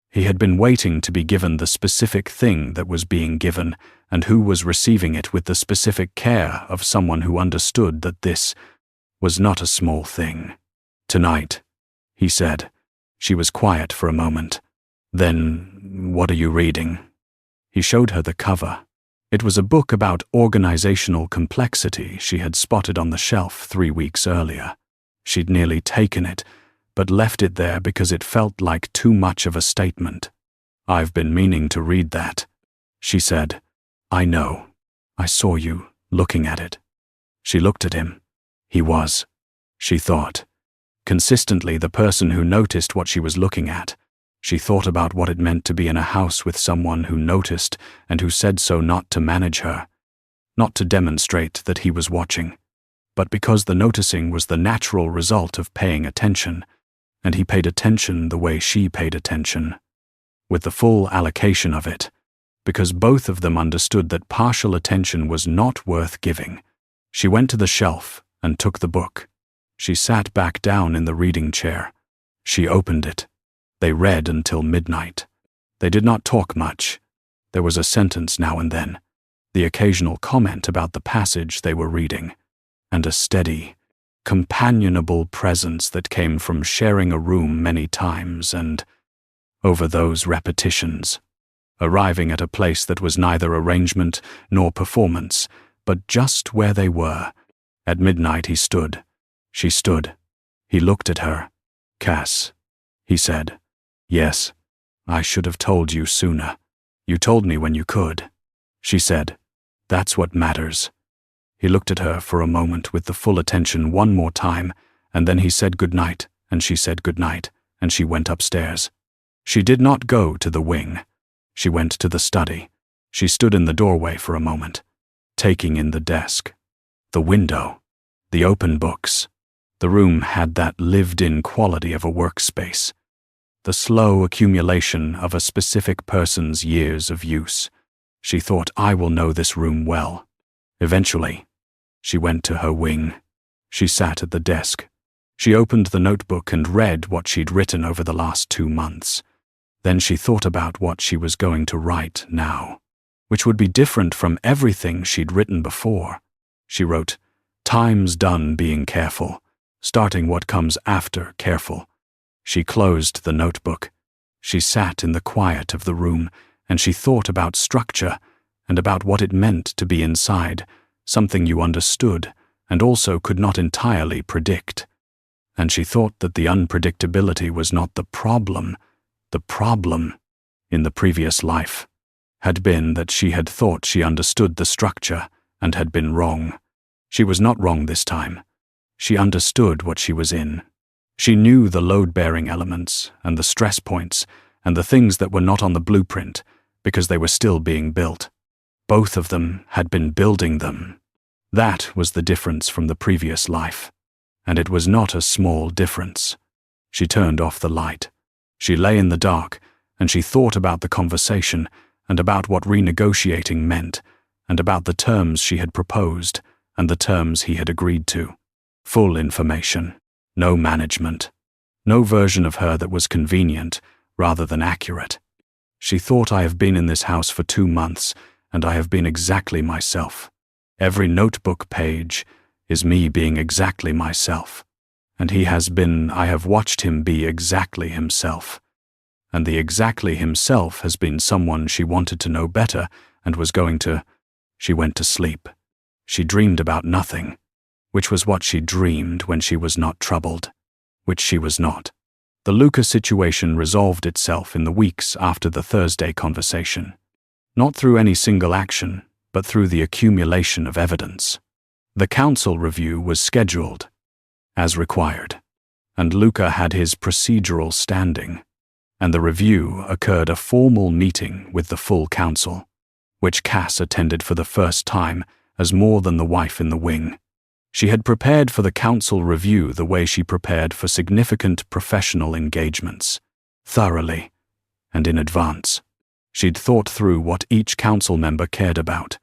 he had been waiting to be given the specific thing that was being given, and who was receiving it with the specific care of someone who understood that this was not a small thing. Tonight, he said. She was quiet for a moment. Then, what are you reading? He showed her the cover. It was a book about organizational complexity she had spotted on the shelf 3 weeks earlier. She'd nearly taken it, but left it there because it felt like too much of a statement. I've been meaning to read that, she said. I know. I saw you looking at it. She looked at him. He was, she thought, consistently the person who noticed what she was looking at. She thought about what it meant to be in a house with someone who noticed and who said so not to manage her, not to demonstrate that he was watching, but because the noticing was the natural result of paying attention, and he paid attention the way she paid attention, with the full allocation of it, because both of them understood that partial attention was not worth giving. She went to the shelf and took the book. She sat back down in the reading chair. She opened it. They read until midnight. They did not talk much. There was a sentence now and then, the occasional comment about the passage they were reading, and a steady, companionable presence that came from sharing a room many times and, over those repetitions, arriving at a place that was neither arrangement nor performance, but just where they were. At midnight he stood. She stood. He looked at her. Cass, he said. Yes, I should have told you sooner. You told me when you could, she said. That's what matters. He looked at her for a moment with the full attention one more time, and then he said good night, and she said good night, and she went upstairs. She did not go to the wing. She went to the study. She stood in the doorway for a moment, taking in the desk, the window, the open books. The room had that lived-in quality of a workspace, the slow accumulation of a specific person's years of use. She thought, I will know this room well. Eventually, she went to her wing. She sat at the desk. She opened the notebook and read what she'd written over the last 2 months. Then she thought about what she was going to write now, which would be different from everything she'd written before. She wrote, "Time's done being careful, starting what comes after careful." She closed the notebook. She sat in the quiet of the room, and she thought about structure and about what it meant to be inside, something you understood and also could not entirely predict. And she thought that the unpredictability was not the problem. The problem, in the previous life, had been that she had thought she understood the structure and had been wrong. She was not wrong this time. She understood what she was in. She knew the load-bearing elements and the stress points and the things that were not on the blueprint because they were still being built. Both of them had been building them. That was the difference from the previous life. And it was not a small difference. She turned off the light. She lay in the dark, and she thought about the conversation and about what renegotiating meant and about the terms she had proposed and the terms he had agreed to. Full information. No management. No version of her that was convenient rather than accurate. She thought, I have been in this house for 2 months, and I have been exactly myself. Every notebook page is me being exactly myself. And he has been, I have watched him be exactly himself. And the exactly himself has been someone she wanted to know better and was going to. She went to sleep. She dreamed about nothing, which was what she dreamed when she was not troubled, which she was not. The Luca situation resolved itself in the weeks after the Thursday conversation, not through any single action, but through the accumulation of evidence. The council review was scheduled, as required, and Luca had his procedural standing, and the review occurred a formal meeting with the full council, which Cass attended for the first time as more than the wife in the wing. She had prepared for the council review the way she prepared for significant professional engagements, thoroughly and in advance. She'd thought through what each council member cared about,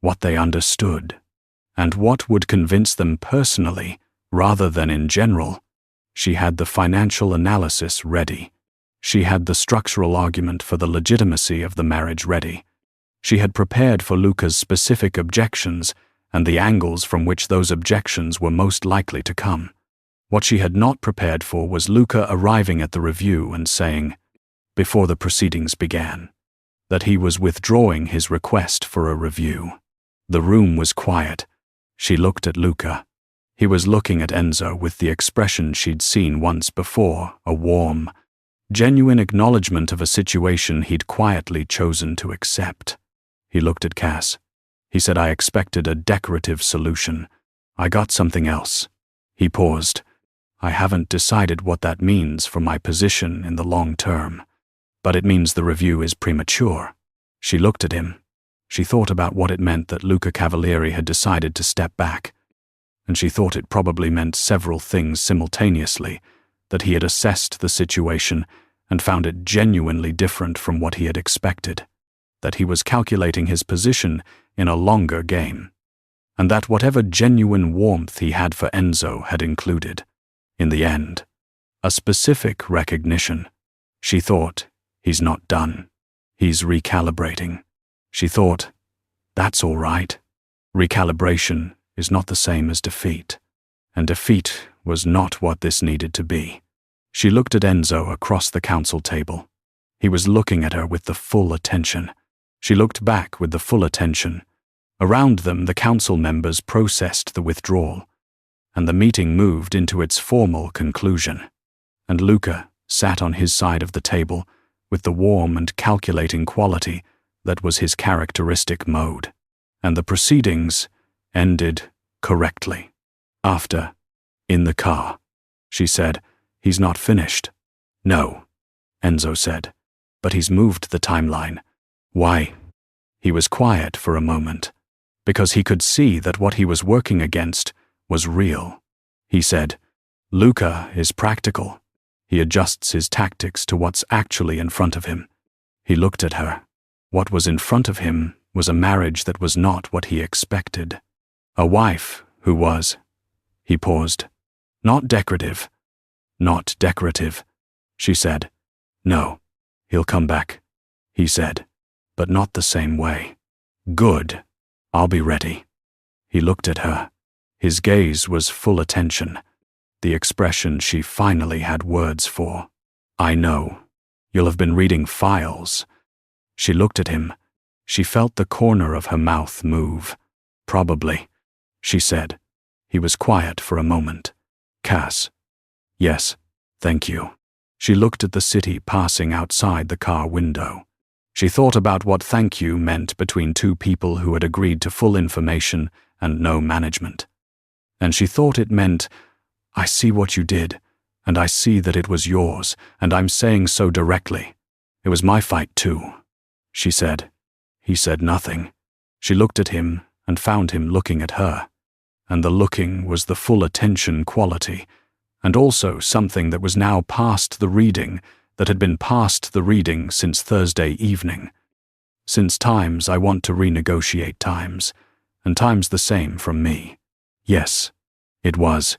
what they understood, and what would convince them personally rather than in general. She had the financial analysis ready. She had the structural argument for the legitimacy of the marriage ready. She had prepared for Luca's specific objections and the angles from which those objections were most likely to come. What she had not prepared for was Luca arriving at the review and saying, before the proceedings began, that he was withdrawing his request for a review. The room was quiet. She looked at Luca. He was looking at Enzo with the expression she'd seen once before, a warm, genuine acknowledgement of a situation he'd quietly chosen to accept. He looked at Cass. He said, I expected a decorative solution. I got something else. He paused. I haven't decided what that means for my position in the long term, but it means the review is premature. She looked at him. She thought about what it meant that Luca Cavalieri had decided to step back, and she thought it probably meant several things simultaneously, that he had assessed the situation and found it genuinely different from what he had expected, that he was calculating his position in a longer game, and that whatever genuine warmth he had for Enzo had included, in the end, a specific recognition. She thought, he's not done. He's recalibrating. She thought, that's all right. Recalibration is not the same as defeat, and defeat was not what this needed to be. She looked at Enzo across the council table. He was looking at her with the full attention. She looked back with the full attention. Around them, the council members processed the withdrawal, and the meeting moved into its formal conclusion. And Luca sat on his side of the table with the warm and calculating quality that was his characteristic mode. And the proceedings ended correctly. After, in the car, she said, he's not finished. No, Enzo said. But he's moved the timeline. Why? He was quiet for a moment, because he could see that what he was working against was real. He said, Luca is practical. He adjusts his tactics to what's actually in front of him. He looked at her. What was in front of him was a marriage that was not what he expected. A wife who was, he paused, not decorative. Not decorative, she said. No, he'll come back, he said, but not the same way. Good, I'll be ready. He looked at her. His gaze was full attention, the expression she finally had words for. I know. You'll have been reading files. She looked at him. She felt the corner of her mouth move. Probably, she said. He was quiet for a moment. Cass. Yes, thank you. She looked at the city passing outside the car window. She thought about what thank you meant between two people who had agreed to full information and no management. And she thought it meant, I see what you did, and I see that it was yours, and I'm saying so directly. It was my fight too, she said. He said nothing. She looked at him and found him looking at her. And the looking was the full attention quality, and also something that was now past the reading, that had been past the reading since Thursday evening. Since times I want to renegotiate times, and times the same from me. Yes, it was.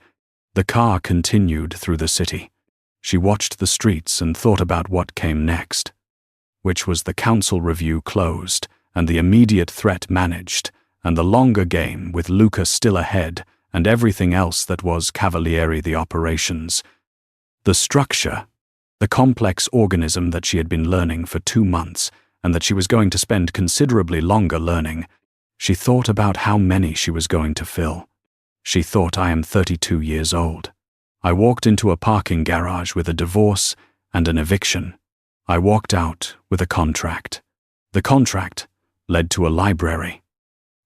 The car continued through the city. She watched the streets and thought about what came next, which was the council review closed, and the immediate threat managed, and the longer game with Luca still ahead, and everything else that was Cavalieri the operations. The structure, the complex organism that she had been learning for 2 months, and that she was going to spend considerably longer learning. She thought about how many she was going to fill. She thought, I am 32 years old. I walked into a parking garage with a divorce and an eviction. I walked out with a contract. The contract led to a library,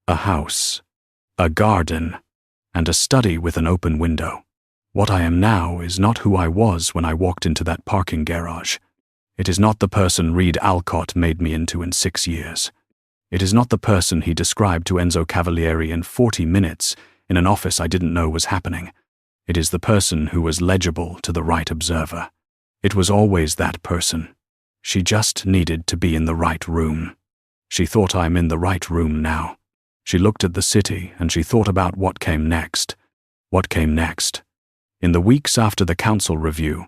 a house, a garden, and a study with an open window. What I am now is not who I was when I walked into that parking garage. It is not the person Reed Alcott made me into in 6 years. It is not the person he described to Enzo Cavalieri in 40 minutes in an office I didn't know was happening. It is the person who was legible to the right observer. It was always that person. She just needed to be in the right room. She thought, I'm in the right room now. She looked at the city and she thought about what came next. What came next? In the weeks after the council review,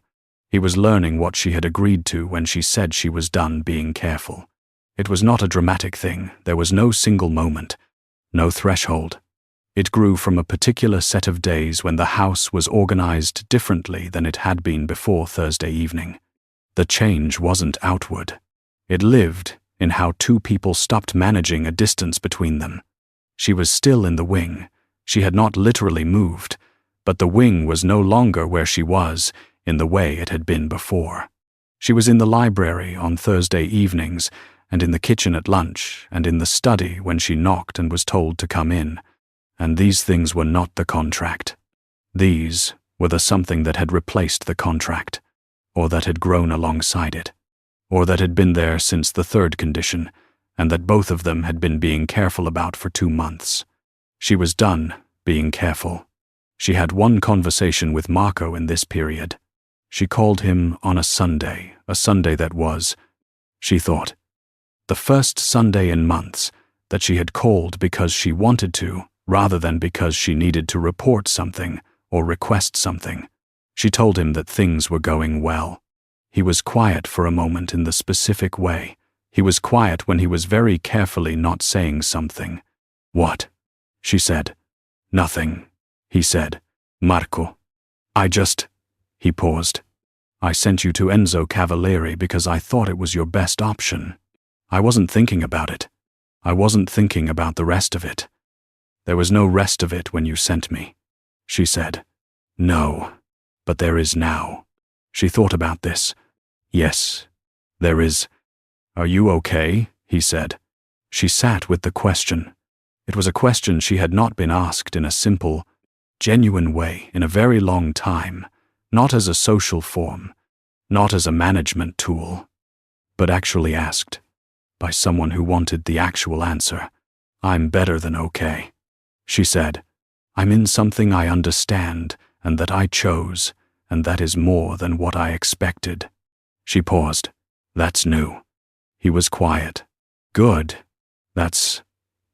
he was learning what she had agreed to when she said she was done being careful. It was not a dramatic thing. There was no single moment, no threshold. It grew from a particular set of days when the house was organized differently than it had been before Thursday evening. The change wasn't outward. It lived in how two people stopped managing a distance between them. She was still in the wing. She had not literally moved, but the wing was no longer where she was in the way it had been before. She was in the library on Thursday evenings, and in the kitchen at lunch, and in the study when she knocked and was told to come in. And these things were not the contract. These were the something that had replaced the contract, or that had grown alongside it, or that had been there since the third condition, and that both of them had been being careful about for 2 months. She was done being careful. She had one conversation with Marco in this period. She called him on a Sunday that was, she thought, the first Sunday in months that she had called because she wanted to, rather than because she needed to report something or request something. She told him that things were going well. He was quiet for a moment in the specific way. He was quiet when he was very carefully not saying something. What? She said. Nothing, he said. Marco. He paused. I sent you to Enzo Cavalieri because I thought it was your best option. I wasn't thinking about it. I wasn't thinking about the rest of it. There was no rest of it when you sent me, she said. No, but there is now. She thought about this. Yes, there is. Are you okay? He said. She sat with the question. It was a question she had not been asked in a simple, genuine way in a very long time, not as a social form, not as a management tool, but actually asked, by someone who wanted the actual answer. I'm better than okay. She said, I'm in something I understand and that I chose, and that is more than what I expected. She paused. That's new. He was quiet. Good.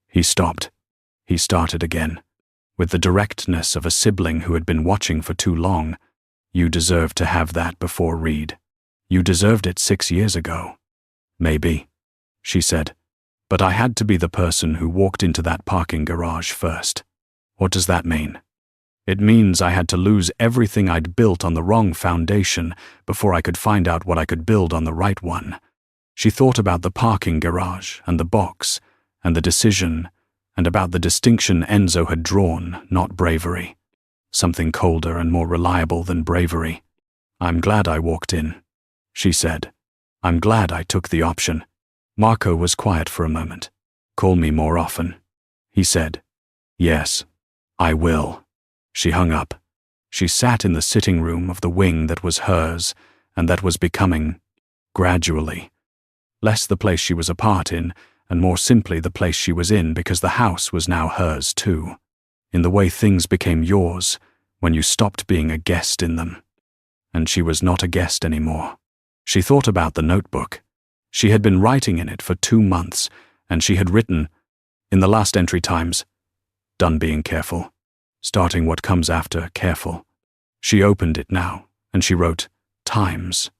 He stopped. He started again, with the directness of a sibling who had been watching for too long. You deserved to have that before, Reed. You deserved it 6 years ago. Maybe, she said, but I had to be the person who walked into that parking garage first. What does that mean? It means I had to lose everything I'd built on the wrong foundation before I could find out what I could build on the right one. She thought about the parking garage and the box and the decision and about the distinction Enzo had drawn, not bravery. Something colder and more reliable than bravery. I'm glad I walked in, she said. I'm glad I took the option. Marco was quiet for a moment. Call me more often, he said. Yes, I will. She hung up. She sat in the sitting room of the wing that was hers and that was becoming, gradually, less the place she was a part in and more simply the place she was in because the house was now hers too, in the way things became yours when you stopped being a guest in them. And she was not a guest anymore. She thought about the notebook. She had been writing in it for 2 months, and she had written, in the last entry times, done being careful, starting what comes after careful. She opened it now, and she wrote, times.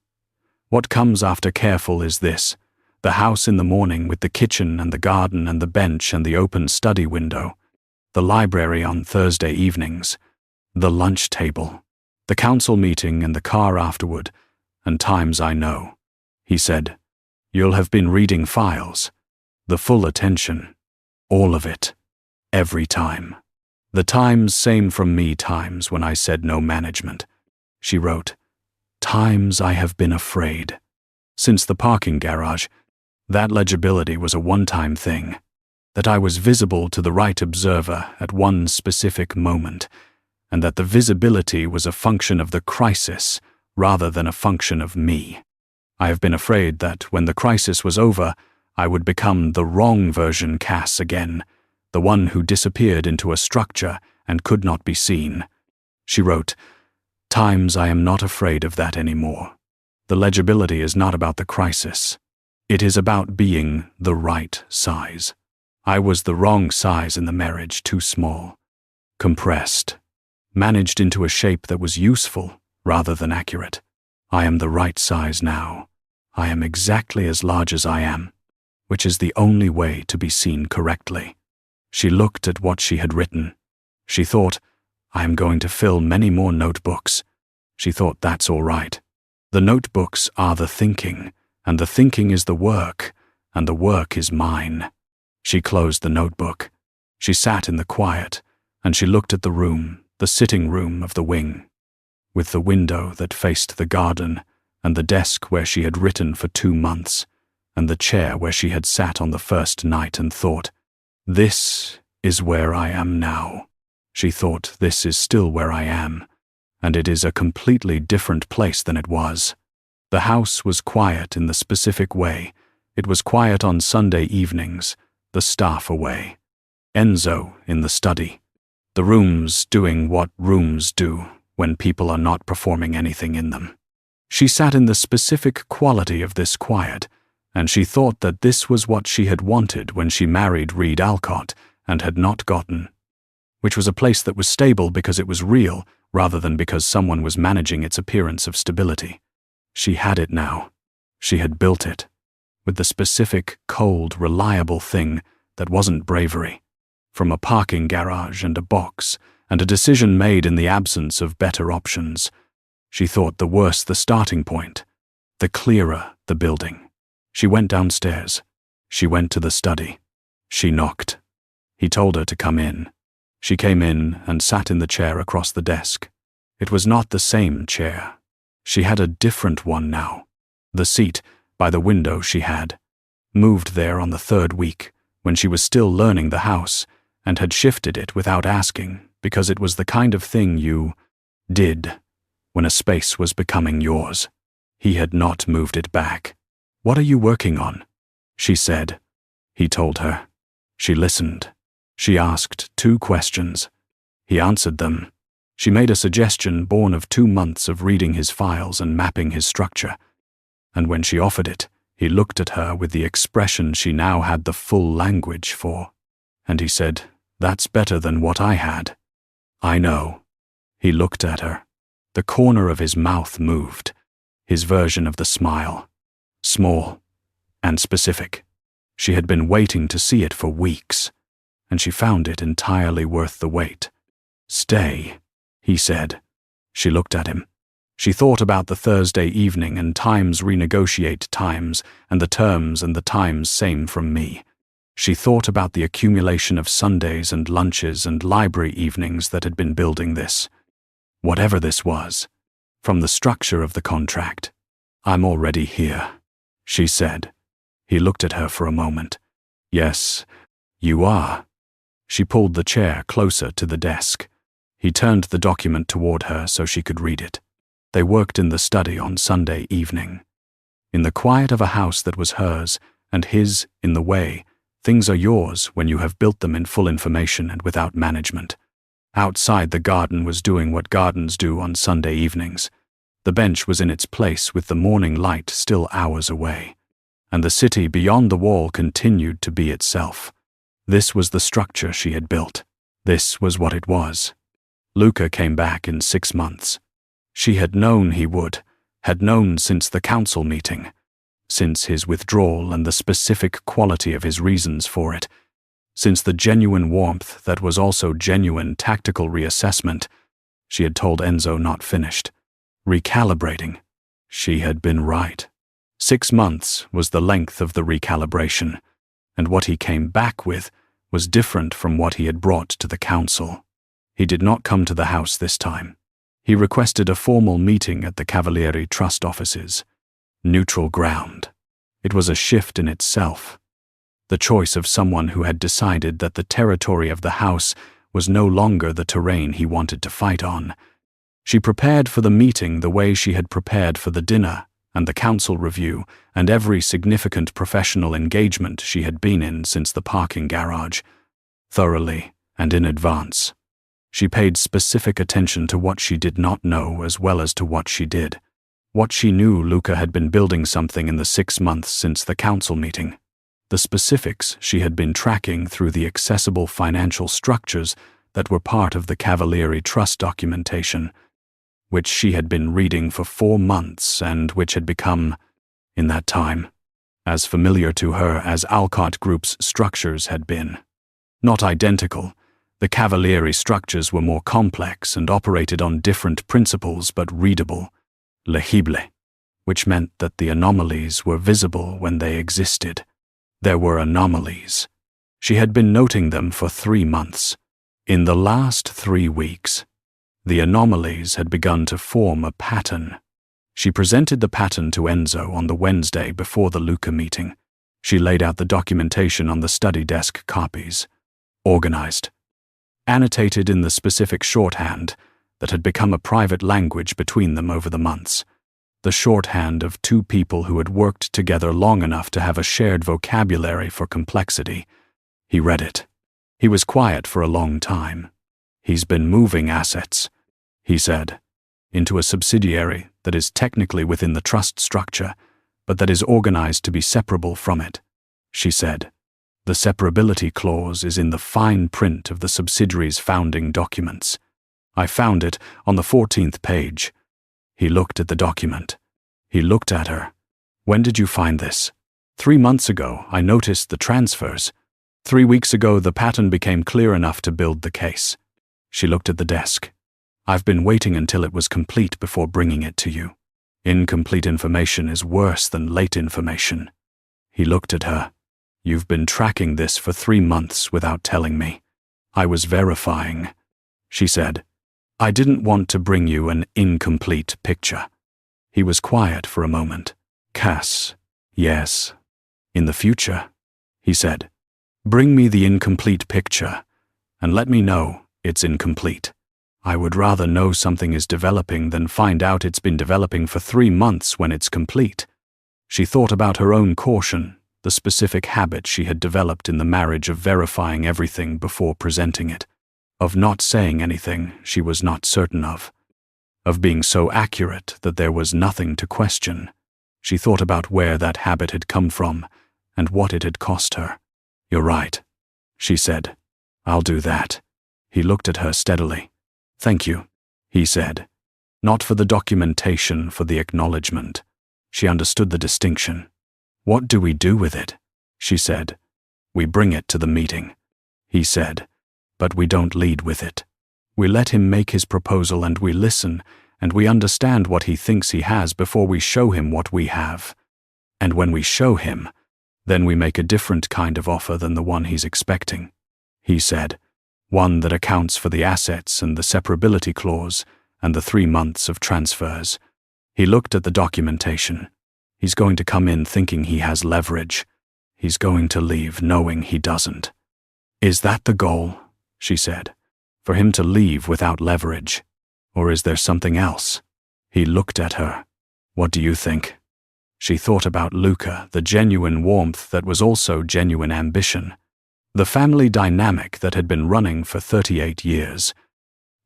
What comes after careful is this: the house in the morning with the kitchen and the garden and the bench and the open study window, the library on Thursday evenings, the lunch table, the council meeting and the car afterward, and times I know. He said, you'll have been reading files, the full attention, all of it, every time. The times same from me times when I said no management. She wrote, times I have been afraid. Since the parking garage, that legibility was a one-time thing, that I was visible to the right observer at one specific moment, and that the visibility was a function of the crisis rather than a function of me. I have been afraid that when the crisis was over, I would become the wrong version Cass again, the one who disappeared into a structure and could not be seen. She wrote, times I am not afraid of that anymore. The legibility is not about the crisis. It is about being the right size. I was the wrong size in the marriage, too small. Compressed. Managed into a shape that was useful rather than accurate. I am the right size now. I am exactly as large as I am, which is the only way to be seen correctly. She looked at what she had written. She thought, I am going to fill many more notebooks. She thought that's all right. The notebooks are the thinking, and the thinking is the work, and the work is mine. She closed the notebook. She sat in the quiet, and she looked at the room, the sitting room of the wing, with the window that faced the garden, and the desk where she had written for 2 months, and the chair where she had sat on the first night and thought, this is where I am now. She thought, this is still where I am, and it is a completely different place than it was. The house was quiet in the specific way. It was quiet on Sunday evenings, the staff away. Enzo in the study. The rooms doing what rooms do when people are not performing anything in them. She sat in the specific quality of this quiet, and she thought that this was what she had wanted when she married Reed Alcott and had not gotten, which was a place that was stable because it was real rather than because someone was managing its appearance of stability. She had it now. She had built it, with the specific, cold, reliable thing that wasn't bravery, from a parking garage and a box and a decision made in the absence of better options. She thought the worse the starting point, the clearer the building. She went downstairs. She went to the study. She knocked. He told her to come in. She came in and sat in the chair across the desk. It was not the same chair. She had a different one now. The seat by the window she had moved there on the 3rd week when she was still learning the house and had shifted it without asking because it was the kind of thing you did when a space was becoming yours. He had not moved it back. "What are you working on?" she said. He told her. She listened. She asked 2 questions. He answered them. She made a suggestion born of 2 months of reading his files and mapping his structure. And when she offered it, he looked at her with the expression she now had the full language for. And he said, "That's better than what I had." "I know." He looked at her. The corner of his mouth moved. His version of the smile. Small and specific. She had been waiting to see it for weeks, and she found it entirely worth the wait. "Stay," he said. She looked at him. She thought about the Thursday evening and times renegotiate times, and the terms and the times same from me. She thought about the accumulation of Sundays and lunches and library evenings that had been building this. Whatever this was, from the structure of the contract. "I'm already here," she said. He looked at her for a moment. "Yes, you are." She pulled the chair closer to the desk. He turned the document toward her so she could read it. They worked in the study on Sunday evening. In the quiet of a house that was hers, and his in the way, things are yours when you have built them in full information and without management. Outside, the garden was doing what gardens do on Sunday evenings. The bench was in its place with the morning light still hours away. And the city beyond the wall continued to be itself. This was the structure she had built. This was what it was. Luca came back in 6 months. She had known he would, had known since the council meeting, since his withdrawal and the specific quality of his reasons for it, since the genuine warmth that was also genuine tactical reassessment. She had told Enzo not finished. Recalibrating. She had been right. 6 months was the length of the recalibration, and what he came back with was different from what he had brought to the council. He did not come to the house this time. He requested a formal meeting at the Cavalieri Trust offices. Neutral ground. It was a shift in itself. The choice of someone who had decided that the territory of the house was no longer the terrain he wanted to fight on. She prepared for the meeting the way she had prepared for the dinner and the council review and every significant professional engagement she had been in since the parking garage. Thoroughly and in advance. She paid specific attention to what she did not know as well as to what she did. What she knew, Luca had been building something in the 6 months since the council meeting. The specifics she had been tracking through the accessible financial structures that were part of the Cavalieri Trust documentation, which she had been reading for 4 months and which had become, in that time, as familiar to her as Alcott Group's structures had been. Not identical, the Cavalieri structures were more complex and operated on different principles but readable, legible, which meant that the anomalies were visible when they existed. There were anomalies. She had been noting them for 3 months. In the last 3 weeks, the anomalies had begun to form a pattern. She presented the pattern to Enzo on the Wednesday before the Luca meeting. She laid out the documentation on the study desk copies, organized, annotated in the specific shorthand that had become a private language between them over the months, the shorthand of 2 people who had worked together long enough to have a shared vocabulary for complexity. He read it. He was quiet for a long time. "He's been moving assets," he said, "into a subsidiary that is technically within the trust structure, but that is organized to be separable from it," she said. "The separability clause is in the fine print of the subsidiary's founding documents. I found it on the 14th page." He looked at the document. He looked at her. "When did you find this?" 3 months ago, I noticed the transfers. 3 weeks ago, the pattern became clear enough to build the case." She looked at the desk. "I've been waiting until it was complete before bringing it to you. Incomplete information is worse than late information." He looked at her. "You've been tracking this for 3 months without telling me." "I was verifying," she said. "I didn't want to bring you an incomplete picture." He was quiet for a moment. "Cass, yes. In the future," he said, "bring me the incomplete picture, and let me know it's incomplete. I would rather know something is developing than find out it's been developing for 3 months when it's complete. She thought about her own caution, the specific habit she had developed in the marriage of verifying everything before presenting it, of not saying anything she was not certain of being so accurate that there was nothing to question. She thought about where that habit had come from and what it had cost her. "You're right," she said. "I'll do that." He looked at her steadily. "Thank you," he said. Not for the documentation, for the acknowledgement. She understood the distinction. "What do we do with it?" she said. "We bring it to the meeting," he said, "but we don't lead with it. We let him make his proposal and we listen, and we understand what he thinks he has before we show him what we have. And when we show him, then we make a different kind of offer than the one he's expecting," he said, "one that accounts for the assets and the separability clause and the 3 months of transfers." He looked at the documentation. He's going to come in thinking he has leverage. He's going to leave knowing he doesn't. "Is that the goal?" she said. "For him to leave without leverage? Or is there something else?" He looked at her. "What do you think?" She thought about Luca, the genuine warmth that was also genuine ambition, the family dynamic that had been running for 38 years,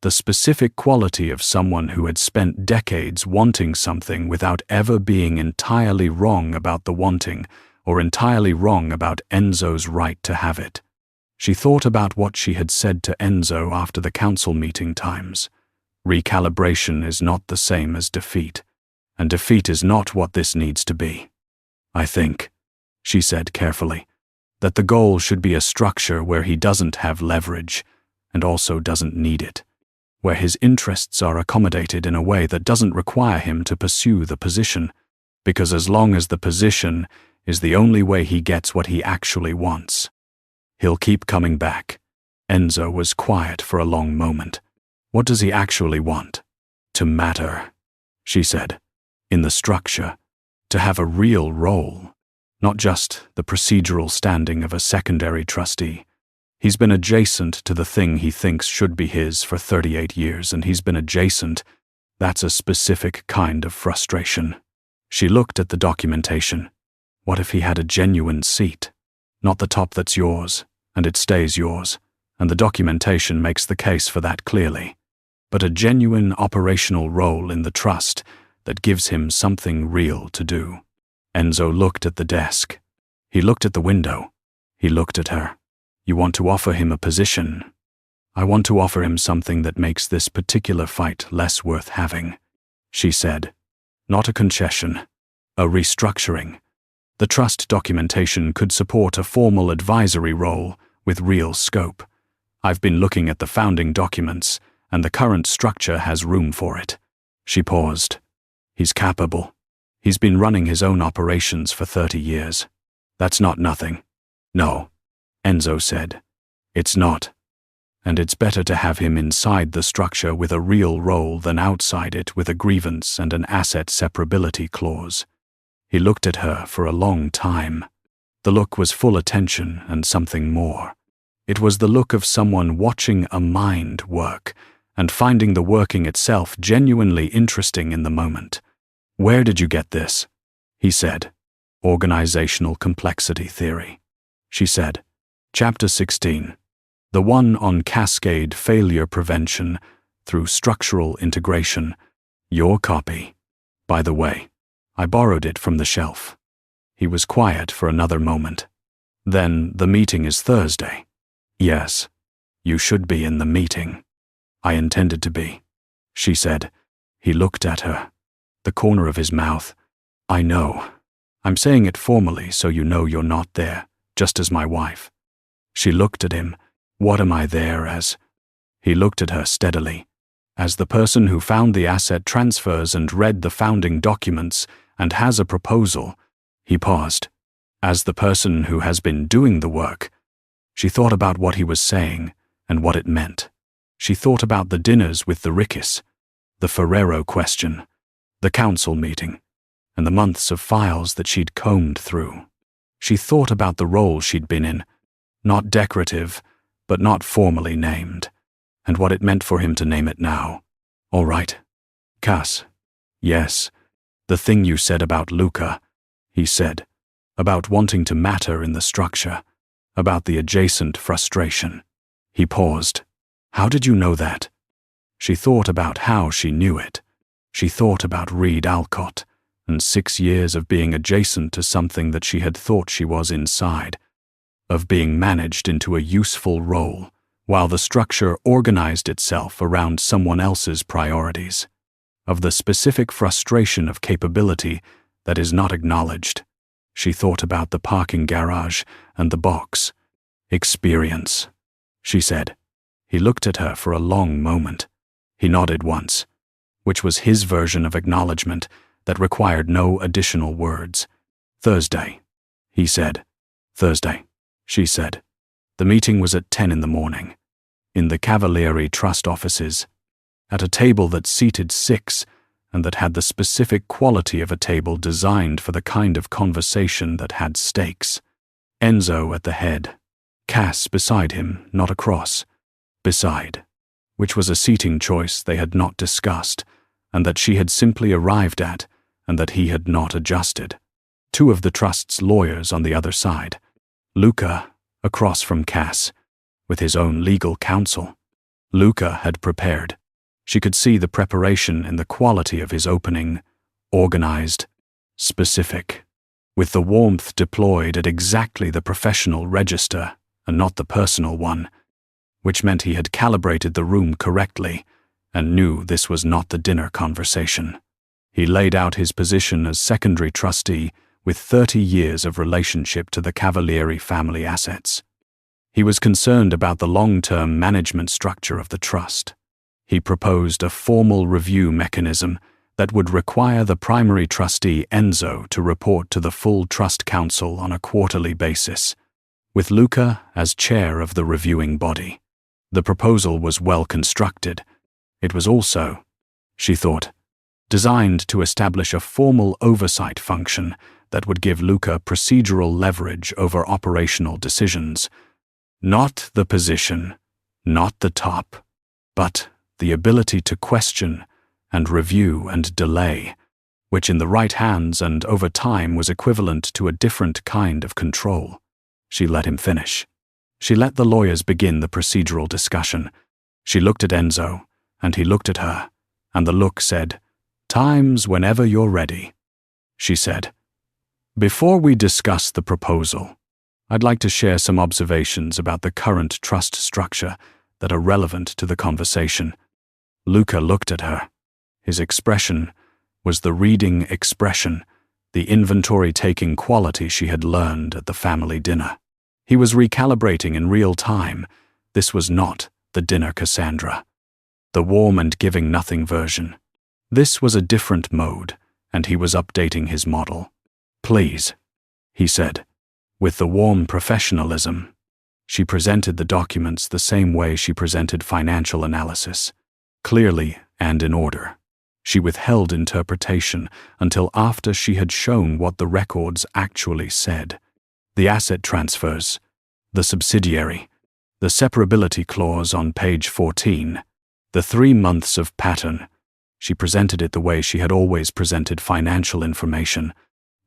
the specific quality of someone who had spent decades wanting something without ever being entirely wrong about the wanting or entirely wrong about Enzo's right to have it. She thought about what she had said to Enzo after the council meeting times. Recalibration is not the same as defeat, and defeat is not what this needs to be. "I think," she said carefully, "that the goal should be a structure where he doesn't have leverage and also doesn't need it, where his interests are accommodated in a way that doesn't require him to pursue the position, because as long as the position is the only way he gets what he actually wants, he'll keep coming back." Enzo was quiet for a long moment. "What does he actually want?" "To matter," she said, "in the structure, to have a real role, not just the procedural standing of a secondary trustee. He's been adjacent to the thing he thinks should be his for 38 years, and he's been adjacent. That's a specific kind of frustration." She looked at the documentation. What if he had a genuine seat? Not the top that's yours, and it stays yours, and the documentation makes the case for that clearly, but a genuine operational role in the trust that gives him something real to do. Enzo looked at the desk. He looked at the window. He looked at her. "You want to offer him a position?" "I want to offer him something that makes this particular fight less worth having," she said. "Not a concession, a restructuring. The trust documentation could support a formal advisory role with real scope. I've been looking at the founding documents, and the current structure has room for it." She paused. "He's capable. He's been running his own operations for 30 years. That's not nothing." "No," Enzo said. "It's not. And it's better to have him inside the structure with a real role than outside it with a grievance and an asset separability clause." He looked at her for a long time. The look was full attention and something more. It was the look of someone watching a mind work and finding the working itself genuinely interesting in the moment. "Where did you get this?" he said. "Organizational complexity theory," she said. Chapter 16. The one on cascade failure prevention through structural integration. Your copy. By the way, I borrowed it from the shelf. He was quiet for another moment. "Then the meeting is Thursday." "Yes. You should be in the meeting." "I intended to be," she said. He looked at her. The corner of his mouth. "I know. I'm saying it formally so you know you're not there, just as my wife." She looked at him. "What am I there as?" He looked at her steadily. "As the person who found the asset transfers and read the founding documents and has a proposal." He paused. "As the person who has been doing the work." She thought about what he was saying and what it meant. She thought about the dinners with the Rickis, the Ferrero question, the council meeting, and the months of files that she'd combed through. She thought about the role she'd been in, not decorative, but not formally named. and what it meant for him to name it now. All right. Cass. Yes. The thing you said about Luca, he said, about wanting to matter in the structure, about the adjacent frustration. He paused. How did you know that? She thought about how she knew it. She thought about Reed Alcott, and 6 years of being adjacent to something that she had thought she was inside, of being managed into a useful role, while the structure organized itself around someone else's priorities, of the specific frustration of capability that is not acknowledged. She thought about the parking garage and the box. Experience, she said. He looked at her for a long moment. He nodded once, which was his version of acknowledgement that required no additional words. Thursday, he said. Thursday, she said. The meeting was at 10 in the morning, in the Cavalieri Trust offices, at a table that seated 6 and that had the specific quality of a table designed for the kind of conversation that had stakes. Enzo at the head, Cass beside him, not across, beside, which was a seating choice they had not discussed, and that she had simply arrived at, and that he had not adjusted. 2 of the Trust's lawyers on the other side. Luca, across from Cass, with his own legal counsel. Luca had prepared. She could see the preparation in the quality of his opening, organized, specific, with the warmth deployed at exactly the professional register and not the personal one, which meant he had calibrated the room correctly and knew this was not the dinner conversation. He laid out his position as secondary trustee with 30 years of relationship to the Cavalieri family assets. He was concerned about the long-term management structure of the trust. He proposed a formal review mechanism that would require the primary trustee, Enzo, to report to the full trust council on a quarterly basis, with Luca as chair of the reviewing body. The proposal was well constructed. It was also, she thought, designed to establish a formal oversight function that would give Luca procedural leverage over operational decisions. Not the position, not the top, but the ability to question and review and delay, which in the right hands and over time was equivalent to a different kind of control. She let him finish. She let the lawyers begin the procedural discussion. She looked at Enzo, and he looked at her, and the look said, "Time's whenever you're ready." She said, "Before we discuss the proposal, I'd like to share some observations about the current trust structure that are relevant to the conversation." Luca looked at her. His expression was the reading expression, the inventory-taking quality she had learned at the family dinner. He was recalibrating in real time. This was not the dinner Cassandra, the warm and giving nothing version. This was a different mode, and he was updating his model. "Please," he said, with the warm professionalism. She presented the documents the same way she presented financial analysis, clearly and in order. She withheld interpretation until after she had shown what the records actually said. The asset transfers, the subsidiary, the separability clause on page 14, the 3 months of pattern. She presented it the way she had always presented financial information,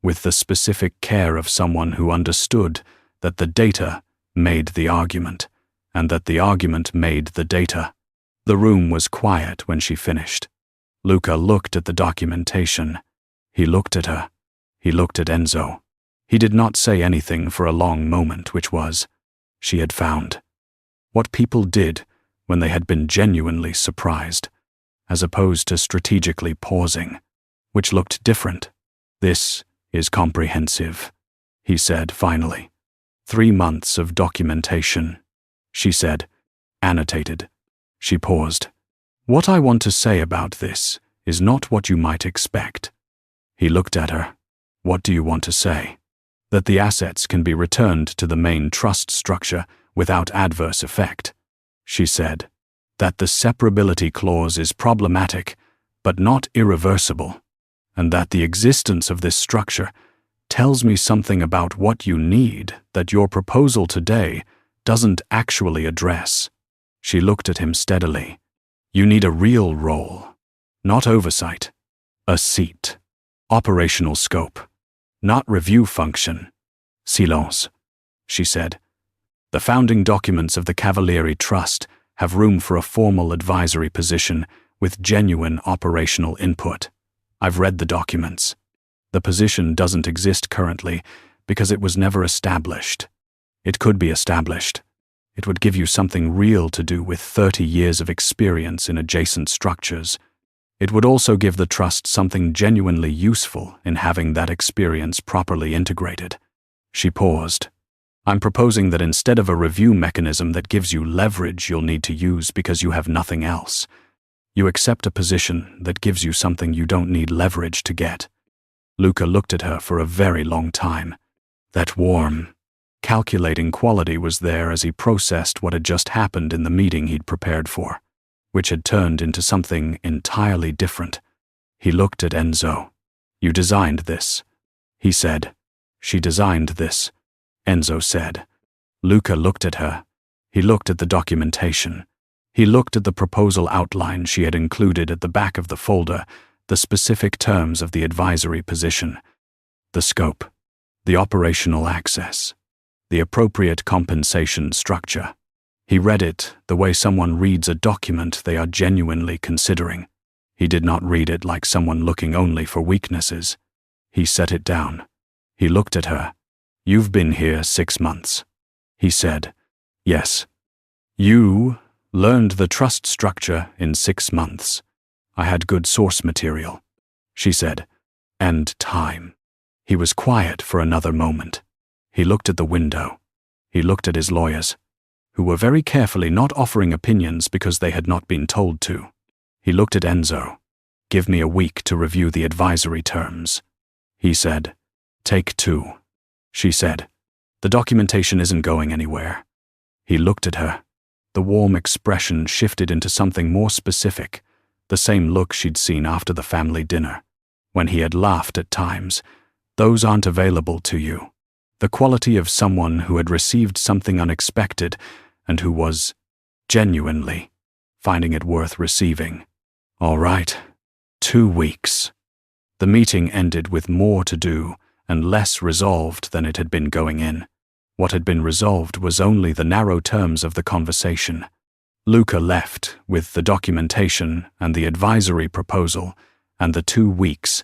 with the specific care of someone who understood that the data made the argument, and that the argument made the data. The room was quiet when she finished. Luca looked at the documentation. He looked at her. He looked at Enzo. He did not say anything for a long moment, which was, she had found, what people did when they had been genuinely surprised, as opposed to strategically pausing, which looked different. "This is comprehensive," he said finally. 3 months of documentation, she said, annotated. She paused. "What I want to say about this is not what you might expect." He looked at her. "What do you want to say?" "That the assets can be returned to the main trust structure without adverse effect," she said. "That the separability clause is problematic, but not irreversible, and that the existence of this structure tells me something about what you need that your proposal today doesn't actually address." She looked at him steadily. You need a real role. Not oversight. A seat. Operational scope. Not review function. Silence, she said. The founding documents of the Cavalieri Trust have room for a formal advisory position with genuine operational input. I've read the documents. The position doesn't exist currently because it was never established. It could be established. It would give you something real to do with 30 years of experience in adjacent structures. It would also give the trust something genuinely useful in having that experience properly integrated. She paused. I'm proposing that instead of a review mechanism that gives you leverage you'll need to use because you have nothing else, you accept a position that gives you something you don't need leverage to get. Luca looked at her for a very long time. That warm, calculating quality was there as he processed what had just happened in the meeting he'd prepared for, which had turned into something entirely different. He looked at Enzo. You designed this, he said. She designed this, Enzo said. Luca looked at her. He looked at the documentation. He looked at the proposal outline she had included at the back of the folder, the specific terms of the advisory position, the scope, the operational access, the appropriate compensation structure. He read it the way someone reads a document they are genuinely considering. He did not read it like someone looking only for weaknesses. He set it down. He looked at her. You've been here 6 months. He said, yes. You learned the trust structure in 6 months. I had good source material, she said, and time. He was quiet for another moment. He looked at the window. He looked at his lawyers, who were very carefully not offering opinions because they had not been told to. He looked at Enzo. Give me a week to review the advisory terms. He said, Take 2. She said, the documentation isn't going anywhere. He looked at her. The warm expression shifted into something more specific, the same look she'd seen after the family dinner, when he had laughed at times. Those aren't available to you. The quality of someone who had received something unexpected and who was, genuinely, finding it worth receiving. All right, 2 weeks. The meeting ended with more to do and less resolved than it had been going in. What had been resolved was only the narrow terms of the conversation. Luca left with the documentation and the advisory proposal and the 2 weeks.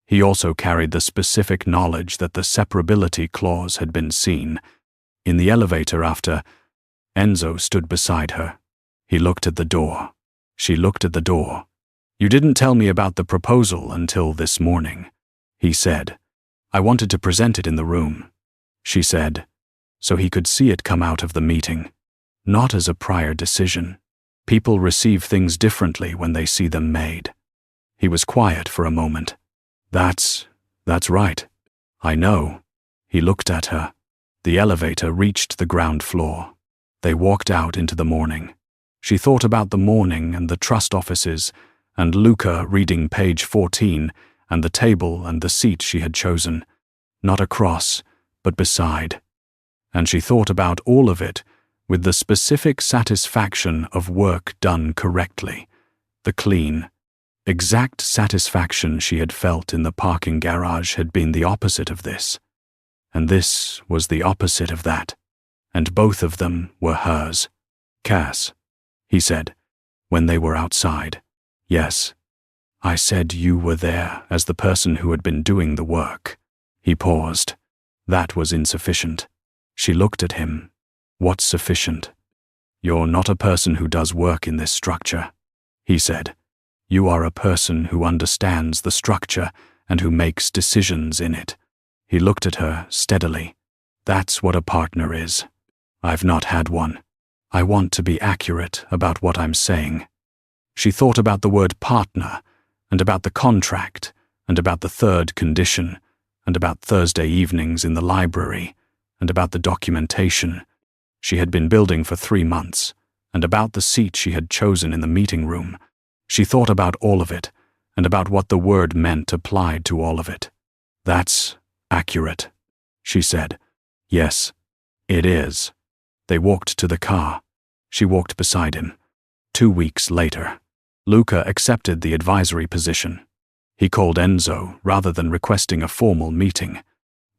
He also carried the specific knowledge that the separability clause had been seen. In the elevator after, Enzo stood beside her. He looked at the door. She looked at the door. You didn't tell me about the proposal until this morning, he said. I wanted to present it in the room, she said, so he could see it come out of the meeting. Not as a prior decision. People receive things differently when they see them made. He was quiet for a moment. That's right. I know. He looked at her. The elevator reached the ground floor. They walked out into the morning. She thought about the morning and the trust offices, and Luca reading page 14, and the table and the seat she had chosen, not across, but beside. And she thought about all of it with the specific satisfaction of work done correctly, the clean, exact satisfaction she had felt in the parking garage had been the opposite of this. And this was the opposite of that, and both of them were hers. Cass, he said, when they were outside. Yes. I said you were there as the person who had been doing the work. He paused. That was insufficient. She looked at him. What's sufficient? You're not a person who does work in this structure, he said. You are a person who understands the structure and who makes decisions in it. He looked at her steadily. That's what a partner is. I've not had one. I want to be accurate about what I'm saying. She thought about the word partner, and about the contract, and about the third condition, and about Thursday evenings in the library, and about the documentation she had been building for 3 months, and about the seat she had chosen in the meeting room. She thought about all of it, and about what the word meant applied to all of it. That's accurate, she said. Yes, it is. They walked to the car. She walked beside him. 2 weeks later, Luca accepted the advisory position. He called Enzo rather than requesting a formal meeting,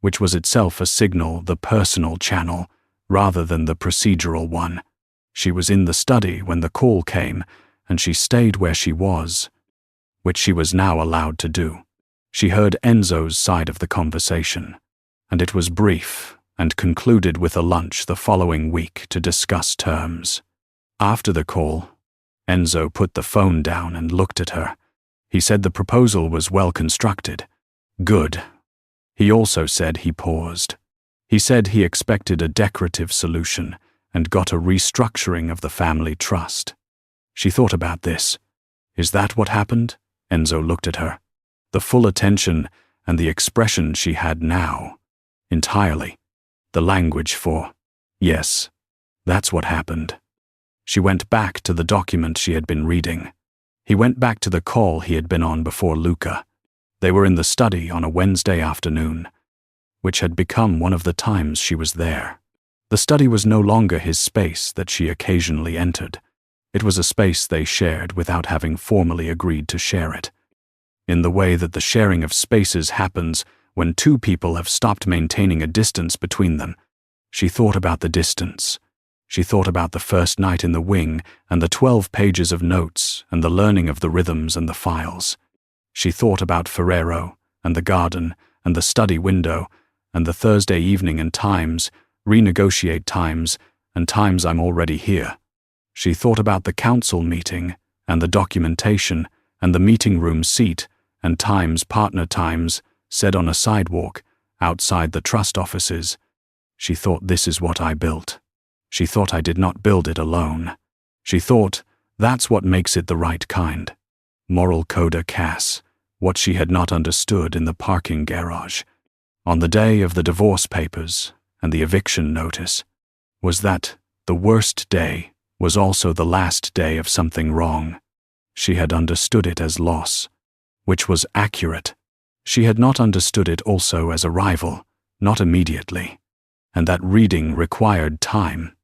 which was itself a signal, the personal channel, rather than the procedural one. She was in the study when the call came, and she stayed where she was, which she was now allowed to do. She heard Enzo's side of the conversation, and it was brief and concluded with a lunch the following week to discuss terms. After the call, Enzo put the phone down and looked at her. He said the proposal was well constructed. Good. He also said he paused. He said he expected a decorative solution and got a restructuring of the family trust. She thought about this. Is that what happened? Enzo looked at her. The full attention and the expression she had now. Entirely. The language for, yes, that's what happened. She went back to the document she had been reading. He went back to the call he had been on before Luca. They were in the study on a Wednesday afternoon, which had become one of the times she was there. The study was no longer his space that she occasionally entered. It was a space they shared without having formally agreed to share it. In the way that the sharing of spaces happens when two people have stopped maintaining a distance between them. She thought about the distance. She thought about the first night in the wing and the 12 pages of notes and the learning of the rhythms and the files. She thought about Ferrero and the garden and the study window and the Thursday evening and times, renegotiate times, and times I'm already here. She thought about the council meeting and the documentation and the meeting room seat and times, partner times, said on a sidewalk, outside the trust offices. She thought, this is what I built. She thought I did not build it alone. She thought, that's what makes it the right kind. Moral coda Cass, what she had not understood in the parking garage, on the day of the divorce papers and the eviction notice, was that the worst day was also the last day of something wrong. She had understood it as loss, which was accurate. She had not understood it also as arrival, not immediately, and that reading required time.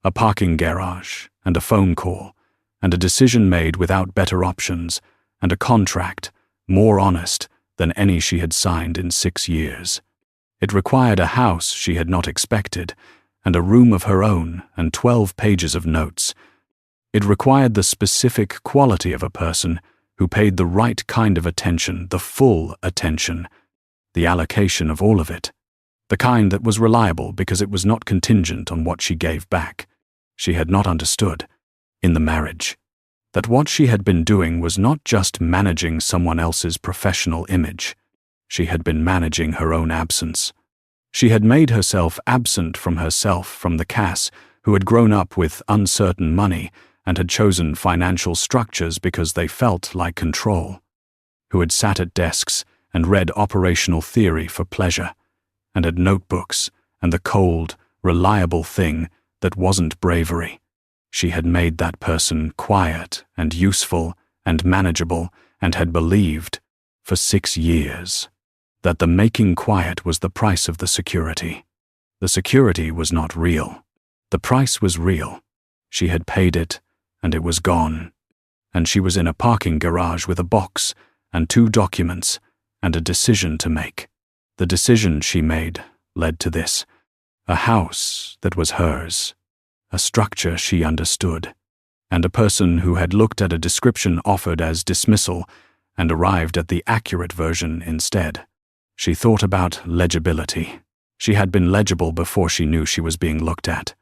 A parking garage, and a phone call, and a decision made without better options, and a contract, more honest than any she had signed in 6 years. It required a house she had not expected, and a room of her own, and 12 pages of notes. It required the specific quality of a person who paid the right kind of attention, the full attention, the allocation of all of it, the kind that was reliable because it was not contingent on what she gave back. She had not understood, in the marriage, that what she had been doing was not just managing someone else's professional image. She had been managing her own absence. She had made herself absent from herself, from the Cass who had grown up with uncertain money and had chosen financial structures because they felt like control, who had sat at desks and read operational theory for pleasure, and had notebooks and the cold, reliable thing that wasn't bravery. She had made that person quiet and useful and manageable, and had believed, for 6 years, that the making quiet was the price of the security. The security was not real. The price was real. She had paid it, and it was gone. And she was in a parking garage with a box and 2 documents and a decision to make. The decision she made led to this: a house that was hers, a structure she understood, and a person who had looked at a description offered as dismissal and arrived at the accurate version instead. She thought about legibility. She had been legible before she knew she was being looked at.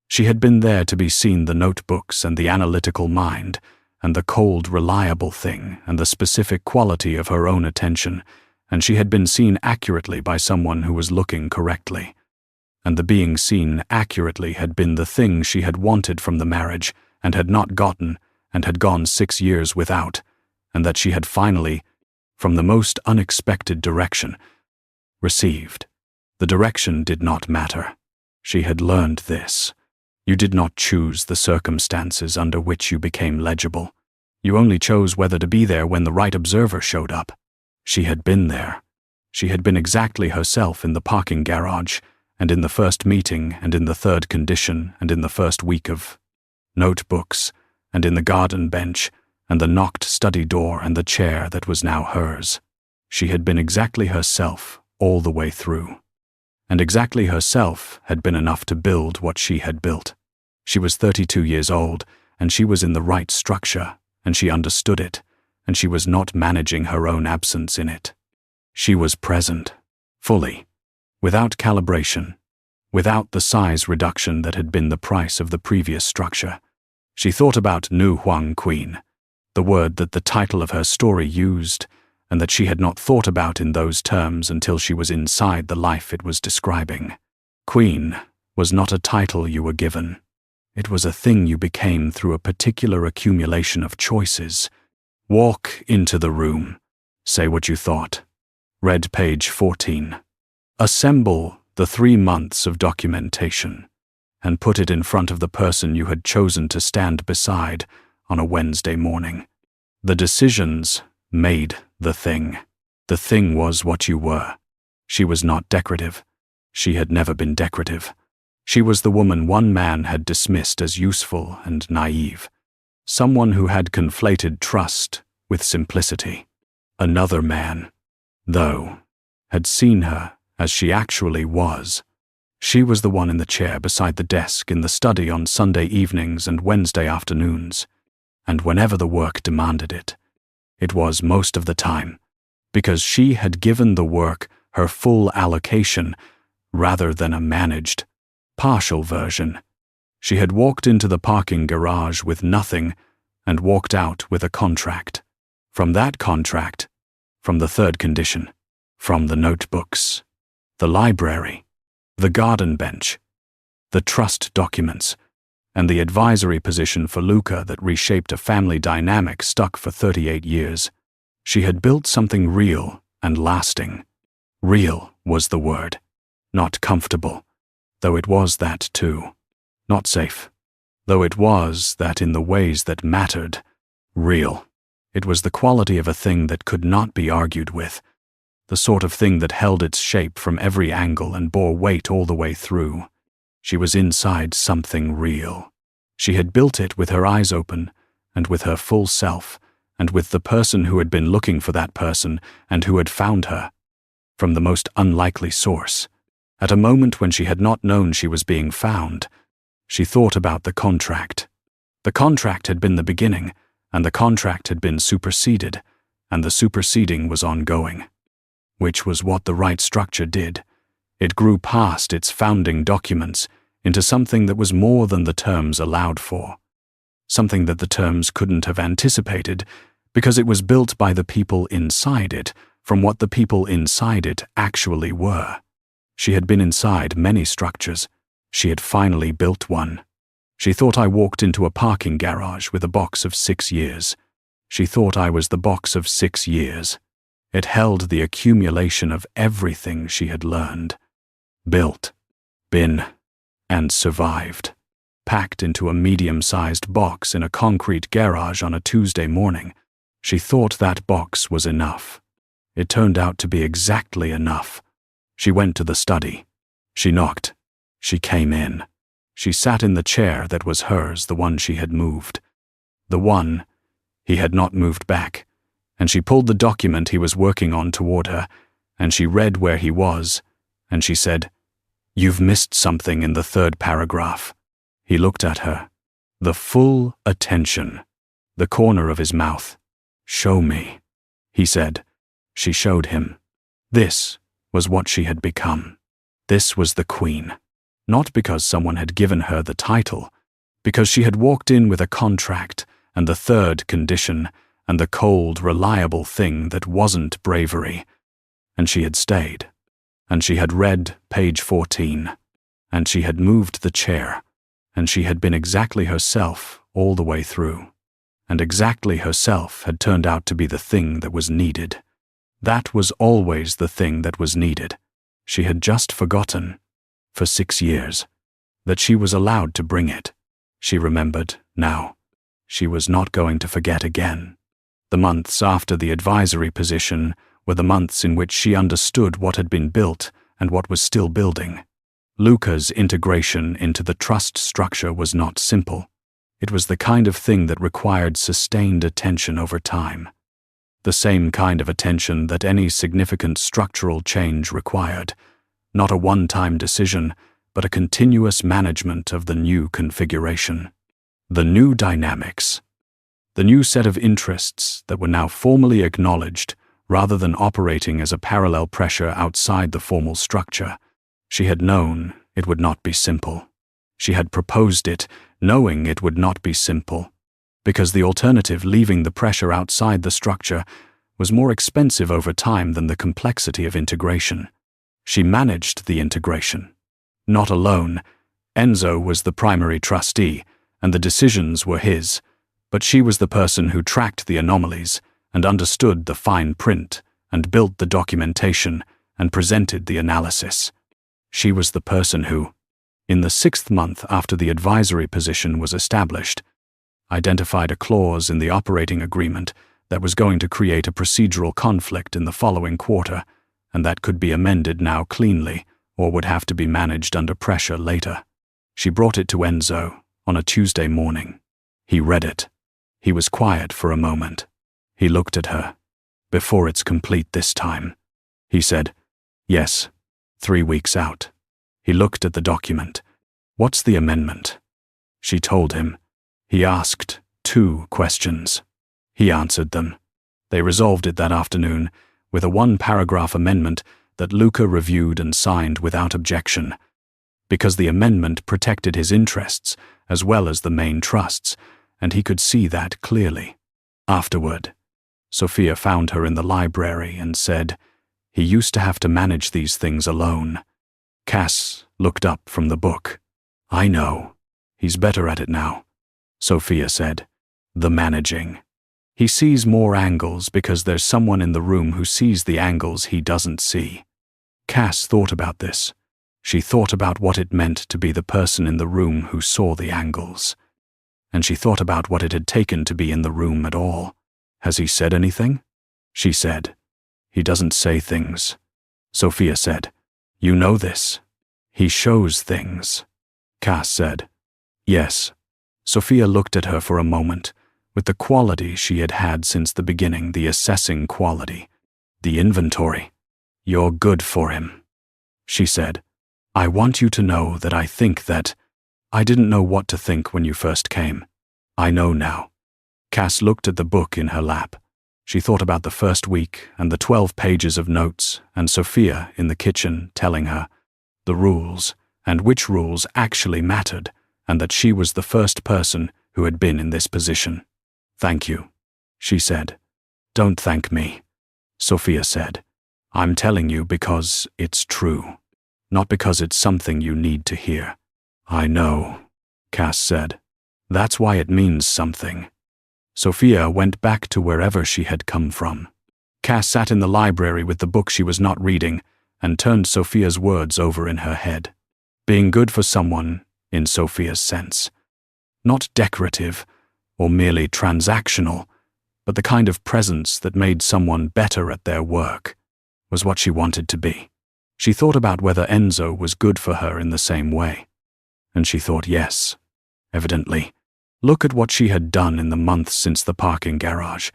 She had been there to be seen, the notebooks and the analytical mind, and the cold, reliable thing, and the specific quality of her own attention, and she had been seen accurately by someone who was looking correctly. And the being seen accurately had been the thing she had wanted from the marriage, and had not gotten, and had gone 6 years without, and that she had finally, from the most unexpected direction, received. The direction did not matter. She had learned this. You did not choose the circumstances under which you became legible. You only chose whether to be there when the right observer showed up. She had been there. She had been exactly herself in the parking garage, and in the first meeting, and in the third condition, and in the first week of notebooks, and in the garden bench, and the knocked study door and the chair that was now hers. She had been exactly herself all the way through. And exactly herself had been enough to build what she had built. She was 32 years old, and she was in the right structure, and she understood it, and she was not managing her own absence in it. She was present, fully, without calibration, without the size reduction that had been the price of the previous structure. She thought about Nu Huang Queen, the word that the title of her story used, and that she had not thought about in those terms until she was inside the life it was describing. Queen was not a title you were given. It was a thing you became through a particular accumulation of choices. Walk into the room. Say what you thought. Read page 14. Assemble the 3 months of documentation and put it in front of the person you had chosen to stand beside on a Wednesday morning. The decisions made the thing. The thing was what you were. She was not decorative. She had never been decorative. She was the woman one man had dismissed as useful and naive. Someone who had conflated trust with simplicity. Another man, though, had seen her as she actually was. She was the one in the chair beside the desk in the study on Sunday evenings and Wednesday afternoons, and whenever the work demanded it. It was most of the time, because she had given the work her full allocation rather than a managed, partial version. She had walked into the parking garage with nothing and walked out with a contract. From that contract, from the third condition, from the notebooks, the library, the garden bench, the trust documents, and the advisory position for Luca that reshaped a family dynamic stuck for 38 years. She had built something real and lasting. Real was the word. Not comfortable, though it was that too. Not safe, though it was that in the ways that mattered. Real. It was the quality of a thing that could not be argued with. The sort of thing that held its shape from every angle and bore weight all the way through. She was inside something real. She had built it with her eyes open, and with her full self, and with the person who had been looking for that person and who had found her, from the most unlikely source. At a moment when she had not known she was being found, she thought about the contract. The contract had been the beginning, and the contract had been superseded, and the superseding was ongoing. Which was what the right structure did. It grew past its founding documents into something that was more than the terms allowed for. Something that the terms couldn't have anticipated, because it was built by the people inside it, from what the people inside it actually were. She had been inside many structures. She had finally built one. She thought I walked into a parking garage with a box of 6 years. She thought I was the box of 6 years. It held the accumulation of everything she had learned, built, been, and survived, packed into a medium-sized box in a concrete garage on a Tuesday morning. She thought that box was enough. It turned out to be exactly enough. She went to the study. She knocked. She came in. She sat in the chair that was hers, the one she had moved. The one he had not moved back. And she pulled the document he was working on toward her, and she read where he was, and she said, "You've missed something in the 3rd paragraph." He looked at her. The full attention. The corner of his mouth. "Show me," he said. She showed him. This was what she had become. This was the queen. Not because someone had given her the title, because she had walked in with a contract and the 3rd condition, and the cold, reliable thing that wasn't bravery. And she had stayed. And she had read page 14. And she had moved the chair. And she had been exactly herself all the way through. And exactly herself had turned out to be the thing that was needed. That was always the thing that was needed. She had just forgotten, for 6 years, that she was allowed to bring it. She remembered now. She was not going to forget again. The months after the advisory position were the months in which she understood what had been built and what was still building. Luca's integration into the trust structure was not simple. It was the kind of thing that required sustained attention over time. The same kind of attention that any significant structural change required. Not a one-time decision, but a continuous management of the new configuration. The new dynamics. The new set of interests that were now formally acknowledged rather than operating as a parallel pressure outside the formal structure. She had known it would not be simple. She had proposed it, knowing it would not be simple, because the alternative, leaving the pressure outside the structure, was more expensive over time than the complexity of integration. She managed the integration. Not alone. Enzo was the primary trustee, and the decisions were his, but she was the person who tracked the anomalies and understood the fine print and built the documentation and presented the analysis. She was the person who, in the 6th month after the advisory position was established, identified a clause in the operating agreement that was going to create a procedural conflict in the following quarter, and that could be amended now cleanly or would have to be managed under pressure later. She brought it to Enzo on a Tuesday morning. He read it. He was quiet for a moment. He looked at her. "Before it's complete this time," he said. "Yes, 3 weeks out." He looked at the document. "What's the amendment?" She told him. He asked 2 questions. He answered them. They resolved it that afternoon with a 1-paragraph amendment that Luca reviewed and signed without objection, because the amendment protected his interests as well as the main trust's, and he could see that clearly. Afterward, Sophia found her in the library and said, "He used to have to manage these things alone." Cass looked up from the book. "I know. He's better at it now," Sophia said. "The managing. He sees more angles because there's someone in the room who sees the angles he doesn't see." Cass thought about this. She thought about what it meant to be the person in the room who saw the angles. And she thought about what it had taken to be in the room at all. "Has he said anything?" She said. "He doesn't say things." Sophia said. "You know this. He shows things." Cass said. "Yes." Sophia looked at her for a moment, with the quality she had had since the beginning, the assessing quality, the inventory. "You're good for him," she said. "I want you to know that I think that I didn't know what to think when you first came. I know now." Cass looked at the book in her lap. She thought about the first week and the 12 pages of notes and Sophia in the kitchen telling her the rules and which rules actually mattered, and that she was the first person who had been in this position. "Thank you," she said. "Don't thank me," Sophia said. "I'm telling you because it's true, not because it's something you need to hear." "I know," Cass said. "That's why it means something." Sophia went back to wherever she had come from. Cass sat in the library with the book she was not reading and turned Sophia's words over in her head. Being good for someone, in Sophia's sense. Not decorative or merely transactional, but the kind of presence that made someone better at their work, was what she wanted to be. She thought about whether Enzo was good for her in the same way. And she thought yes, evidently. Look at what she had done in the months since the parking garage.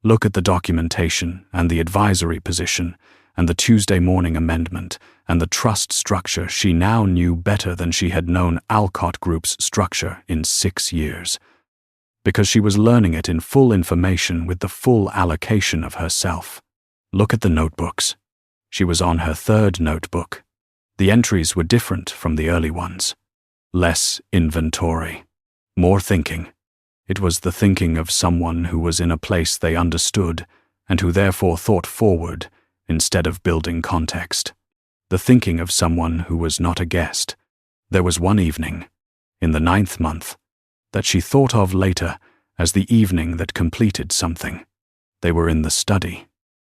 Look at the documentation and the advisory position and the Tuesday morning amendment and the trust structure she now knew better than she had known Alcott Group's structure in 6 years. Because she was learning it in full information with the full allocation of herself. Look at the notebooks. She was on her 3rd notebook. The entries were different from the early ones. Less inventory. More thinking. It was the thinking of someone who was in a place they understood and who therefore thought forward instead of building context. The thinking of someone who was not a guest. There was one evening, in the 9th month, that she thought of later as the evening that completed something. They were in the study.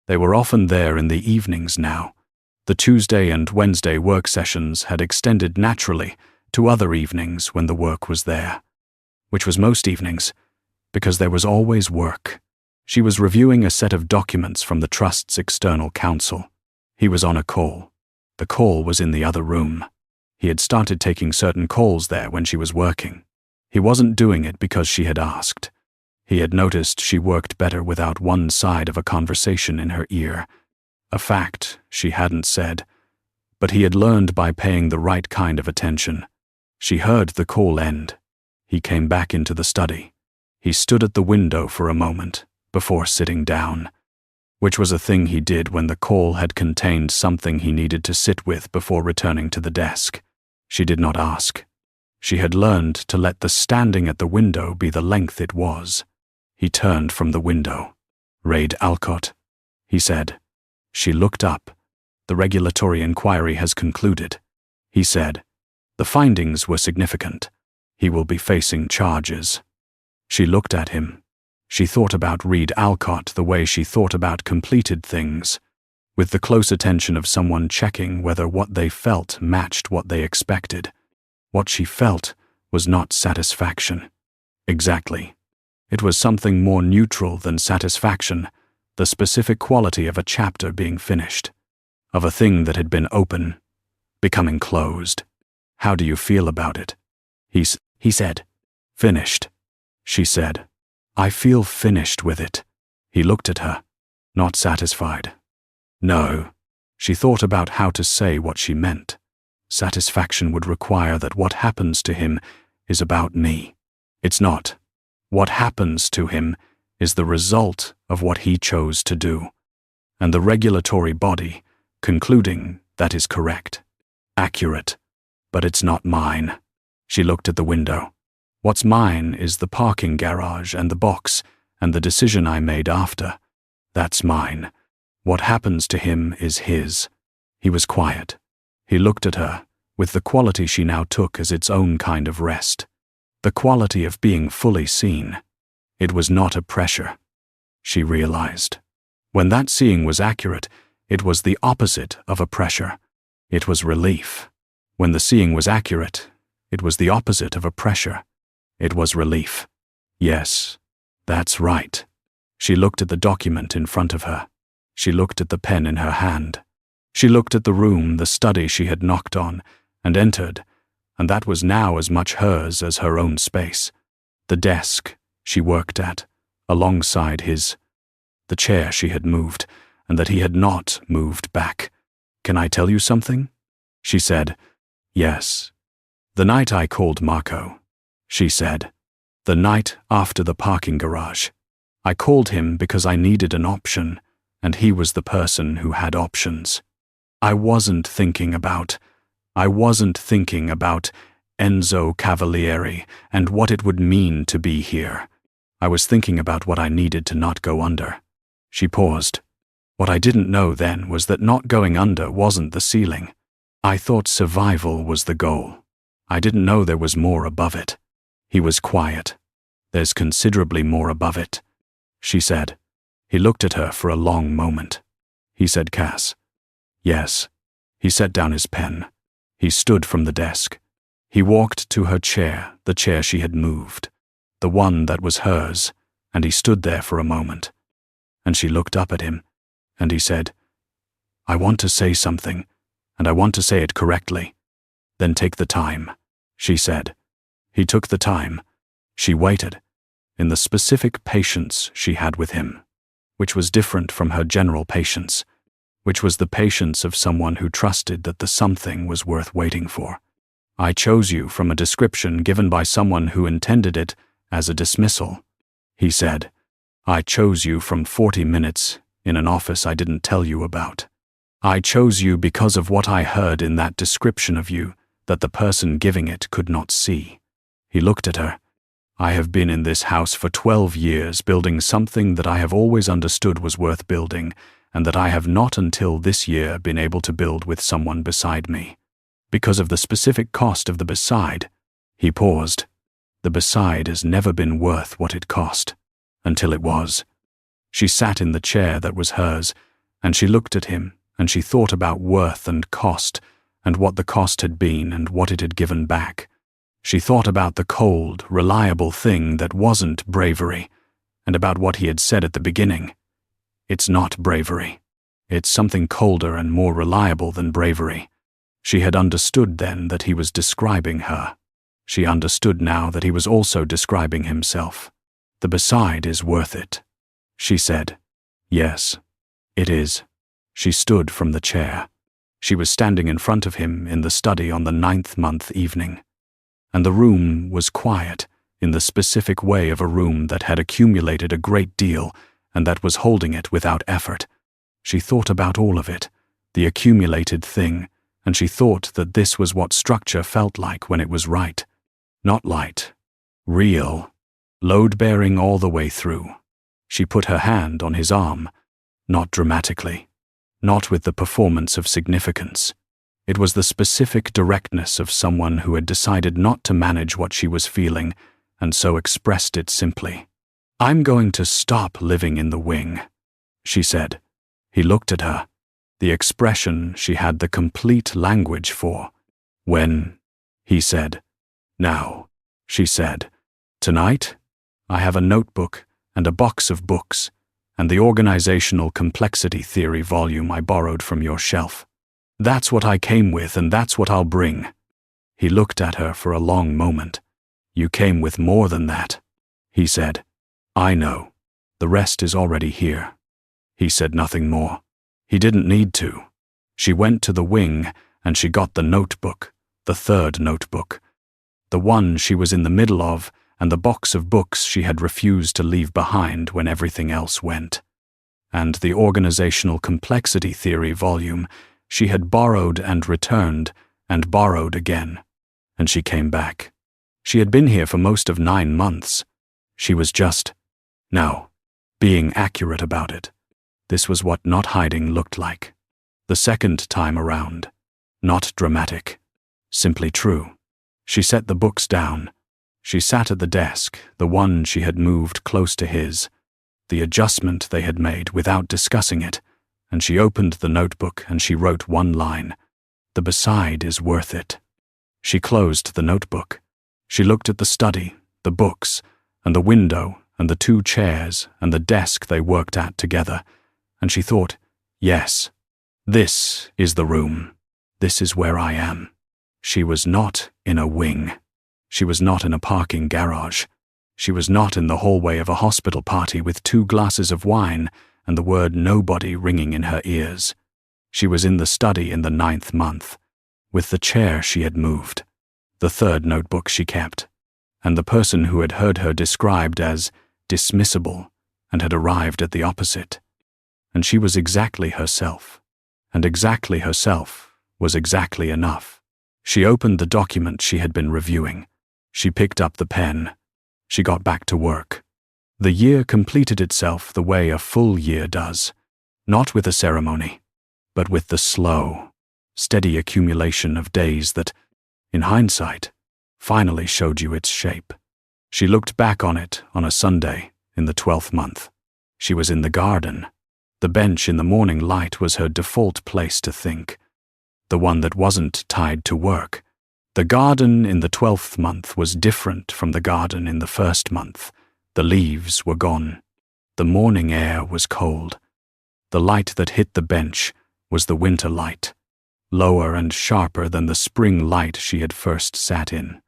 They were often there in the evenings now. The Tuesday and Wednesday work sessions had extended naturally to other evenings when the work was there, which was most evenings, because there was always work. She was reviewing a set of documents from the Trust's external counsel. He was on a call. The call was in the other room. He had started taking certain calls there when she was working. He wasn't doing it because she had asked. He had noticed she worked better without one side of a conversation in her ear. A fact she hadn't said, but he had learned by paying the right kind of attention. She heard the call end. He came back into the study. He stood at the window for a moment before sitting down, which was a thing he did when the call had contained something he needed to sit with before returning to the desk. She did not ask. She had learned to let the standing at the window be the length it was. He turned from the window. "Reid Alcott," he said. She looked up. "The regulatory inquiry has concluded," he said. "The findings were significant. He will be facing charges." She looked at him. She thought about Reid Alcott the way she thought about completed things, with the close attention of someone checking whether what they felt matched what they expected. What she felt was not satisfaction. Exactly. It was something more neutral than satisfaction, the specific quality of a chapter being finished, of a thing that had been open, becoming closed. "How do you feel about it?" He said. "Finished," she said. "I feel finished with it." He looked at her, not satisfied. No. She thought about how to say what she meant. Satisfaction would require that what happens to him is about me. It's not. What happens to him is the result of what he chose to do. And the regulatory body, concluding that is correct. Accurate. But it's not mine. She looked at the window. What's mine is the parking garage and the box and the decision I made after. That's mine. What happens to him is his. He was quiet. He looked at her, with the quality she now took as its own kind of rest. The quality of being fully seen. It was not a pressure, she realized. When that seeing was accurate, it was the opposite of a pressure. It was relief. When the seeing was accurate, it was the opposite of a pressure. It was relief. Yes, that's right. She looked at the document in front of her. She looked at the pen in her hand. She looked at the room, the study she had knocked on, and entered, and that was now as much hers as her own space. The desk she worked at, alongside his. The chair she had moved, and that he had not moved back. "Can I tell you something?" she said. "Yes." "The night I called Marco," she said. "The night after the parking garage. I called him because I needed an option, and he was the person who had options. I wasn't thinking about Enzo Cavalieri and what it would mean to be here. I was thinking about what I needed to not go under." She paused. "What I didn't know then was that not going under wasn't the ceiling. I thought survival was the goal. I didn't know there was more above it." He was quiet. "There's considerably more above it," she said. He looked at her for a long moment. He said, "Cass." "Yes." He set down his pen. He stood from the desk. He walked to her chair, the chair she had moved, the one that was hers, and he stood there for a moment. And she looked up at him, and he said, "I want to say something, and I want to say it correctly." "Then take the time," she said. He took the time. She waited, in the specific patience she had with him, which was different from her general patience, which was the patience of someone who trusted that the something was worth waiting for. "I chose you from a description given by someone who intended it as a dismissal," he said. "I chose you from 40 minutes in an office I didn't tell you about. I chose you because of what I heard in that description of you that the person giving it could not see." He looked at her. "I have been in this house for 12 years building something that I have always understood was worth building, and that I have not until this year been able to build with someone beside me. Because of the specific cost of the beside." He paused. "The beside has never been worth what it cost, until it was." She sat in the chair that was hers, and she looked at him, and she thought about worth and cost, and what the cost had been and what it had given back. She thought about the cold, reliable thing that wasn't bravery, and about what he had said at the beginning. It's not bravery. It's something colder and more reliable than bravery. She had understood then that he was describing her. She understood now that he was also describing himself. "The beside is worth it," she said. "Yes, it is." She stood from the chair. She was standing in front of him in the study on the 9th-month evening. And the room was quiet, in the specific way of a room that had accumulated a great deal and that was holding it without effort. She thought about all of it, the accumulated thing, and she thought that this was what structure felt like when it was right. Not light. Real. Load-bearing all the way through. She put her hand on his arm. Not dramatically. Not with the performance of significance. It was the specific directness of someone who had decided not to manage what she was feeling, and so expressed it simply. "I'm going to stop living in the wing," she said. He looked at her. The expression she had the complete language for. "When?" he said. "Now," she said. "Tonight? I have a notebook and a box of books, and the organizational complexity theory volume I borrowed from your shelf. That's what I came with, and that's what I'll bring." He looked at her for a long moment. "You came with more than that," he said. "I know. The rest is already here." He said nothing more. He didn't need to. She went to the wing, and she got the notebook, the third notebook. The one she was in the middle of, and the box of books she had refused to leave behind when everything else went. And the organizational complexity theory volume she had borrowed and returned, and borrowed again. And she came back. She had been here for most of 9 months. She was just, now, being accurate about it. This was what not hiding looked like. The second time around. Not dramatic. Simply true. She set the books down. She sat at the desk, the one she had moved close to his, the adjustment they had made without discussing it, and she opened the notebook and she wrote one line. "The beside is worth it." She closed the notebook. She looked at the study, the books, and the window, and the 2 chairs, and the desk they worked at together, and she thought, yes, this is the room. This is where I am. She was not in a wing. She was not in a parking garage. She was not in the hallway of a hospital party with 2 glasses of wine and the word nobody ringing in her ears. She was in the study in the 9th month, with the chair she had moved, the 3rd notebook she kept, and the person who had heard her described as dismissible and had arrived at the opposite. And she was exactly herself, and exactly herself was exactly enough. She opened the document she had been reviewing. She picked up the pen. She got back to work. The year completed itself the way a full year does, not with a ceremony, but with the slow, steady accumulation of days that, in hindsight, finally showed you its shape. She looked back on it on a Sunday in the 12th month. She was in the garden. The bench in the morning light was her default place to think, the one that wasn't tied to work. The garden in the 12th month was different from the garden in the 1st month. The leaves were gone. The morning air was cold. The light that hit the bench was the winter light, lower and sharper than the spring light she had first sat in.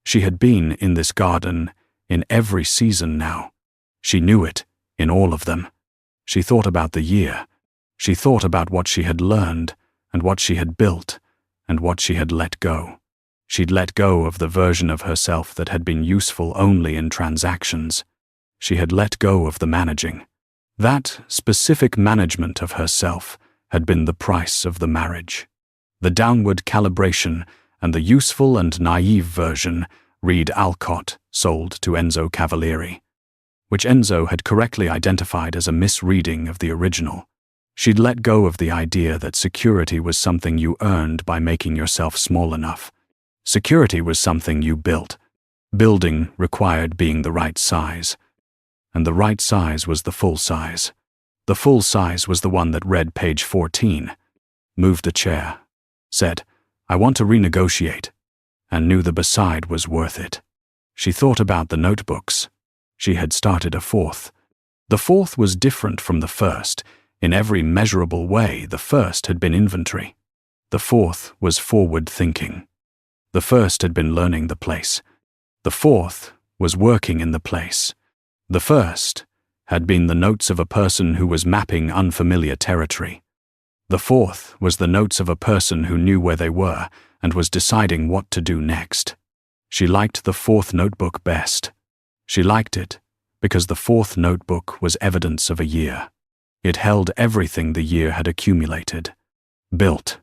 She had been in this garden in every season now. She knew it in all of them. She thought about the year. She thought about what she had learned and what she had built and what she had let go. She'd let go of the version of herself that had been useful only in transactions. She had let go of the managing. That specific management of herself had been the price of the marriage. The downward calibration and the useful and naive version Reed Alcott sold to Enzo Cavalieri, which Enzo had correctly identified as a misreading of the original. She'd let go of the idea that security was something you earned by making yourself small enough. Security was something you built. Building required being the right size. And the right size was the full size. The full size was the one that read page 14, moved a chair, said, "I want to renegotiate," and knew the beside was worth it. She thought about the notebooks. She had started a 4th. The 4th was different from the 1st. In every measurable way, the 1st had been inventory. The 4th was forward thinking. The first had been learning the place. The fourth was working in the place. The first had been the notes of a person who was mapping unfamiliar territory. The fourth was the notes of a person who knew where they were and was deciding what to do next. She liked the fourth notebook best. She liked it because the fourth notebook was evidence of a year. It held everything the year had accumulated, built,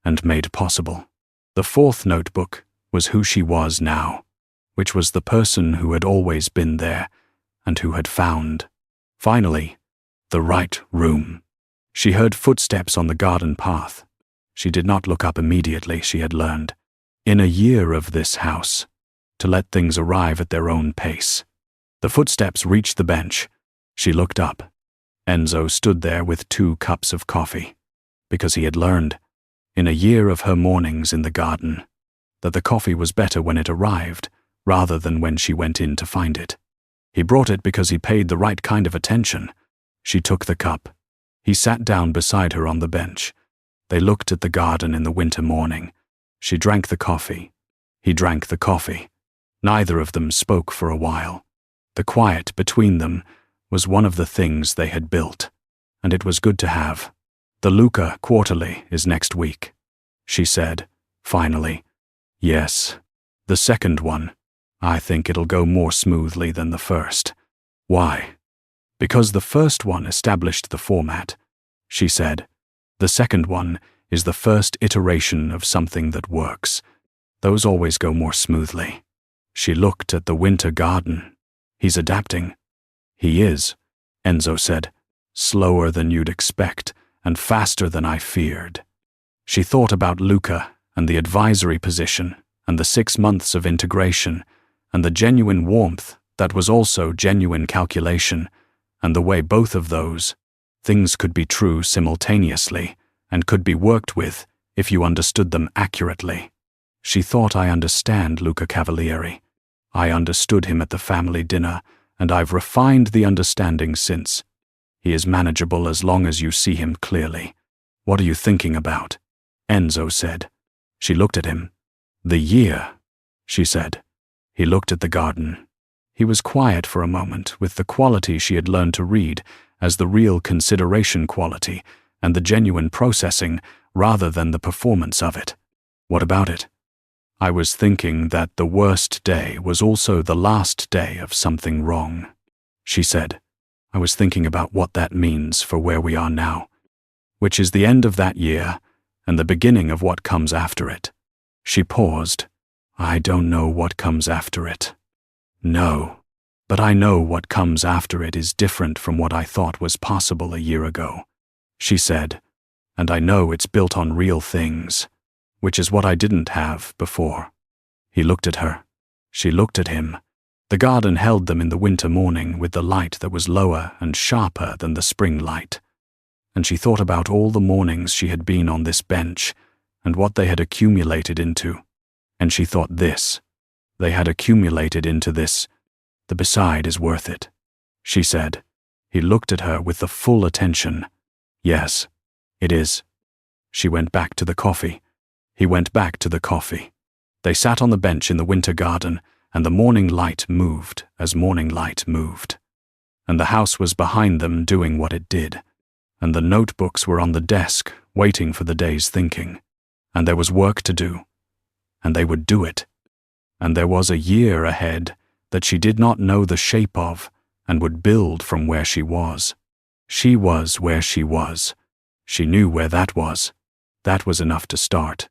and made possible. The fourth notebook was who she was now, which was the person who had always been there and who had found, finally, the right room. She heard footsteps on the garden path. She did not look up immediately, she had learned, in a year of this house, to let things arrive at their own pace. The footsteps reached the bench. She looked up. Enzo stood there with 2 cups of coffee, because he had learned, in a year of her mornings in the garden, that the coffee was better when it arrived rather than when she went in to find it. He brought it because he paid the right kind of attention. She took the cup. He sat down beside her on the bench. They looked at the garden in the winter morning. She drank the coffee. He drank the coffee. Neither of them spoke for a while. The quiet between them was one of the things they had built, and it was good to have. "The Luca quarterly is next week," she said, finally. "Yes, the second one. I think it'll go more smoothly than the first." "Why?" "Because the first one established the format," she said. "The second one is the first iteration of something that works. Those always go more smoothly." She looked at the winter garden. "He's adapting." "He is," Enzo said. "Slower than you'd expect, and faster than I feared." She thought about Luca and the advisory position and the 6 months of integration and the genuine warmth that was also genuine calculation, and the way both of those things could be true simultaneously and could be worked with if you understood them accurately. She thought, "I understand Luca Cavalieri. I understood him at the family dinner, and I've refined the understanding since. He is manageable as long as you see him clearly." "What are you thinking about?" Enzo said. She looked at him. "The year," she said. He looked at the garden. He was quiet for a moment, with the quality she had learned to read as the real consideration quality and the genuine processing rather than the performance of it. "What about it?" "I was thinking that the worst day was also the last day of something wrong," she said. "I was thinking about what that means for where we are now, which is the end of that year and the beginning of what comes after it." She paused. "I don't know what comes after it." "No, but I know what comes after it is different from what I thought was possible a year ago," she said. "And I know it's built on real things, which is what I didn't have before." He looked at her. She looked at him. The garden held them in the winter morning with the light that was lower and sharper than the spring light. And she thought about all the mornings she had been on this bench and what they had accumulated into. And she thought this. They had accumulated into this. "The beside is worth it," she said. He looked at her with the full attention. "Yes, it is." She went back to the coffee. He went back to the coffee. They sat on the bench in the winter garden, and the morning light moved as morning light moved. And the house was behind them doing what it did. And the notebooks were on the desk, waiting for the day's thinking. And there was work to do. And they would do it. And there was a year ahead that she did not know the shape of and would build from where she was. She was where she was. She knew where that was. That was enough to start.